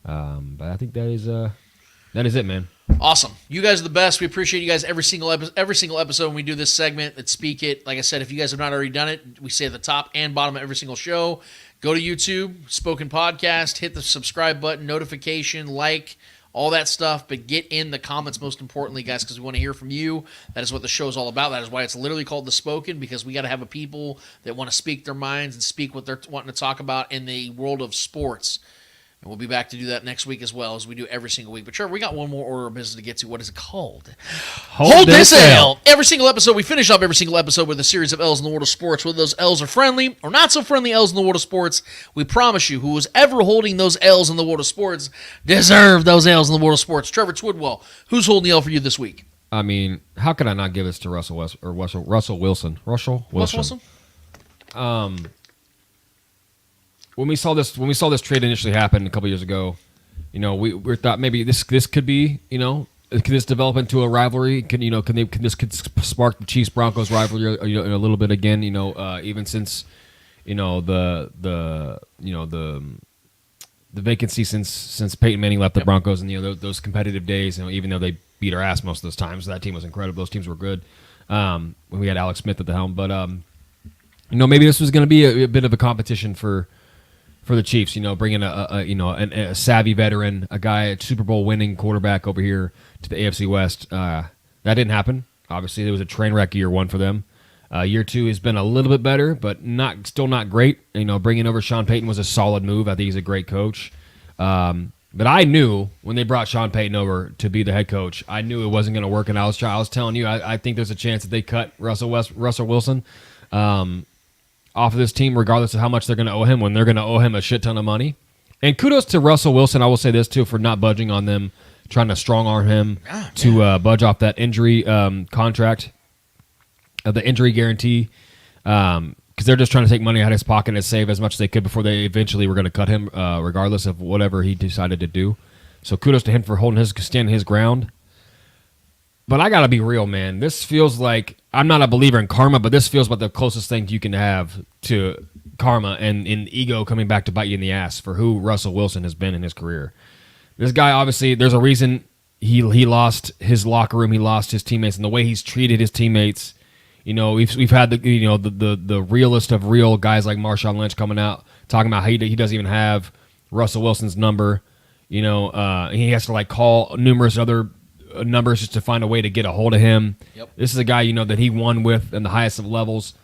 But I think that is it, man. Awesome. You guys are the best. We appreciate you guys every single episode when we do this segment at Speak It. Like I said, if you guys have not already done it, we say at the top and bottom of every single show, go to YouTube, Spoken Podcast, hit the subscribe button, notification, like, all that stuff, but get in the comments most importantly, guys, because we want to hear from you. That is what the show's all about. That is why it's literally called The Spoken, because we got to have a people that want to speak their minds and speak what they're wanting to talk about in the world of sports. And we'll be back to do that next week as well, as we do every single week. But Trevor, we got one more order of business to get to. What is it called? Hold this L. Every single episode, we finish up every single episode with a series of L's in the world of sports. Whether those L's are friendly or not so friendly L's in the world of sports, we promise you, who is ever holding those L's in the world of sports deserve those L's in the world of sports. Trevor Twidwell, who's holding the L for you this week? I mean, how could I not give this to Russell Wilson? Russell Wilson. When we saw this trade initially happen a couple years ago, You know, we thought maybe this could be, you know, could this develop into a rivalry? Can this could spark the Chiefs Broncos rivalry a little bit again? You know, even since, you know, the vacancy since Peyton Manning left the Broncos, and you know those competitive days. You know, even though they beat our ass most of those times, that team was incredible. Those teams were good when we had Alex Smith at the helm. But you know, maybe this was going to be a bit of a competition for the Chiefs. You know, bringing a savvy veteran, a guy, a Super Bowl winning quarterback over here to the AFC West. That didn't happen. Obviously, it was a train wreck year one for them. Year two has been a little bit better, but still not great. You know, bringing over Sean Payton was a solid move. I think he's a great coach. But I knew when they brought Sean Payton over to be the head coach, I knew it wasn't going to work. And I was telling you, I think there's a chance that they cut Russell Wilson off of this team, regardless of how much they're going to owe him, when they're going to owe him a shit ton of money. And kudos to Russell Wilson. I will say this too, for not budging on them, trying to strong arm him to budge off that injury contract. The injury guarantee, because they're just trying to take money out of his pocket and save as much as they could before they eventually were going to cut him, regardless of whatever he decided to do. So kudos to him for standing his ground. But I got to be real, man. This feels like, I'm not a believer in karma, but this feels like the closest thing you can have to karma and ego coming back to bite you in the ass for who Russell Wilson has been in his career. This guy, obviously, there's a reason he lost his locker room, he lost his teammates, and the way he's treated his teammates. You know, we've had the realest of real guys like Marshawn Lynch coming out talking about how he doesn't even have Russell Wilson's number. You know, he has to like call numerous other numbers just to find a way to get a hold of him. Yep. This is a guy, you know, that he won with in the highest of levels,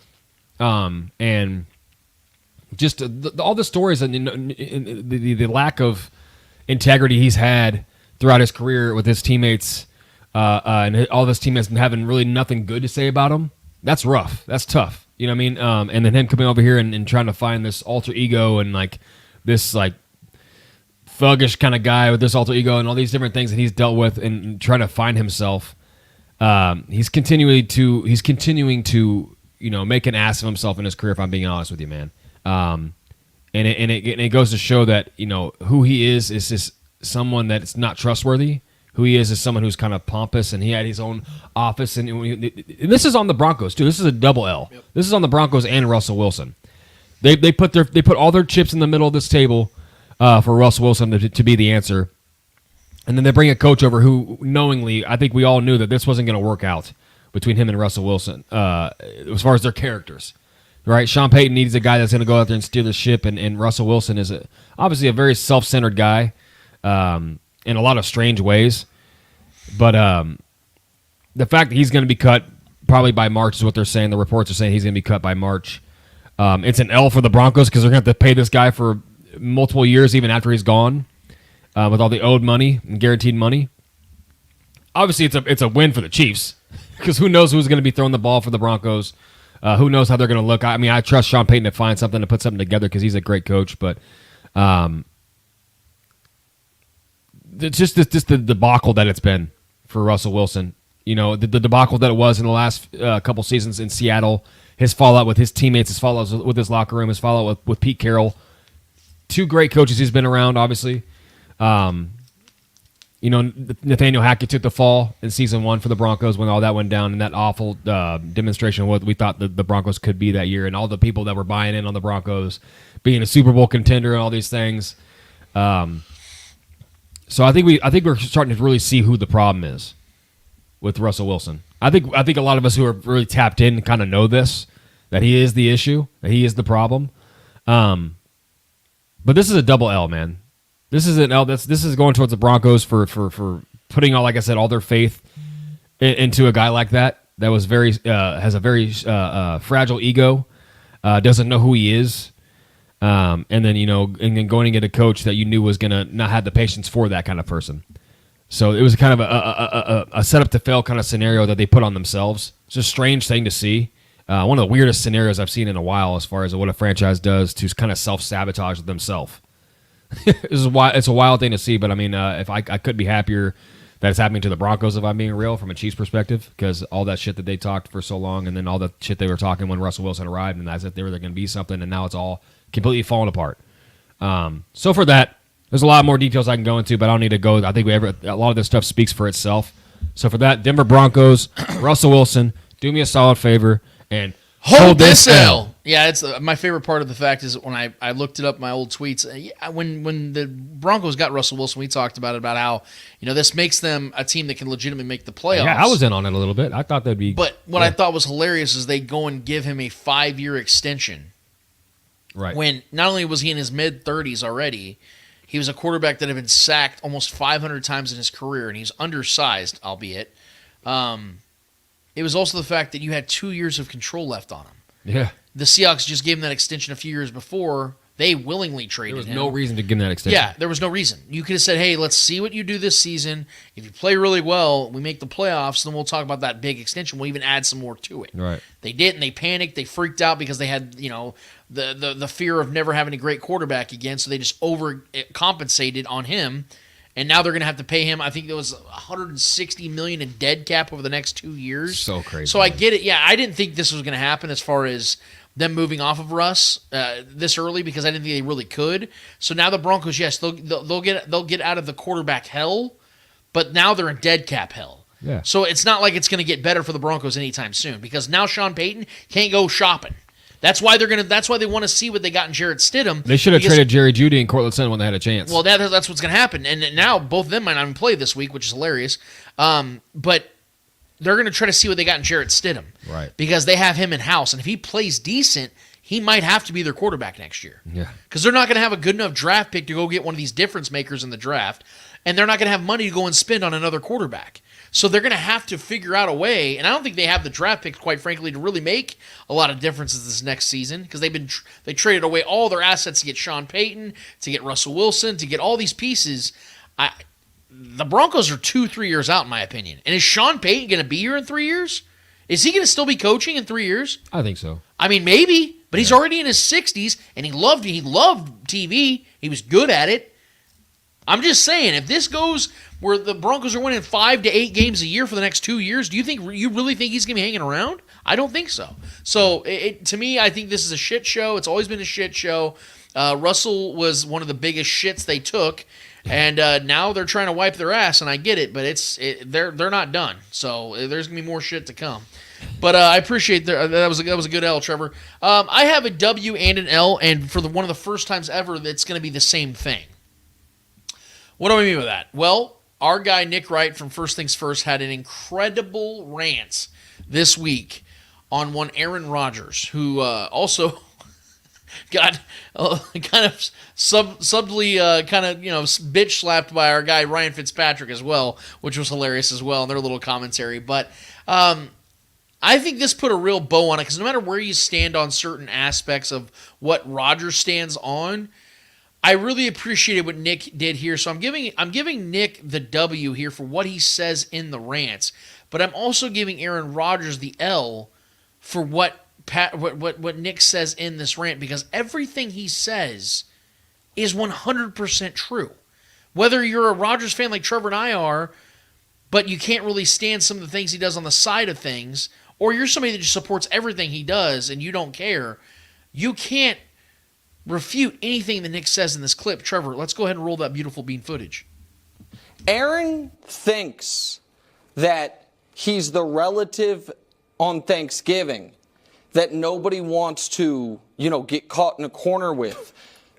and just all the stories and the lack of integrity he's had throughout his career with his teammates, and all of his teammates having really nothing good to say about him. That's rough. That's tough. You know what I mean? And then him coming over here and trying to find this alter ego and like this like thuggish kind of guy with this alter ego and all these different things that he's dealt with and trying to find himself. He's continuing to you know, make an ass of himself in his career, if I'm being honest with you, man. And it goes to show that, you know, who he is just someone that's not trustworthy. Who he is someone who's kind of pompous, and he had his own office. And this is on the Broncos too. This is a double L. Yep. This is on the Broncos and Russell Wilson. They put all their chips in the middle of this table for Russell Wilson to be the answer, and then they bring a coach over who knowingly, I think we all knew that this wasn't going to work out between him and Russell Wilson as far as their characters. Right? Sean Payton needs a guy that's going to go out there and steer the ship, and Russell Wilson is obviously a very self-centered guy. In a lot of strange ways. But the fact that he's going to be cut probably by March is what they're saying. The reports are saying he's going to be cut by March. It's an L for the Broncos because they're going to have to pay this guy for multiple years even after he's gone with all the owed money and guaranteed money. Obviously, it's a win for the Chiefs because who knows who's going to be throwing the ball for the Broncos. Who knows how they're going to look. I mean, I trust Sean Payton to find something to put something together because he's a great coach, but it's just the debacle that it's been for Russell Wilson. You know, the debacle that it was in the last couple seasons in Seattle, his fallout with his teammates, his fallout with his locker room, his fallout with Pete Carroll. Two great coaches he's been around, obviously. You know, Nathaniel Hackett took the fall in season 1 for the Broncos when all that went down, and that awful demonstration of what we thought the Broncos could be that year, and all the people that were buying in on the Broncos being a Super Bowl contender and all these things. So I think we're starting to really see who the problem is with Russell Wilson. I think a lot of us who are really tapped in kind of know this, that he is the issue, that he is the problem. But this is a double L, man. This is an L. This is going towards the Broncos for putting all, like I said, all their faith into a guy like that was very has a very fragile ego, doesn't know who he is. And then, you know, and then going to get a coach that you knew was going to not have the patience for that kind of person. So it was kind of a setup to fail kind of scenario that they put on themselves. It's a strange thing to see. One of the weirdest scenarios I've seen in a while as far as what a franchise does to kind of self-sabotage themselves. It's a wild thing to see, but I mean, if I could be happier that it's happening to the Broncos, if I'm being real, from a Chiefs perspective, because all that shit that they talked for so long, and then all the shit they were talking when Russell Wilson arrived, and as if they were going to be something, and now it's all completely falling apart. So for that, There's a lot more details I can go into, but I don't need to go. I think a lot of this stuff speaks for itself. So for that, Denver Broncos, Russell Wilson, do me a solid favor and hold this L. Yeah, it's my favorite part of the fact is when I looked it up, my old tweets. When the Broncos got Russell Wilson, we talked about how this makes them a team that can legitimately make the playoffs. Yeah, I was in on it a little bit. I thought that'd be. But what I thought was hilarious is they go and give him a 5-year extension. Right. When not only was he in his mid-30s already, he was a quarterback that had been sacked almost 500 times in his career, and he's undersized, albeit. It was also the fact that you had 2 years of control left on him. Yeah. The Seahawks just gave him that extension a few years before. They willingly traded him. There was no reason to give him that extension. Yeah, there was no reason. You could have said, hey, let's see what you do this season. If you play really well, we make the playoffs, then we'll talk about that big extension. We'll even add some more to it. Right. They didn't. They panicked. They freaked out because they had, the fear of never having a great quarterback again, so they just overcompensated on him. And now they're going to have to pay him. I think there was $160 million in dead cap over the next 2 years. So crazy. So I get it. Yeah, I didn't think this was going to happen as far as them moving off of Russ this early because I didn't think they really could. So now the Broncos, yes, they'll get out of the quarterback hell, but now they're in dead cap hell. Yeah. So it's not like it's going to get better for the Broncos anytime soon because now Sean Payton can't go shopping. That's why they want to see what they got in Jarrett-Stidham. They should have traded Jerry Jeudy and Cortland Sutton when they had a chance. Well, that's what's going to happen. And now both of them might not even play this week, which is hilarious. But they're going to try to see what they got in Jarrett-Stidham. Right. Because they have him in-house. And if he plays decent, he might have to be their quarterback next year. Yeah. Because they're not going to have a good enough draft pick to go get one of these difference makers in the draft. And they're not going to have money to go and spend on another quarterback. So they're going to have to figure out a way, and I don't think they have the draft picks, quite frankly, to really make a lot of differences this next season because they traded away all their assets to get Sean Payton, to get Russell Wilson, to get all these pieces. The Broncos are 2-3 years out, in my opinion. And is Sean Payton going to be here in 3 years? Is he going to still be coaching in 3 years? I think so. I mean, maybe, but he's already in his 60s, and he loved TV. He was good at it. I'm just saying, if this goes where the Broncos are winning 5 to 8 games a year for the next 2 years, do you really think he's going to be hanging around? I don't think so. So, to me, I think this is a shit show. It's always been a shit show. Russell was one of the biggest shits they took, and now they're trying to wipe their ass, and I get it, but they're not done. So there's going to be more shit to come. But I appreciate that was a good L, Trevor. I have a W and an L, and for one of the first times ever, it's going to be the same thing. What do I mean by that? Well, our guy Nick Wright from First Things First had an incredible rant this week on one Aaron Rodgers, who also got kind of subtly bitch slapped by our guy Ryan Fitzpatrick as well, which was hilarious as well in their little commentary. But I think this put a real bow on it because no matter where you stand on certain aspects of what Rodgers stands on, I really appreciated what Nick did here, so I'm giving Nick the W here for what he says in the rants, but I'm also giving Aaron Rodgers the L for what Nick says in this rant because everything he says is 100% true. Whether you're a Rodgers fan like Trevor and I are, but you can't really stand some of the things he does on the side of things, or you're somebody that just supports everything he does and you don't care, you can't refute anything that Nick says in this clip. Trevor, let's go ahead and roll that beautiful bean footage. Aaron thinks that he's the relative on Thanksgiving that nobody wants to, get caught in a corner with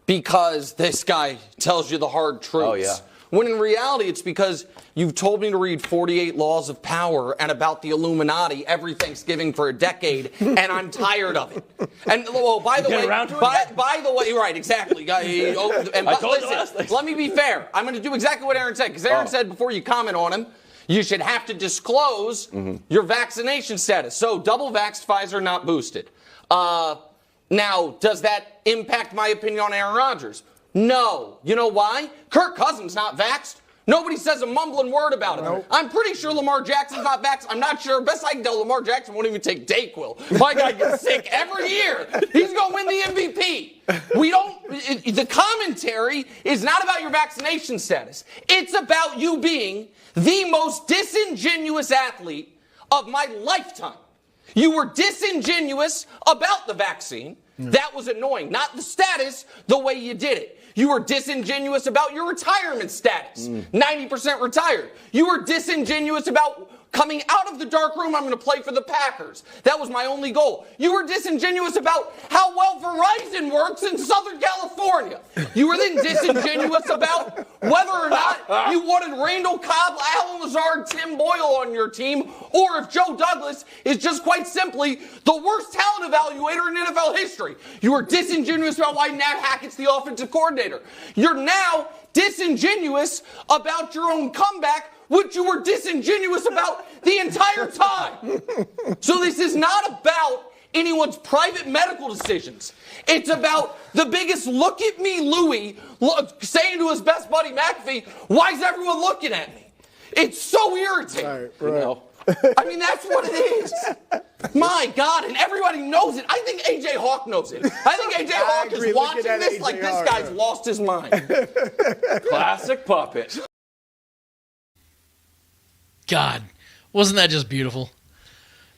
because this guy tells you the hard truths. Oh, yeah. When in reality, it's because you've told me to read 48 Laws of Power and about the Illuminati every Thanksgiving for a decade, and I'm tired of it. And by the way, right, exactly. Let me be fair. I'm going to do exactly what Aaron said, because Aaron said before you comment on him, you should have to disclose your vaccination status. So double vaxxed, Pfizer, not boosted. Now, does that impact my opinion on Aaron Rodgers? No. You know why? Kirk Cousins not vaxxed. Nobody says a mumbling word about it. Nope. I'm pretty sure Lamar Jackson's not vaxxed. I'm not sure. Best I can tell, Lamar Jackson won't even take Dayquil. My guy gets sick every year. He's going to win the MVP. The commentary is not about your vaccination status. It's about you being the most disingenuous athlete of my lifetime. You were disingenuous about the vaccine. That was annoying. Not the status, the way you did it. You were disingenuous about your retirement status. 90% retired. You were disingenuous about coming out of the dark room. I'm going to play for the Packers. That was my only goal. You were disingenuous about how well Verizon works in Southern California. You were then disingenuous about whether or not you wanted Randall Cobb, Alan Lazard, Tim Boyle on your team, or if Joe Douglas is just quite simply the worst talent evaluator in NFL history. You were disingenuous about why Nat Hackett's the offensive coordinator. You're now disingenuous about your own comeback, which you were disingenuous about the entire time. So this is not about anyone's private medical decisions. It's about the biggest look at me Louie saying to his best buddy McAfee, why is everyone looking at me? It's so irritating. Right. You know? I mean, that's what it is. My God, and everybody knows it. I think A.J. Hawk knows it. I think A.J. Hawk is watching this AJ like this Hawk. guy's lost his mind. Classic puppet. God, wasn't that just beautiful?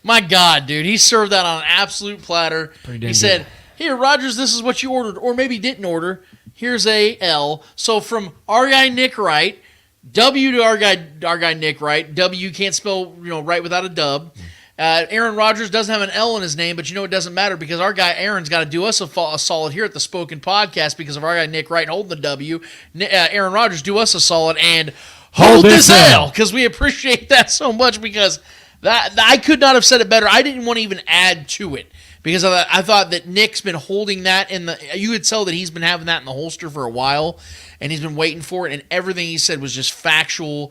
My God, dude, he served that on an absolute platter. He said, here, Rogers, this is what you ordered, or maybe didn't order. Here's a L. So from our guy Nick Wright, W to our guy Nick Wright. W can't spell right without a dub. Aaron Rodgers doesn't have an L in his name, but it doesn't matter because our guy Aaron's got to do us a solid here at the Spoken Podcast because of our guy Nick Wright holding the W. Aaron Rodgers, do us a solid and hold this L because we appreciate that so much because that I could not have said it better. I didn't want to even add to it because I thought that Nick's been holding that you could tell that he's been having that in the holster for a while and he's been waiting for it and everything he said was just factual.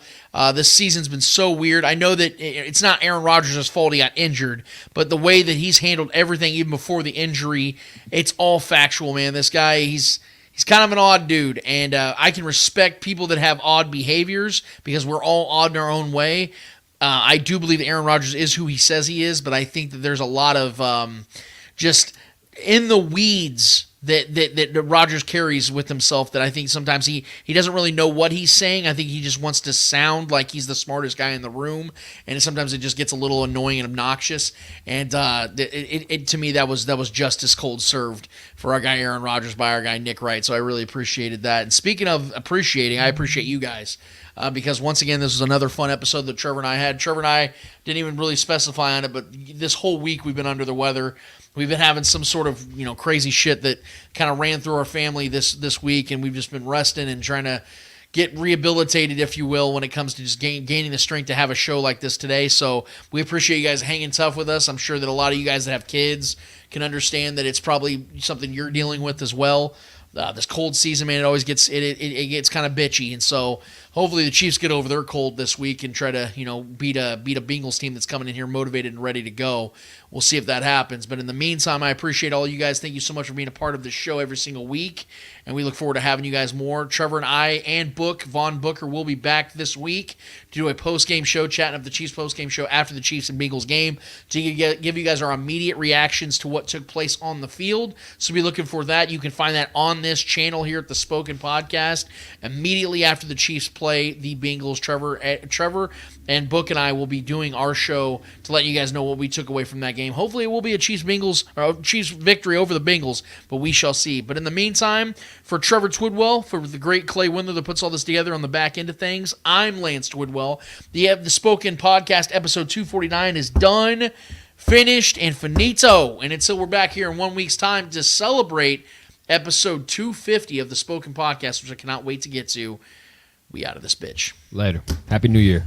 This season's been so weird. I know that it's not Aaron Rodgers' fault he got injured, but the way that he's handled everything even before the injury, it's all factual, man. This guy, he's kind of an odd dude, and I can respect people that have odd behaviors because we're all odd in our own way. I do believe that Aaron Rodgers is who he says he is, but I think that there's a lot of just in the weeds that Rodgers carries with himself that I think sometimes he doesn't really know what he's saying. I think he just wants to sound like he's the smartest guy in the room, and sometimes it just gets a little annoying and obnoxious. And to me, that was justice cold served for our guy Aaron Rodgers by our guy Nick Wright. So I really appreciated that. And speaking of appreciating, I appreciate you guys. Because once again, this was another fun episode that Trevor and I had. Trevor and I didn't even really specify on it, but this whole week we've been under the weather. We've been having some sort of crazy shit that kind of ran through our family this week, and we've just been resting and trying to get rehabilitated, if you will, when it comes to just gaining the strength to have a show like this today. So we appreciate you guys hanging tough with us. I'm sure that a lot of you guys that have kids can understand that it's probably something you're dealing with as well. This cold season, man, it always gets it gets kind of bitchy, and so hopefully the Chiefs get over their cold this week and try to beat a Bengals team that's coming in here motivated and ready to go. We'll see if that happens. But in the meantime, I appreciate all you guys. Thank you so much for being a part of this show every single week, and we look forward to having you guys more. Trevor and I and Vaughn Booker will be back this week to do a post-game show, chatting up the Chiefs post-game show after the Chiefs and Bengals game to give you guys our immediate reactions to what took place on the field. So be looking for that. You can find that on this channel here at the Spoken Podcast immediately after the Chiefs play the Bengals. Trevor and Book and I will be doing our show to let you guys know what we took away from that game. Hopefully it will be a Chiefs victory over the Bengals, but we shall see. But in the meantime, for Trevor Twidwell, for the great Clay Windler that puts all this together on the back end of things, I'm Lance Twidwell. The Spoken Podcast episode 249 is done, finished, and finito. And until we're back here in 1 week's time to celebrate episode 250 of the Spoken Podcast, which I cannot wait to get to, we out of this bitch. Later. Happy New Year.